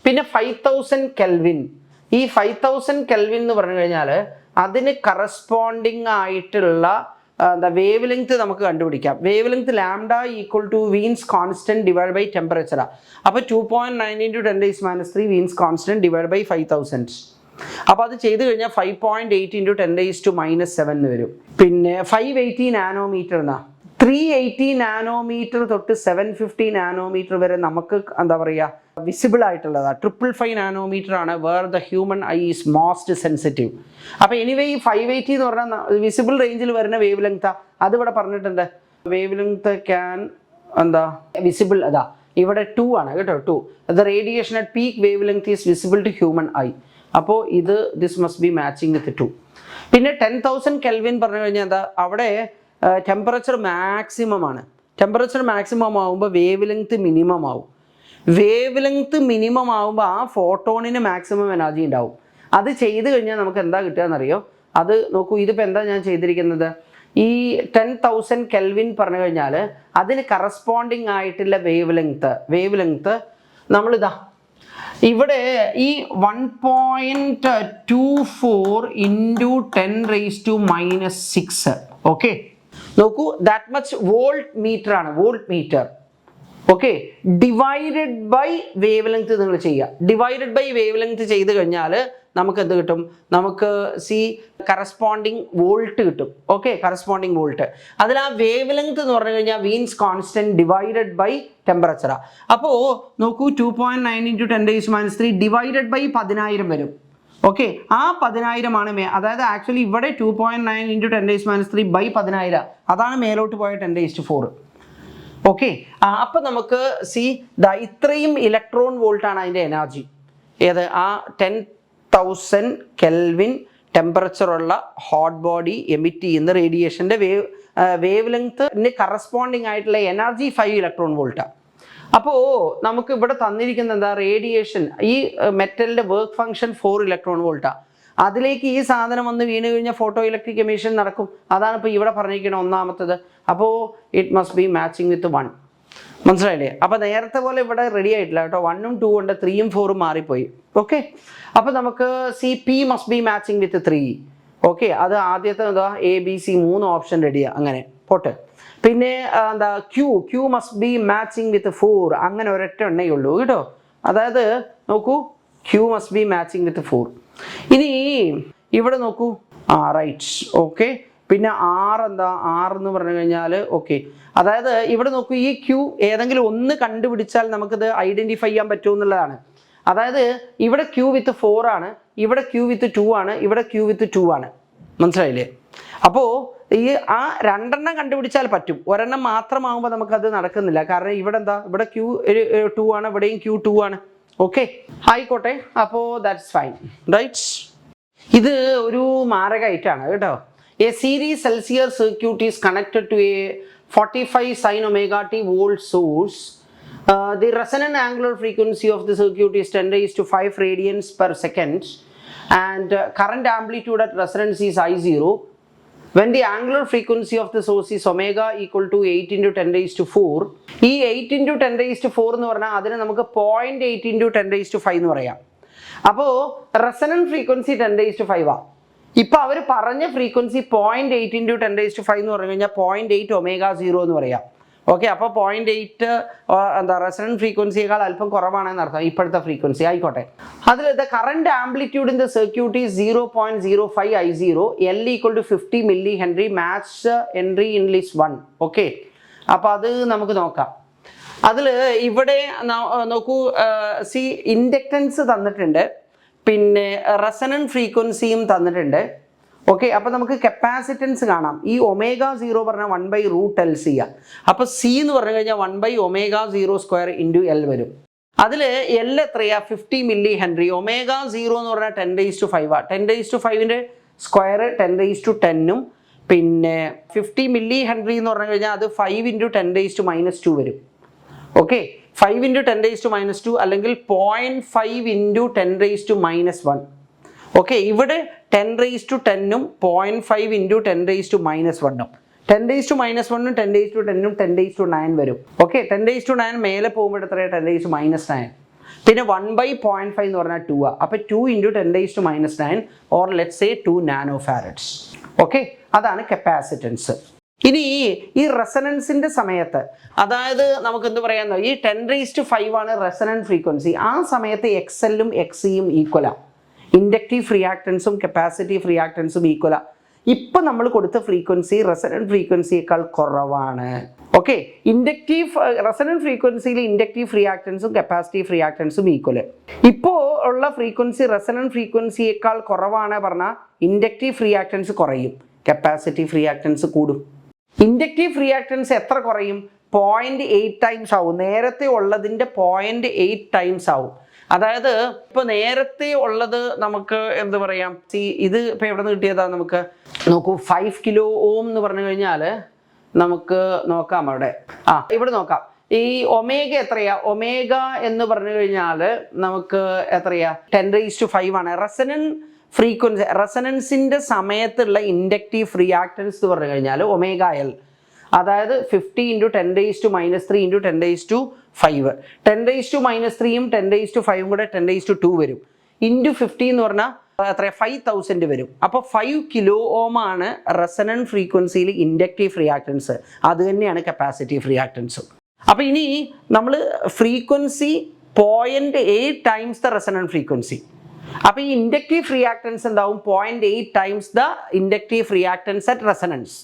പിന്നെ 5000 Kelvin. ഈ 5000 Kelvin എന്ന് പറഞ്ഞു കഴിഞ്ഞാൽ അതിന് കറസ്പോണ്ടിങ് ആയിട്ടുള്ള വേവ് ലെങ്ത് നമുക്ക് കണ്ടുപിടിക്കാം. Wavelength λ equal to Wien's constant divide by ടെമ്പറേച്ചറാണ്. അപ്പോൾ 2.9 × 10⁻³ വീൻസ് കോൺസ്റ്റന്റ് ഡിവൈഡ് ബൈ 5000. അപ്പോൾ അത് ചെയ്ത് കഴിഞ്ഞാൽ 5.8 × 10⁻⁻7 എന്ന് വരും. പിന്നെ 580 നാനോമീറ്റർ എന്നാ. 380 നാനോമീറ്റർ തൊട്ട് 750 നാനോമീറ്റർ വരെ നമുക്ക് എന്താ പറയുക വിസിബിൾ ആയിട്ടുള്ളതാണ്. 555 നാനോമീറ്റർ ആണ് where the human eye is most sensitive. അപ്പോൾ എനിവേ ഈ 580 എന്ന് പറഞ്ഞാൽ വിസിബിൾ റേഞ്ചിൽ വരുന്ന വേവ് ലെങ്താ. അതിവിടെ പറഞ്ഞിട്ടുണ്ട്. വേവ് ലെങ്ത് ക്യാൻ എന്താ വിസിബിൾ അതാ ഇവിടെ 2 ആണ് കേട്ടോ. 2 the radiation at peak wavelength is visible to human eye. അപ്പോൾ ഇത് this must be matching with 2. പിന്നെ 10,000 കെൽവിൻ പറഞ്ഞു കഴിഞ്ഞാൽ എന്താ അവിടെ ടെമ്പറേച്ചർ മാക്സിമം ആണ്. ടെമ്പറേച്ചർ മാക്സിമം ആകുമ്പോൾ വേവ് ലെങ്ത് മിനിമം ആവും. വേവ് ലെങ്ത് മിനിമം ആകുമ്പോൾ ആ ഫോട്ടോണിന് മാക്സിമം എനർജി ഉണ്ടാവും. അത് ചെയ്ത് കഴിഞ്ഞാൽ നമുക്ക് എന്താ കിട്ടുകയെന്നറിയോ? അത് നോക്കൂ, ഇതിപ്പോൾ എന്താ ഞാൻ ചെയ്തിരിക്കുന്നത്, ഈ 10,000 കെൽവിൻ പറഞ്ഞു കഴിഞ്ഞാൽ അതിന് കറസ്പോണ്ടിങ് ആയിട്ടുള്ള വേവ് ലെങ്ത് നമ്മളിതാ ഇവിടെ ഈ 1.24 ഇൻറ്റു 10⁻⁻⁶. ഓക്കെ, നോക്കൂ, ദാറ്റ് മച്ച് വോൾട്ട് മീറ്റർ ആണ്, volt metre. Okay, divided by wavelength നിങ്ങൾ ചെയ്യുക. ഡിവൈഡഡ് ബൈ വേവ് ലെങ്ത് ചെയ്ത് കഴിഞ്ഞാൽ നമുക്ക് എന്ത് കിട്ടും? നമുക്ക് കറസ്പോണ്ടിങ് വോൾട്ട് കിട്ടും. Okay, corresponding volt. അതിൽ ആ വേവ് ലെങ്ത് എന്ന് പറഞ്ഞു കഴിഞ്ഞാൽ വീൻസ് കോൺസ്റ്റന്റ് ഡിവൈഡഡ് ബൈ ടെമ്പറേച്ചറാണ്. അപ്പോൾ നോക്കൂ, 2.9 ഇൻറ്റു 10⁻³ ഡിവൈഡഡ് ബൈ 10,000 വരും. ഓക്കെ, ആ 10,000 ആണ് അതായത് ആക്ച്വലി ഇവിടെ 2.9 ഇൻറ്റു 10⁻³ ബൈ 10,000, അതാണ് മേലോട്ട് പോയ 10⁻⁴. ഓക്കെ, അപ്പം നമുക്ക് ഇത്രയും ഇലക്ട്രോൺ വോൾട്ടാണ് അതിൻ്റെ എനർജി. ഏത്? ആ 10,000 കെൽവിൻ ടെമ്പറേച്ചറുള്ള ഹോട്ട് ബോഡി എമിറ്റ് ചെയ്യുന്ന റേഡിയേഷൻ്റെ വേവ് ലെങ്ത്തിന് കറസ്പോണ്ടിങ് ആയിട്ടുള്ള എനർജി 5 ഇലക്ട്രോൺ വോൾട്ടാണ്. അപ്പോൾ നമുക്ക് ഇവിടെ തന്നിരിക്കുന്ന എന്താ? റേഡിയേഷൻ, ഈ മെറ്റലിൻ്റെ വർക്ക് ഫംഗ്ഷൻ 4 ഇലക്ട്രോൺ വോൾട്ടാണ്. അതിലേക്ക് ഈ സാധനം വന്ന് വീണ് കഴിഞ്ഞാൽ ഫോട്ടോ ഇലക്ട്രിക് എമിഷൻ നടക്കും. അതാണ് ഇപ്പോൾ ഇവിടെ പറഞ്ഞിരിക്കുന്നത് ഒന്നാമത്തത്. അപ്പോൾ it must be matching with 1. മനസ്സിലായില്ലേ? അപ്പോൾ നേരത്തെ പോലെ ഇവിടെ റെഡി ആയിട്ടില്ല കേട്ടോ. 1ഉം 2 ഉണ്ട്, 3ഉം 4ഉം മാറിപ്പോയി. ഓക്കെ, അപ്പോൾ നമുക്ക് P must be matching with 3. Okay, അത് ആദ്യത്തെ എന്താ? ABC 3 ഓപ്ഷൻ റെഡിയാണ്. അങ്ങനെ പോട്ടെ. പിന്നെ എന്താ? Q must be matching with 4. അങ്ങനെ ഒരൊറ്റ എണ്ണയേ ഉള്ളൂ കേട്ടോ. അതായത് നോക്കൂ, Q must be matching with 4. ഇനി ഇവിടെ നോക്കൂ, റൈറ്റ്. ഓക്കെ, പിന്നെ എന്താ? എന്ന് പറഞ്ഞു കഴിഞ്ഞാൽ ഓക്കെ, അതായത് ഇവിടെ നോക്കൂ, ഈ ക്യൂ ഏതെങ്കിലും ഒന്ന് കണ്ടുപിടിച്ചാൽ നമുക്കിത് ഐഡൻറ്റിഫൈ ചെയ്യാൻ പറ്റുമെന്നുള്ളതാണ്. അതായത് ഇവിടെ ക്യൂ വിത്ത് 4 ആണ്, ഇവിടെ ക്യൂ വിത്ത് 2 ആണ്, ഇവിടെ ക്യൂ വിത്ത് 2 ആണ്. മനസ്സിലായില്ലേ? അപ്പോൾ ഈ 2 കണ്ടുപിടിച്ചാൽ പറ്റും. ഒരെണ്ണം മാത്രമാകുമ്പോൾ നമുക്കത് നടക്കുന്നില്ല. കാരണം ഇവിടെ എന്താ? ഇവിടെ ക്യൂ 2 ആണ്, ഇവിടെയും ക്യൂ 2 ആണ്. ഓക്കെ, ആയിക്കോട്ടെ. അപ്പോൾ ദാറ്റ്സ് ഫൈൻ, റൈറ്റ്. ഇത് ഒരു മാരകമായിട്ടാണ് കേട്ടോ. A series Celsius circuit is connected to a 45 sin ωt volt source. The resonant angular frequency of the circuit is 10⁵ radians per second, and current amplitude at resonance is I0. When the angular frequency of the source is omega equal to 8 into 10⁴, ഈ 8 into 10⁴ എന്ന് പറഞ്ഞാൽ അതിന് നമുക്ക് 0.8 into 10⁵ എന്ന് പറയാം. അപ്പോൾ resonant frequency 10⁵ ആണ്. ഇപ്പം അവർ പറഞ്ഞ ഫ്രീക്വൻസി 0.8 into 10⁵ എന്ന് പറഞ്ഞു കഴിഞ്ഞാൽ 0.8 ω0 എന്ന് പറയാം. ഓക്കെ, അപ്പോൾ 0.8 എന്താ? റെസണന്റ് ഫ്രീക്വൻസിയേക്കാൾ അല്പം കുറവാണെന്ന് അർത്ഥം ഇപ്പോഴത്തെ ഫ്രീക്വൻസി. ആയിക്കോട്ടെ. അതിൽ the current amplitude in the circuit is 0.05 I0, L equal to 50 mH, match Henry in list 1. Okay, അപ്പോൾ അത് നമുക്ക് നോക്കാം. അതിൽ ഇവിടെ നോക്കൂ, ഇൻഡക്റ്റൻസ് തന്നിട്ടുണ്ട്, പിന്നെ റെസണന്റ് ഫ്രീക്വൻസിയും തന്നിട്ടുണ്ട്. ഓക്കെ, അപ്പോൾ നമുക്ക് കപ്പാസിറ്റൻസ് കാണാം. ഈ ω0 പറഞ്ഞാൽ 1/√LC ആണ്. അപ്പോൾ C എന്ന് പറഞ്ഞു കഴിഞ്ഞാൽ 1/ω02 ഇൻറ്റു L വരും. അതിൽ L എത്രയാ? 50 mH. ω0 എന്ന് പറഞ്ഞാൽ 10⁵ ആണ്. 10⁵ സ്ക്വയർ 10⁻⁻⁰ പിന്നെ 50 mH എന്ന് പറഞ്ഞു കഴിഞ്ഞാൽ അത് 5 into 10⁻⁻² വരും. ഓക്കെ, 5 into 10⁻⁻² അല്ലെങ്കിൽ 0.5 into 10⁻⁻1. ഓക്കെ, ഇവിടെ 10⁻⁻10ഉം 0.5 into 10⁻⁻1ഉം 10⁻⁻1ഉം 10⁻⁻10ഉം 10⁻9 വരും. ഓക്കെ, 10⁻9 മേലെ പോകുമ്പോൾ എത്രയാണ്? 10⁻⁻9. പിന്നെ 1/0.5 എന്ന് പറഞ്ഞാൽ 2 ആണ്. അപ്പോൾ 2 into 10⁻⁻9 or let's say 2 nanofarads. Okay, അതാണ് കപ്പാസിറ്റൻസ്. ഇനി ഈ റെസണൻസിൻ്റെ സമയത്ത്, അതായത് നമുക്ക് എന്ത് പറയാൻ, ഈ 10⁵ ആണ് റെസണൻറ്റ് ഫ്രീക്വൻസി. ആ സമയത്ത് XL-ഉം XC-യും ഈക്വലാണ്. Inductive റിയാക്ടൻസും capacitive റിയാക്ടൻസും ഈക്വലാണ്. ഇപ്പം നമ്മൾ കൊടുത്ത ഫ്രീക്വൻസി റെസണൻറ്റ് ഫ്രീക്വൻസിയേക്കാൾ കുറവാണ്. ഓക്കെ, റെസണൻറ്റ് ഫ്രീക്വൻസിയിൽ ഇൻഡക്റ്റീവ് റിയാക്ടൻസും കപ്പാസിറ്റീവ് റിയാക്ടൻസും ഈക്വൽ. ഇപ്പോൾ ഉള്ള ഫ്രീക്വൻസി റെസണൻറ്റ് ഫ്രീക്വൻസിയേക്കാൾ കുറവാണ് പറഞ്ഞാൽ ഇൻഡക്റ്റീവ് റിയാക്ടൻസ് കുറയും, കപ്പാസിറ്റീവ് റിയാക്ടൻസ് കൂടും. ഇൻഡക്റ്റീവ് റിയാക്ടൻസ് എത്ര കുറയും? 0.8 ടൈംസ് ആവും. നേരത്തെ ഉള്ളതിൻ്റെ 0.8 ടൈംസ് ആവും. അതായത് ഇപ്പോൾ നേരത്തെ ഉള്ളത് നമുക്ക് എന്ത് പറയാം, ഇത് ഇപ്പോൾ എവിടെ നിന്ന് കിട്ടിയതാണ്? നമുക്ക് നോക്കൂ, 5 kilo ohm എന്ന് പറഞ്ഞു കഴിഞ്ഞാൽ നമുക്ക് നോക്കാം. അവിടെ ഇവിടെ നോക്കാം. ഈ ഒമേഗ എത്രയാ? ഒമേഗ എന്ന് പറഞ്ഞു കഴിഞ്ഞാൽ നമുക്ക് എത്രയാ? 10⁵ ആണ്. ഫ്രീക്വൻസി റെസനൻസിൻ്റെ സമയത്തുള്ള ഇൻഡക്റ്റീവ് റിയാക്ടൻസ് എന്ന് പറഞ്ഞു കഴിഞ്ഞാൽ ഒമേഗ എൽ, അതായത് 50 × 10⁻³ × 10⁵. 10⁻³ 10⁵ കൂടെ 10⁵2 വരും. ഇൻറ്റു 50 എന്ന് പറഞ്ഞാൽ എത്രയാ? 5000 വരും. അപ്പോൾ 5 കിലോ ഓം ആണ് റെസനൻറ്റ് ഫ്രീക്വൻസിയിൽ ഇൻഡക്റ്റീവ് റിയാക്ടൻസ്. അത് തന്നെയാണ് കപ്പാസിറ്റീവ് റിയാക്ടൻസും. അപ്പോൾ ഇനി നമ്മൾ frequency 0.8 times the resonant frequency. അപ്പോൾ ഈ ഇൻഡക്റ്റീവ് റിയാക്ടൻസ് എന്താവും? 0.8 times the inductive reactance at resonance.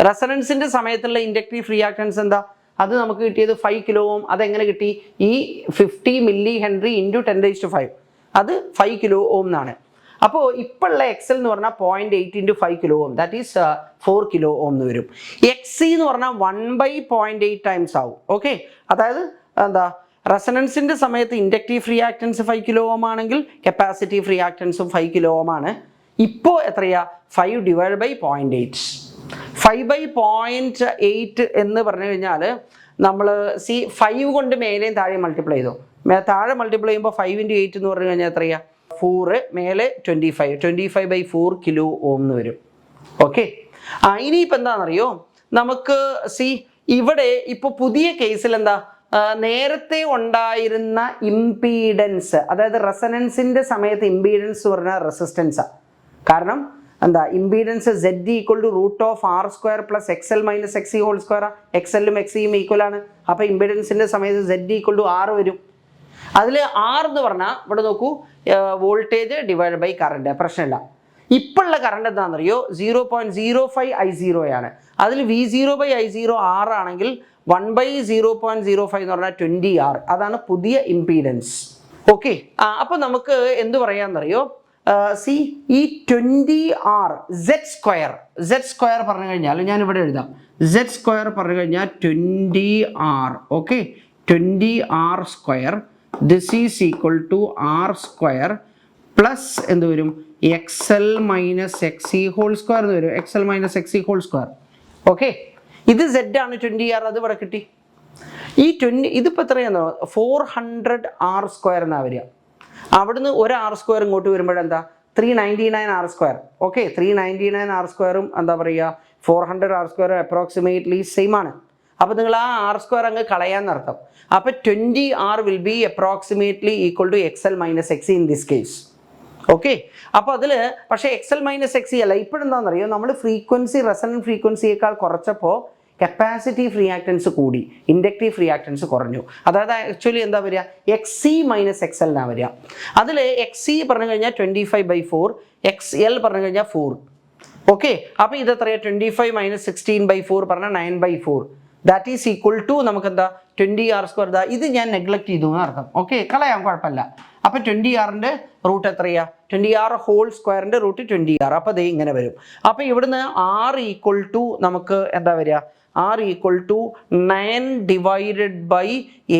റെസനൻസിൻ്റെ സമയത്തുള്ള ഇൻഡക്റ്റീവ് റിയാക്ടൻസ് എന്താ? അത് നമുക്ക് കിട്ടിയത് 5 കിലോ ഓം. അതെങ്ങനെ കിട്ടി? ഈ 50 മില്ലി ഹെൻറി ഇൻറ്റു 10⁵, അത് 5 കിലോ ഓം എന്നാണ്. അപ്പോൾ ഇപ്പോഴുള്ള എക്സൽ എന്ന് പറഞ്ഞാൽ 0.8 × 5 kilo ohm, that is 4 kilo ohm എന്ന് വരും. എക്സി എന്ന് പറഞ്ഞാൽ 1/0.8 ടൈംസ് ആവും. ഓക്കെ, അതായത് എന്താ? റെസനൻസിൻ്റെ സമയത്ത് ഇൻഡക്റ്റീവ് റിയാക്ടൻസ് 5 കിലോ ഓം ആണെങ്കിൽ കപ്പാസിറ്റീവ് റിയാക്ടൻസും 5 കിലോ ഓം ആണ്. ഇപ്പോൾ എത്രയാ? 5/0.8. 5/0.8 എന്ന് പറഞ്ഞു കഴിഞ്ഞാൽ നമ്മൾ 5 കൊണ്ട് മേലെയും താഴെ മൾട്ടിപ്ലൈ ചെയ്തു. താഴെ മൾട്ടിപ്ലൈ ചെയ്യുമ്പോൾ 5 × 8 എന്ന് പറഞ്ഞു കഴിഞ്ഞാൽ എത്രയാ? 4, മേലെ 25. 25/4 കിലോ ഓം എന്ന് വരും. ഓക്കെ, ഇനിയിപ്പോൾ എന്താണെന്നറിയോ? നമുക്ക് ഇവിടെ ഇപ്പോൾ പുതിയ കേസിൽ എന്താ? നേരത്തെ ഉണ്ടായിരുന്ന ഇംപീഡൻസ്, അതായത് റെസനൻസിൻ്റെ സമയത്ത് ഇംപീഡൻസ് പറഞ്ഞാൽ റെസിസ്റ്റൻസാണ്. കാരണം എന്താ? Impedance Z √R² + XL - XC². XLും XCയും ഈക്വൽ ആണ്. അപ്പോൾ ഇംപീഡൻസിൻ്റെ സമയത്ത് Z R വരും. അതിൽ R എന്ന് പറഞ്ഞാൽ ഇവിടെ നോക്കൂ, വോൾട്ടേജ് ഡിവൈഡ് ബൈ കറണ്ട്, പ്രശ്നമില്ല. ഇപ്പോഴുള്ള കറണ്ട് എന്താണെന്നറിയോ? 0.05 I0 ആണ്. അതിൽ V0/I0 R ആണെങ്കിൽ 1/0.05 എന്ന് പറഞ്ഞാൽ 20R. അതാണ് പുതിയ ഇംപീഡൻസ്. ഓക്കെ, അപ്പോൾ നമുക്ക് എന്ത് പറയാമെന്നറിയോ? ഈ 20R Z² പറഞ്ഞു കഴിഞ്ഞാൽ ഞാനിവിടെ എഴുതാം. Z² പറഞ്ഞു കഴിഞ്ഞാൽ 20R. Okay, 20R². This is equal to R² plus എന്ത് വരും? XL - XC² എന്ന് വരും. XL - XC². ഓക്കെ, ഇത് Z ആണ് 20R. അത് ഇവിടെ കിട്ടി. ഈ 20 ഇതിപ്പോൾ എത്രയാണെന്നോ? 400R² എന്നാണ് വരിക. അവിടുന്ന് ഒരു R² ഇങ്ങോട്ട് വരുമ്പോഴെന്താ? 399R². ഓക്കെ, 399R² എന്താ പറയുക? 400R² അപ്രോക്സിമേറ്റ്ലി സെയിം ആണ്. അപ്പോൾ നിങ്ങൾ ആ R² അങ്ങ് കളയാന്നർത്ഥം. അപ്പോൾ 20R will be approximately equal to XL - XC in this case. Okay, അപ്പോൾ അതിൽ പക്ഷേ XL - XC അല്ല. ഇപ്പോഴെന്താണെന്നറിയോ? നമ്മൾ ഫ്രീക്വൻസി റെസനൻറ്റ് ഫ്രീക്വൻസിയേക്കാൾ കുറച്ചപ്പോൾ കപ്പാസിറ്റീവ് റിയാക്ടൻസ് കൂടി, ഇൻഡക്റ്റീവ് റിയാക്ടൻസ് കുറഞ്ഞു. അതായത് ആക്ച്വലി എന്താ വരിക? XC - XL എന്നാണ് വരിക. അതിൽ XC പറഞ്ഞു കഴിഞ്ഞാൽ 25/4, XL പറഞ്ഞു കഴിഞ്ഞാൽ 4. ഓക്കെ, അപ്പോൾ ഇതെത്രയാണ്? 25 - 16/4 പറഞ്ഞാൽ 9/4. ദാറ്റ് ഈസ് ഈക്വൽ ടു നമുക്കെന്താ? 20R². ഇത് ഞാൻ നെഗ്ലക്ട് ചെയ്തു എന്നർത്ഥം. ഓക്കെ, കളയാം, കുഴപ്പമില്ല. അപ്പോൾ 20Rൻ്റെ റൂട്ട് എത്രയാ? 20R² root 20R. അപ്പോൾ ദേ ഇങ്ങനെ വരും. അപ്പോൾ ഇവിടുന്ന് R ഈക്വൽ ടു നമുക്ക് എന്താ വരിക? R equal to 9 /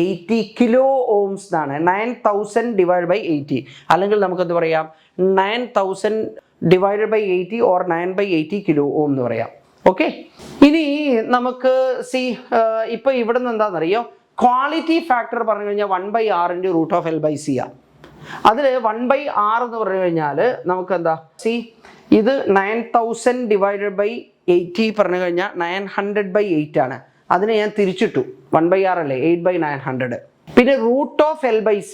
80 kilo ohms എന്നാണ്. 9000 / 80, അല്ലെങ്കിൽ നമുക്കെന്ത് പറയാം? 9000 / 80 ഓർ 9/80 കിലോ ഓം എന്ന് പറയാം. ഓക്കെ, ഇനി നമുക്ക് ഇപ്പോൾ ഇവിടെ നിന്ന് എന്താണെന്നറിയോ? ക്വാളിറ്റി ഫാക്ടർ പറഞ്ഞു കഴിഞ്ഞാൽ 1/R × √L/C ആണ്. അതിൽ 1/R എന്ന് പറഞ്ഞു കഴിഞ്ഞാൽ നമുക്ക് എന്താ? ഇത് 9000 / 80 പറഞ്ഞു കഴിഞ്ഞാൽ 900/8 ആണ്. അതിനെ ഞാൻ തിരിച്ചിട്ടു. 1/R അല്ലേ? 8/900. പിന്നെ √L/C,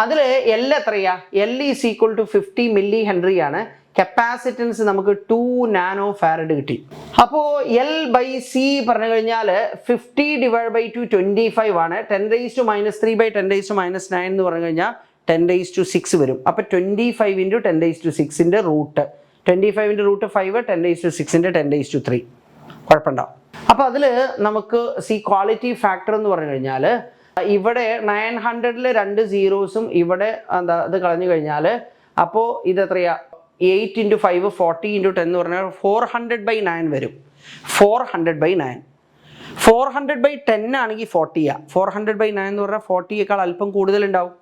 അതിൽ L എത്രയാ? L is equal to 50 milli henry ആണ്. കപ്പാസിറ്റൻസ് നമുക്ക് 2 നാനോ ഫാരഡ് കിട്ടി. അപ്പോൾ L/C പറഞ്ഞു കഴിഞ്ഞാൽ 50 / 2 25 ആണ്. 10⁻³ / 10⁻⁹ എന്ന് പറഞ്ഞു കഴിഞ്ഞാൽ 10�6 വരും. അപ്പോൾ 25 × 10�6ൻ്റെ റൂട്ട് 25 × √5 10�6ൻ്റെ 10�3. കുഴപ്പമുണ്ടാവും. അപ്പോൾ അതിൽ നമുക്ക് ക്വാളിറ്റി ഫാക്ടർ എന്ന് പറഞ്ഞു കഴിഞ്ഞാൽ ഇവിടെ 900-ൽ 2 സീറോസും ഇവിടെ എന്താ ഇത് കളഞ്ഞു കഴിഞ്ഞാൽ അപ്പോൾ ഇതെത്രയാ? 8 × 5 40 × 10 എന്ന് പറഞ്ഞാൽ 400/9 വരും. 400/9. 400/10 ആണെങ്കിൽ 40 400/9 എന്ന് പറഞ്ഞാൽ 40യേക്കാൾ അല്പം കൂടുതലുണ്ടാവും.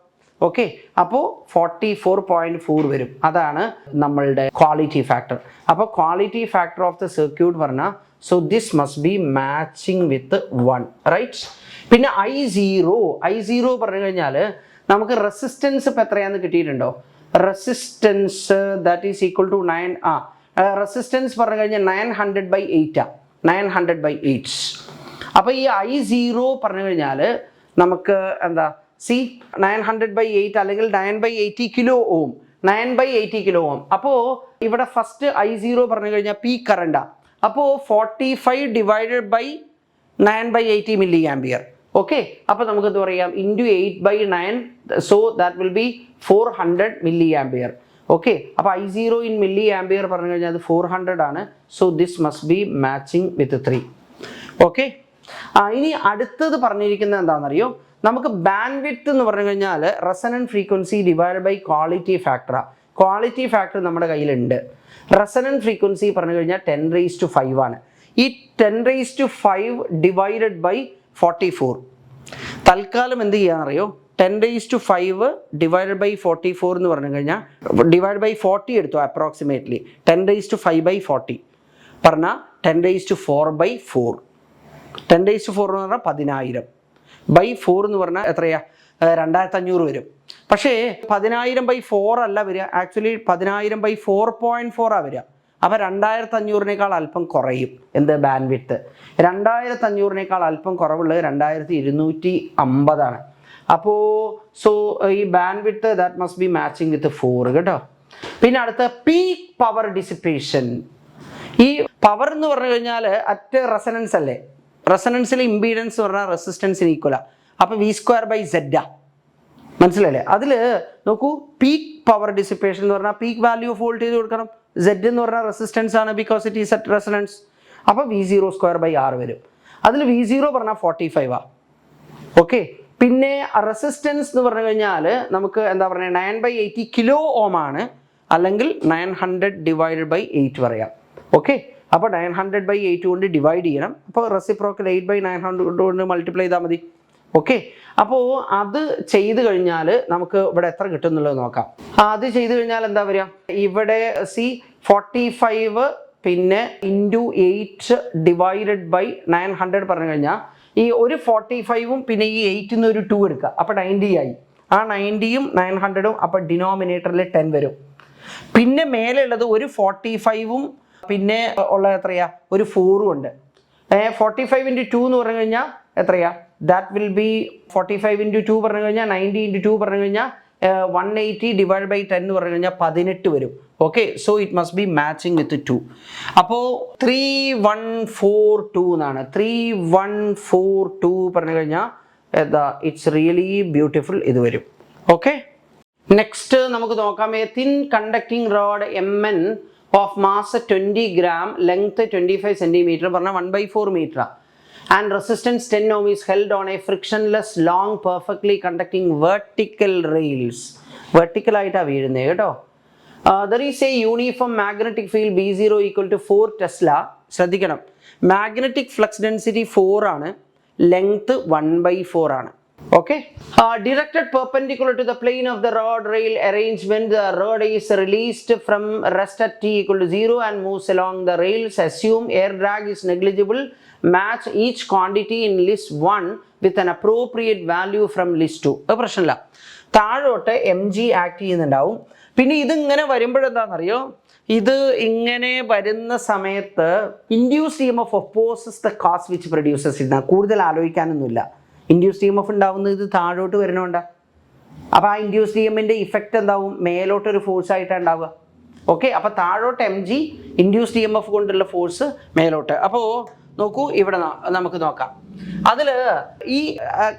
ഓക്കെ, അപ്പോൾ 44.4 വരും. അതാണ് നമ്മളുടെ ക്വാളിറ്റി ഫാക്ടർ. അപ്പോൾ quality factor of the circuit പറഞ്ഞാൽ so this must be matching with 1, right. പിന്നെ I0 പറഞ്ഞു കഴിഞ്ഞാൽ നമുക്ക് റെസിസ്റ്റൻസ് ഇപ്പം എത്രയാണെന്ന് കിട്ടിയിട്ടുണ്ടോ? Resistance that is equal to 9, resistance പറഞ്ഞു കഴിഞ്ഞാൽ 900/8 900/8. അപ്പോൾ ഈ I0 പറഞ്ഞു കഴിഞ്ഞാൽ നമുക്ക് എന്താ, 900/8 അല്ലെങ്കിൽ 9/80 കിലോ ഓം, 9/80 കിലോ ഓം. അപ്പോൾ ഇവിടെ ഫസ്റ്റ് I0 പറഞ്ഞു കഴിഞ്ഞാൽ പീക്ക് കറണ്ടാണ്. അപ്പോൾ 45 divided by 9/80 milli ampere. Okay, അപ്പോൾ നമുക്ക് എന്ത് പറയാം, into 8/9, so that will be 400 milli ampere. Okay, അപ്പോൾ I0 ഇൻ മില്ലി ആംപിയർ പറഞ്ഞു കഴിഞ്ഞാൽ അത് 400 ആണ്. So this must be matching with 3. Okay, ഇനി അടുത്തത് പറഞ്ഞിരിക്കുന്നത് എന്താണെന്നറിയോ? നമുക്ക് ബാൻഡ് വിഡ്ത്ത് എന്ന് പറഞ്ഞു കഴിഞ്ഞാൽ resonant frequency divide by quality ഫാക്ടറാണ്. ക്വാളിറ്റി ഫാക്ടർ നമ്മുടെ കയ്യിലുണ്ട്. റെസണൻറ്റ് ഫ്രീക്വൻസി പറഞ്ഞു കഴിഞ്ഞാൽ 10⁵ ആണ്. ഈ 10⁵ ഡിവൈഡഡ് ബൈ 44. തൽക്കാലം എന്ത് ചെയ്യാന്നറിയോ? 10⁵ ഡിവൈഡഡ് ബൈ 44 എന്ന് പറഞ്ഞു കഴിഞ്ഞാൽ ഡിവൈഡ് ബൈ 40 എടുത്തു അപ്രോക്സിമേറ്റ്ലി. 10⁵/40 പറഞ്ഞാൽ 10⁴/4. 10⁴ എന്ന് പറഞ്ഞാൽ 10,000 ബൈ 4 എന്ന് പറഞ്ഞാൽ എത്രയാ? 2500 വരും. പക്ഷേ 10,000/4 അല്ല വരിക, ആക്ച്വലി 10,000/4.4 വരിക. അപ്പോൾ 2500-നേക്കാൾ അല്പം കുറയും എന്ത് ബാൻഡ് വിഡ്ത്ത്. 2500-നേക്കാൾ അല്പം കുറവുള്ളത് 2250 അപ്പോൾ സോ ഈ bandwidth that must be matching with 4 കേട്ടോ. പിന്നെ അടുത്ത പീക്ക് പവർ ഡിസിപ്പേഷൻ. ഈ പവർ എന്ന് പറഞ്ഞു കഴിഞ്ഞാൽ അറ്റ് റെസനൻസ് അല്ലേ? റെസനൻസിലെ ഇമ്പീഡൻസ് എന്ന് പറഞ്ഞാൽ റെസിസ്റ്റൻസിന് ഈക്വലാണ്. അപ്പോൾ V²/Z മനസ്സിലല്ലേ? അതിൽ നോക്കൂ, പീക്ക് പവർ ഡിസിപ്പേഷൻ എന്ന് പറഞ്ഞാൽ പീക്ക് വാല്യൂ ഓഫ് വോൾട്ടേജ് കൊടുക്കണം. Z എന്ന് പറഞ്ഞാൽ റെസിസ്റ്റൻസ് ആണ്, because it is at resonance. അപ്പോൾ V0² വരും. അതിൽ V0 പറഞ്ഞാൽ 45. ഓക്കെ, പിന്നെ റെസിസ്റ്റൻസ് എന്ന് പറഞ്ഞു കഴിഞ്ഞാൽ നമുക്ക് എന്താ പറയുക, 9/80 കിലോ ഓം ആണ്, അല്ലെങ്കിൽ 900/8 പറയാം. ഓക്കെ, അപ്പോൾ 900/8 കൊണ്ട് ഡിവൈഡ് ചെയ്യണം. അപ്പോൾ റെസിപ്രോക്കൽ 8/900 കൊണ്ട് മൾട്ടിപ്ലൈ ചെയ്താൽ മതി. ഓക്കെ, അപ്പോൾ അത് ചെയ്ത് കഴിഞ്ഞാൽ നമുക്ക് ഇവിടെ എത്ര കിട്ടും എന്നുള്ളത് നോക്കാം. അത് ചെയ്ത് കഴിഞ്ഞാൽ എന്താ വരിക? ഇവിടെ 45 പിന്നെ ഇൻറ്റു 8 ഡിവൈഡഡ് ബൈ 900 പറഞ്ഞു കഴിഞ്ഞാൽ ഈ ഒരു 45ഉം പിന്നെ ഈ 8ന്ന് ഒരു 2 എടുക്കുക, അപ്പോൾ 90 ആയി. ആ 90യും 900ഉം അപ്പോൾ ഡിനോമിനേറ്ററിൽ 10 വരും. പിന്നെ മേലെ ഉള്ളത് ഒരു 45ഉം പിന്നെ ഉള്ള എത്രയാ, ഒരു 4ഉം ഉണ്ട്. 45 × 2 എന്ന് പറഞ്ഞു കഴിഞ്ഞാൽ എത്രയാ? ദാറ്റ് വിൽ ബി 45 × 2 പറഞ്ഞു കഴിഞ്ഞാൽ 90 × 2 പറഞ്ഞു കഴിഞ്ഞാൽ 180 ഡിവൈഡ് ബൈ 10 എന്ന് പറഞ്ഞു കഴിഞ്ഞാൽ 18 വരും. Okay, so it must be matching with 2. അപ്പോൾ 3142 എന്നാണ്. 3142 പറഞ്ഞു കഴിഞ്ഞാൽ ഇറ്റ്സ് റിയലി ബ്യൂട്ടിഫുൾ ഇത് വരും. ഓക്കെ, നെക്സ്റ്റ് നമുക്ക് നോക്കാം. A thin conducting road MN of mass 20 gram, length 25 centimeter, പറഞ്ഞാൽ 1/4 meter, and resistance 10 ohm is held on a frictionless long perfectly conducting vertical rails. Vertical ആയിട്ടാണ് വീഴുന്നത് കേട്ടോ. There is a uniform magnetic field B0 equal to 4 Tesla. ശ്രദ്ധിക്കണം, magnetic flux density 4 ആണ്, length 1/4 ആണ്. Okay, directed perpendicular to the plane of the rod rail arrangement, the rod is released from rest at t equal to 0 and moves along the rails. Assume air drag is negligible. Match each quantity in list 1 with an appropriate value from list 2. അത് പ്രശ്നമില്ല. താഴോട്ട് mg act ചെയ്യുന്നുണ്ടാവും. പിന്നെ ഇതിങ്ങനെ വരുമ്പോഴെന്താണെന്നറിയോ, ഇത് ഇങ്ങനെ വരുന്ന സമയത്ത് induced EMF opposes the cause which produces it. കൂടുതൽ ആലോചിക്കാനൊന്നുമില്ല. ഇൻഡ്യൂസ്ഡ് EMF ഉണ്ടാവുന്നത് ഇത് താഴോട്ട് വരുന്നതുകൊണ്ടാണ്. അപ്പോൾ ആ ഇൻഡ്യൂസ്ഡ് EMFിൻ്റെ ഇഫക്റ്റ് എന്താവും? മേലോട്ടൊരു ഫോഴ്സ് ആയിട്ടാണ് ഉണ്ടാവുക. ഓക്കെ, അപ്പോൾ താഴോട്ട് mg, ഇൻഡ്യൂസ്ഡ് EMF കൊണ്ടുള്ള ഫോഴ്സ് മേലോട്ട്. അപ്പോൾ നോക്കൂ, ഇവിടെ നമുക്ക് നോക്കാം. അതിൽ ഈ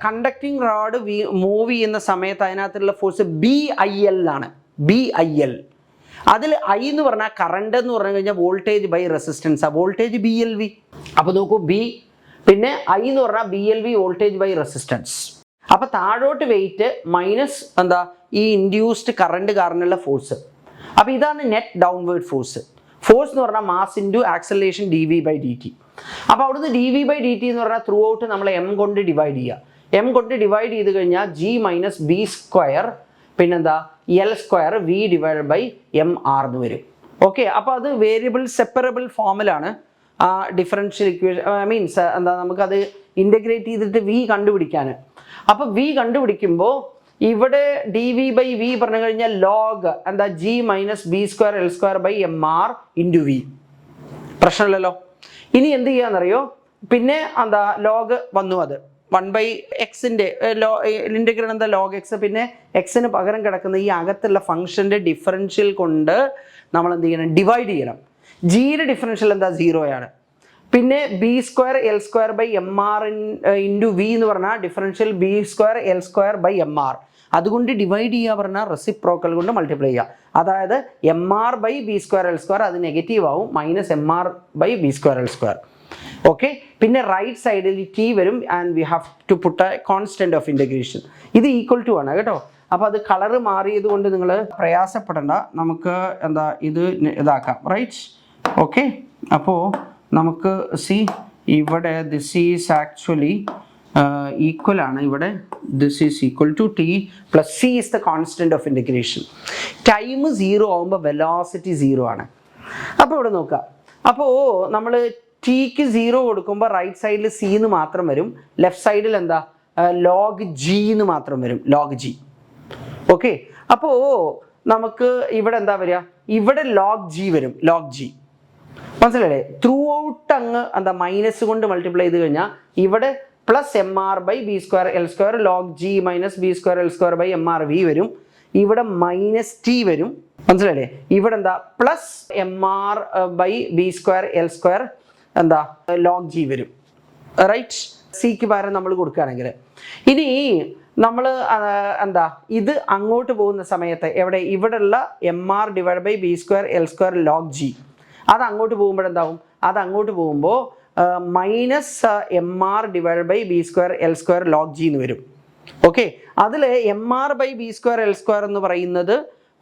കണ്ടക്ടിങ് റോഡ് മൂവ് ചെയ്യുന്ന സമയത്ത് അതിനകത്തുള്ള ഫോഴ്സ് BIL ആണ്. BIL. അതിൽ I എന്ന് പറഞ്ഞാൽ കറണ്ട് എന്ന് പറഞ്ഞു കഴിഞ്ഞാൽ വോൾട്ടേജ് ബൈ റെസിസ്റ്റൻസ് ആ, വോൾട്ടേജ് BLV. അപ്പോൾ നോക്കൂ, B പിന്നെ I എന്ന് പറഞ്ഞാൽ BLV വോൾട്ടേജ് ബൈ റെസിസ്റ്റൻസ്. അപ്പോൾ താഴോട്ട് വെയിറ്റ് മൈനസ് എന്താ, ഈ ഇൻഡ്യൂസ്ഡ് കറണ്ട് കാരണമുള്ള ഫോഴ്സ്. അപ്പോൾ ഇതാണ് നെറ്റ് ഡൗൺവേർഡ് ഫോഴ്സ്. ഫോഴ്സ് എന്ന് പറഞ്ഞാൽ മാസ് ഇൻറ്റു ആക്സലറേഷൻ dV/dt. അപ്പോൾ അവിടുന്ന് dV/dt എന്ന് പറഞ്ഞാൽ ത്രൂ ഔട്ട് നമ്മൾ m കൊണ്ട് ഡിവൈഡ് ചെയ്യുക. m കൊണ്ട് ഡിവൈഡ് ചെയ്ത് കഴിഞ്ഞാൽ G - B² പിന്നെന്താ L square V divide by M R എന്ന് വരും. ഓക്കെ, അപ്പോൾ അത് വേരിയബിൾ സെപ്പറബിൾ ഫോമിലാണ് ആ ഡിഫറൻഷ്യൽ ഇക്വേഷൻ, മീൻസ് എന്താ നമുക്കത് ഇൻ്റഗ്രേറ്റ് ചെയ്തിട്ട് വി കണ്ടുപിടിക്കാൻ. അപ്പോൾ വി കണ്ടുപിടിക്കുമ്പോൾ ഇവിടെ ഡി വി ബൈ വി പറഞ്ഞു കഴിഞ്ഞാൽ ലോഗ് എന്താ G minus B square L square by M R into V. പ്രശ്നമില്ലല്ലോ. ഇനി എന്ത് ചെയ്യാന്നറിയോ, പിന്നെ എന്താ ലോഗ് വന്നു, അത് 1/x-ൻ്റെ ഇൻ്റഗ്രൽ എന്താ ലോഗ് എക്സ്, പിന്നെ എക്സിന് പകരം കിടക്കുന്ന ഈ അകത്തുള്ള ഫംഗ്ഷൻ്റെ ഡിഫറൻഷ്യൽ കൊണ്ട് നമ്മൾ എന്ത് ചെയ്യണം, ഡിവൈഡ് ചെയ്യണം. ജിയുടെ ഡിഫറൻഷ്യൽ എന്താ 0 ആണ്. പിന്നെ B square L square by M R into V എന്ന് പറഞ്ഞാൽ differential B square L square by M R, അതുകൊണ്ട് ഡിവൈഡ് ചെയ്യുക പറഞ്ഞാൽ റെസിപ്രോക്കൽ കൊണ്ട് മൾട്ടിപ്ലൈ ചെയ്യുക. അതായത് M R by B square L square അത് നെഗറ്റീവ് ആവും, minus M R by B square L square. Okay, പിന്നെ റൈറ്റ് സൈഡിൽ ടി വരും and we have to put a constant of integration. ഇത് ഈക്വൽ ടു ആണ് കേട്ടോ. അപ്പോൾ അത് കളറ് മാറിയത് കൊണ്ട് നിങ്ങൾ പ്രയാസപ്പെടേണ്ട, നമുക്ക് എന്താ ഇത് ഇതാക്കാം, റൈറ്റ്. ഓക്കെ, അപ്പോൾ നമുക്ക് സി ഇവിടെ ദിസ് ഈസ് ആക്ച്വലി ഈക്വൽ ആണ്, ഇവിടെ this is equal to T plus C is the constant of integration. Time 0 ആകുമ്പോൾ വെലോസിറ്റി 0 ആണ്. അപ്പോൾ ഇവിടെ നോക്കാം, അപ്പോൾ നമ്മൾ ടിക്ക് 0 കൊടുക്കുമ്പോൾ റൈറ്റ് സൈഡിൽ സി എന്ന് മാത്രം വരും, ലെഫ്റ്റ് സൈഡിൽ എന്താ ലോഗ് ജി എന്ന് മാത്രം വരും, ലോഗ് ജി. ഓക്കെ, അപ്പോൾ നമുക്ക് ഇവിടെ എന്താ വരിക, ഇവിടെ ലോഗ് ജി വരും, ലോഗ് ജി. മനസ്സിലല്ലേ? ത്രൂ ഔട്ട് അങ്ങ് എന്താ മൈനസ് കൊണ്ട് മൾട്ടിപ്ലൈ ചെയ്ത് കഴിഞ്ഞാൽ ഇവിടെ plus M R by B square L square log G minus B square L square by M R V വരും. ഇവിടെ മൈനസ് ടി വരും. മനസ്സിലല്ലേ? ഇവിടെ എന്താ plus M R by B square L square എന്താ ലോഗ് ജി വരും, right. സിക്ക് പകരം നമ്മൾ കൊടുക്കുകയാണെങ്കിൽ ഇനി നമ്മൾ എന്താ ഇത് അങ്ങോട്ട് പോകുന്ന സമയത്ത് എവിടെ ഇവിടെയുള്ള M R divide by B square L square log G അത് അങ്ങോട്ട് പോകുമ്പോഴെന്താവും, അത് അങ്ങോട്ട് പോകുമ്പോൾ minus M R divide by B square L square log G എന്ന് വരും. ഓക്കെ, അതിൽ M R by B square L square എന്ന് പറയുന്നത്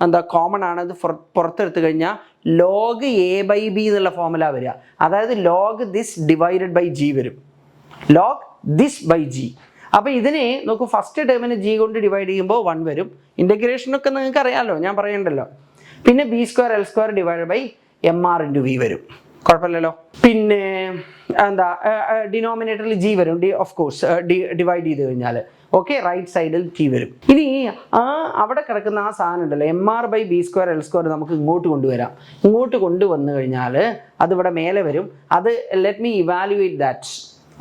എന്താ കോമൺ ആണ്, അത് പുറത്തെടുത്തു കഴിഞ്ഞാൽ ലോഗ് എ ബൈ ബി എന്നുള്ള ഫോമുല വരിക. അതായത് log this divided by G വരും, ലോഗ് ദിസ് ബൈ ജി. അപ്പോൾ ഇതിനെ നോക്കൂ, ഫസ്റ്റ് ടേമിന് ജി കൊണ്ട് ഡിവൈഡ് ചെയ്യുമ്പോൾ 1 വരും. ഇൻ്റഗ്രേഷനൊക്കെ നിങ്ങൾക്ക് അറിയാമല്ലോ, ഞാൻ പറയണ്ടല്ലോ. പിന്നെ B square L square divide by M R into V വരും, കുഴപ്പമില്ലല്ലോ. പിന്നെ എന്താ ഡിനോമിനേറ്ററിൽ ജി വരും, ഓഫ് കോഴ്സ് ഡിവൈഡ് ചെയ്ത് കഴിഞ്ഞാൽ. ഓക്കെ, റൈറ്റ് സൈഡിൽ ടി വരും. ഇനി അവിടെ കിടക്കുന്ന ആ സാധനം ഉണ്ടല്ലോ M R by B square L square നമുക്ക് ഇങ്ങോട്ട് കൊണ്ടുവരാം. ഇങ്ങോട്ട് കൊണ്ടുവന്നു കഴിഞ്ഞാൽ അതിവിടെ മേലെ വരും. അത് ലെറ്റ് മീ ഇവാലുവേറ്റ് ദാറ്റ്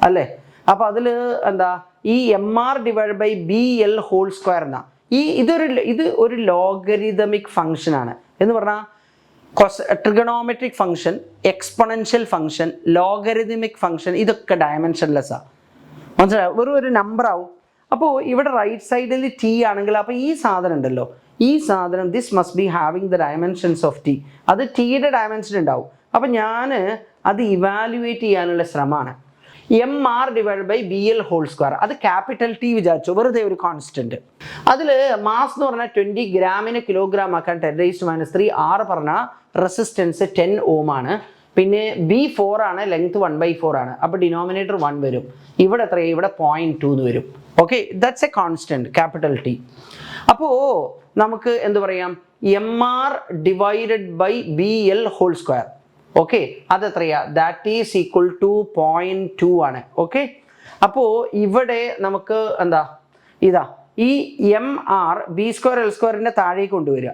അല്ലേ. അപ്പോൾ അതിൽ എന്താ ഈ M R divide by B L whole square എന്നാ ഇത് ഒരു ലോഗരിതമിക് ഫംഗ്ഷനാണ് എന്ന് പറഞ്ഞാൽ trigonometric function, exponential function, logarithmic function ഇതൊക്കെ ഡയമെൻഷൻലെസ്സാണ്. മനസ്സിലായോ? വെറും ഒരു നമ്പർ ആവും. അപ്പോൾ ഇവിടെ റൈറ്റ് സൈഡിൽ ടി ആണെങ്കിൽ അപ്പോൾ ഈ സാധനം ഉണ്ടല്ലോ, ഈ സാധനം this must be having the dimensions of T, അത് ടിയുടെ ഡയമെൻഷൻ ഉണ്ടാവും. അപ്പോൾ ഞാൻ അത് ഇവാലുവേറ്റ് ചെയ്യാനുള്ള ശ്രമമാണ്. M R divide by B L whole square അത് ക്യാപിറ്റൽ ടി വിചാരിച്ചു, വെറുതെ ഒരു കോൺസ്റ്റന്റ്. അതിൽ മാസ് എന്ന് പറഞ്ഞാൽ 20 ഗ്രാമിന് കിലോഗ്രാം ആക്കാൻ 10⁻³ R പറഞ്ഞാൽ റെസിസ്റ്റൻസ് 10 ഓം ആണ്. പിന്നെ B4 ആണ്, ലെങ്ത് 1/4 ആണ്. അപ്പോൾ ഡിനോമിനേറ്റർ 1 വരും. ഇവിടെ എത്രയാണ്, ഇവിടെ 0.2 എന്ന് വരും. Okay, that's a constant capital T. അപ്പോൾ നമുക്ക് എന്ത് പറയാം, M R divided by B L whole square. Okay, അതെത്രയാ, ദാറ്റ് ഈസ് ഈക്വൽ ടു 0.2 ആണ്. ഓക്കെ, അപ്പോൾ ഇവിടെ നമുക്ക് എന്താ ഇതാ ഈ M R B square L സ്ക്വയറിൻ്റെ താഴേക്ക് കൊണ്ടുവരിക.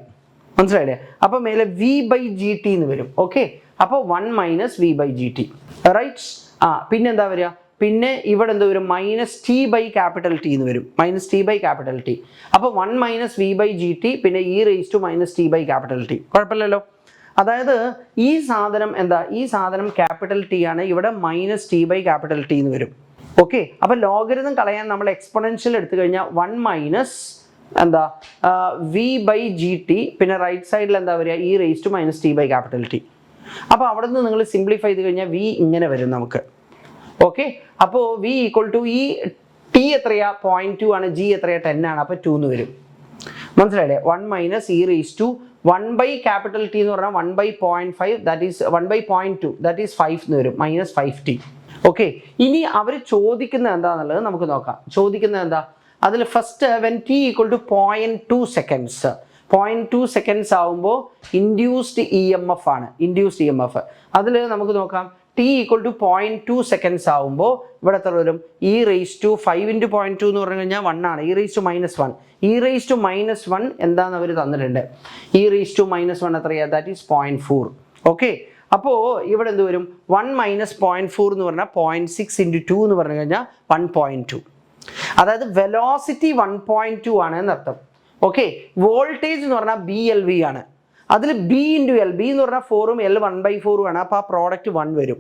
മനസ്സിലായില്ലേ? അപ്പോൾ മേലെ വി ബൈ ജി ടി എന്ന് വരും. ഓക്കെ, അപ്പോൾ 1 minus V by G T, right. പിന്നെ എന്താ വരിക, പിന്നെ ഇവിടെ എന്ത് വരും, minus T by capital T എന്ന് വരും, minus T by capital T. അപ്പോൾ 1 minus V by G T പിന്നെ E raise to minus T by capital T. കുഴപ്പമില്ലല്ലോ. അതായത് ഈ സാധനം എന്താ, ഈ സാധനം ക്യാപിറ്റൽ ടി ആണ്, ഇവിടെ minus T by capital T എന്ന് വരും. ഓക്കെ, അപ്പോൾ ലോഗരിതം കളയാൻ നമ്മൾ എക്സ്പൊണൻഷ്യൽ എടുത്തു കഴിഞ്ഞാൽ 1 മൈനസ് എന്താ വി ബൈ ജി ടി, പിന്നെ റൈറ്റ് സൈഡിൽ എന്താ വരിക, e raise to minus T by capital T. അപ്പോൾ അവിടെ നിന്ന് നിങ്ങൾ സിംപ്ലിഫൈ ചെയ്ത് കഴിഞ്ഞാൽ വി ഇങ്ങനെ വരും നമുക്ക്. ഓക്കെ, അപ്പോൾ വി ഈക്വൽ ടു ഈ ടി എത്രയാ 0.2 ആണ്, ജി എത്രയാ 10 ആണ്, അപ്പോൾ 2 എന്ന് വരും. മനസ്സിലായില്ലേ? 1 minus e raise to 1 by capital T എന്ന് പറഞ്ഞാൽ 1 by 0.5 that is 1 by 0.2 that is 5 എന്ന് വരും, മൈനസ് 5t. ഓക്കെ, ഇനി അവർ ചോദിക്കുന്നത് എന്താണെന്നുള്ളത് നമുക്ക് നോക്കാം. ചോദിക്കുന്നത് എന്താ, അതിൽ first when T equal to 0.2 seconds 0.2 seconds ആകുമ്പോൾ ഇൻഡ്യൂസ്ഡ് ഇ എം എഫ് ആണ്. ഇൻഡ്യൂസ്ഡ് ഇ എം എഫ് അതിൽ നമുക്ക് നോക്കാം. ടി ഈക്വൽ ടു 0.2 സെക്കൻഡ്സ് ആകുമ്പോൾ ഇവിടെ എത്ര വരും? ഇ റേസ് ടു 5 × 0.2 എന്ന് പറഞ്ഞു കഴിഞ്ഞാൽ 1 ആണ്. E raise to -1. E raise to -1 എന്താണെന്ന് അവർ തന്നിട്ടുണ്ട്. ഇ റേസ് ടു -1 എത്രയാണ്? That is 0.4. ഓക്കെ, അപ്പോൾ ഇവിടെ എന്ത് വരും? 1 - 0.4 എന്ന് പറഞ്ഞാൽ 0.6 × 2 എന്ന് പറഞ്ഞു കഴിഞ്ഞാൽ 1.2. അതായത് വെലോസിറ്റി 1.2 ആണ് എന്നർത്ഥം. ഓക്കെ, വോൾട്ടേജ് എന്ന് പറഞ്ഞാൽ BLV ആണ്. അതിൽ B × L, B എന്ന് പറഞ്ഞാൽ 4ഉം L 1/4 ആണ്. അപ്പോൾ ആ പ്രോഡക്റ്റ് 1 വരും.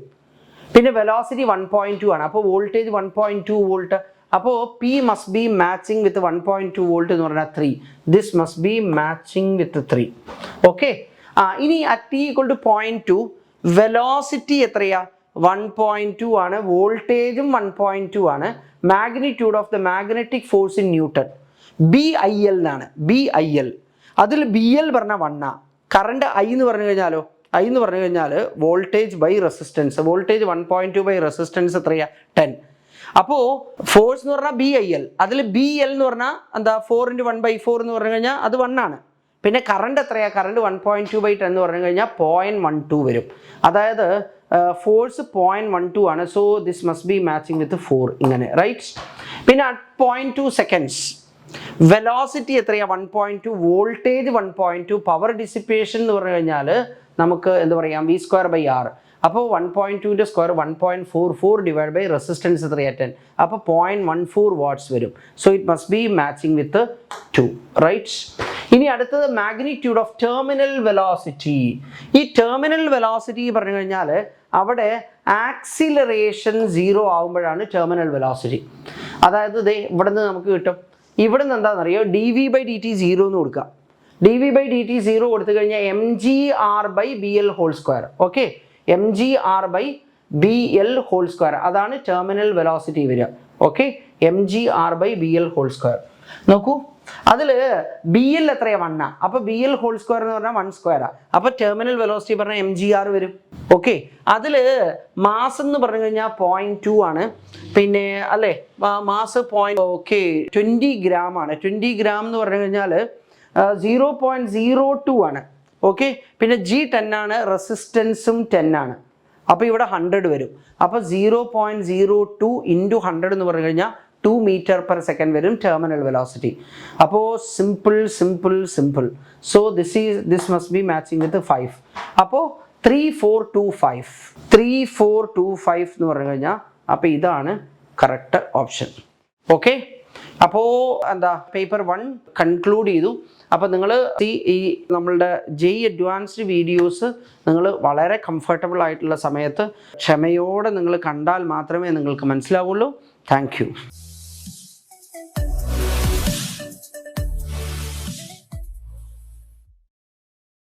പിന്നെ വെലോസിറ്റി 1.2 ആണ്. അപ്പോൾ വോൾട്ടേജ് 1.2 വോൾട്ട്. അപ്പോൾ P must be matching with 1.2 volt എന്ന് പറഞ്ഞാൽ 3. This must be matching with 3. Okay, ഇനി at T equal to 0.2 velocity എത്രയാ? 1.2 ആണ്. വോൾട്ടേജും 1.2 ആണ്. Magnitude of the magnetic force in newton BIL എന്നാണ്. BIL അതിൽ BL പറഞ്ഞാൽ 1 ആ. കറണ്ട് I എന്ന് പറഞ്ഞു കഴിഞ്ഞാലോ? I എന്ന് പറഞ്ഞു കഴിഞ്ഞാൽ voltage by resistance. Voltage 1.2 by resistance എത്രയാ? 10. അപ്പോൾ ഫോഴ്സ് എന്ന് പറഞ്ഞാൽ BIL. അതിൽ BL എന്ന് പറഞ്ഞാൽ എന്താ? 4 × 1/4 എന്ന് പറഞ്ഞു കഴിഞ്ഞാൽ അത് 1 ആണ്. പിന്നെ കറണ്ട് എത്രയാ? കറണ്ട് 1.2/10 എന്ന് പറഞ്ഞു കഴിഞ്ഞാൽ 0.12 വരും. അതായത് ഫോഴ്സ് 0.12 ആണ്. So this must be matching with 4. ഇങ്ങനെ റൈറ്റ്. പിന്നെ 0.2 സെക്കൻഡ്സ് വെലോസിറ്റി എത്രയാ? 1.2. വോൾട്ടേജ് 1.2. പവർ ഡിസിപ്പേഷൻ എന്ന് പറഞ്ഞു കഴിഞ്ഞാൽ നമുക്ക് എന്ത് പറയാം? V²/R. അപ്പോൾ 1.2ൻ്റെ സ്ക്വയർ 1.44 ഡിവൈഡ് ബൈ റെസിസ്റ്റൻസ് എത്രയാ? 10. അപ്പോൾ 0.14 വാട്ട്സ് വരും. So it must be matching with 2. Right. ഇനി അടുത്തത് മാഗ്നിറ്റ്യൂഡ് ഓഫ് ടെർമിനൽ വെലോസിറ്റി. ഈ ടെർമിനൽ വെലോസിറ്റി പറഞ്ഞു കഴിഞ്ഞാൽ അവിടെ ആക്സിലറേഷൻ 0 ആകുമ്പോഴാണ് ടെർമിനൽ വെലോസിറ്റി. അതായത് ഇവിടെ നിന്ന് നമുക്ക് കിട്ടും. ഇവിടെ നിന്ന് എന്താണെന്നറിയോ? dV/dt 0 എന്ന് കൊടുക്കുക. dV/dt 0 കൊടുത്തു കഴിഞ്ഞാൽ mgr/bl². Okay, mgr/bl². അതാണ് ടെർമിനൽ വെലോസിറ്റി വരിക. Okay, mgr/bl². നോക്കൂ, അതിൽ BL എത്രയാ? 1 ആ. അപ്പോൾ BL² എന്ന് പറഞ്ഞാൽ 1². അപ്പോൾ ടെർമിനൽ വെലോസിറ്റി പറഞ്ഞാൽ mgr വരും. ഓക്കെ, അതിൽ മാസ് എന്ന് പറഞ്ഞു കഴിഞ്ഞാൽ 0.2 ആണ്. പിന്നെ അല്ലേ, മാസ് 20 ഗ്രാം ആണ്. 20 ഗ്രാം എന്ന് പറഞ്ഞു കഴിഞ്ഞാൽ 0.02 ആണ്. ഓക്കെ, പിന്നെ G10 ആണ്. റെസിസ്റ്റൻസും 10 ആണ്. അപ്പോൾ ഇവിടെ 100 വരും. അപ്പോൾ 0.02 × 100 എന്ന് പറഞ്ഞു കഴിഞ്ഞാൽ 2 m/s വരും ടെർമിനൽ വെലോസിറ്റി. അപ്പോൾ simple. So this must be matching with 5. അപ്പോൾ 3425 എന്ന് പറഞ്ഞു കഴിഞ്ഞാൽ അപ്പോൾ ഇതാണ് കറക്റ്റ് ഓപ്ഷൻ. ഓക്കെ, അപ്പോൾ എന്താ പേപ്പർ 1 കൺക്ലൂഡ് ചെയ്തു. അപ്പോൾ നിങ്ങൾ ഈ നമ്മളുടെ JEE അഡ്വാൻസ്ഡ് വീഡിയോസ് നിങ്ങൾ വളരെ കംഫർട്ടബിൾ ആയിട്ടുള്ള സമയത്ത് ക്ഷമയോടെ നിങ്ങൾ കണ്ടാൽ മാത്രമേ നിങ്ങൾക്ക് മനസ്സിലാവുള്ളൂ. Thank you.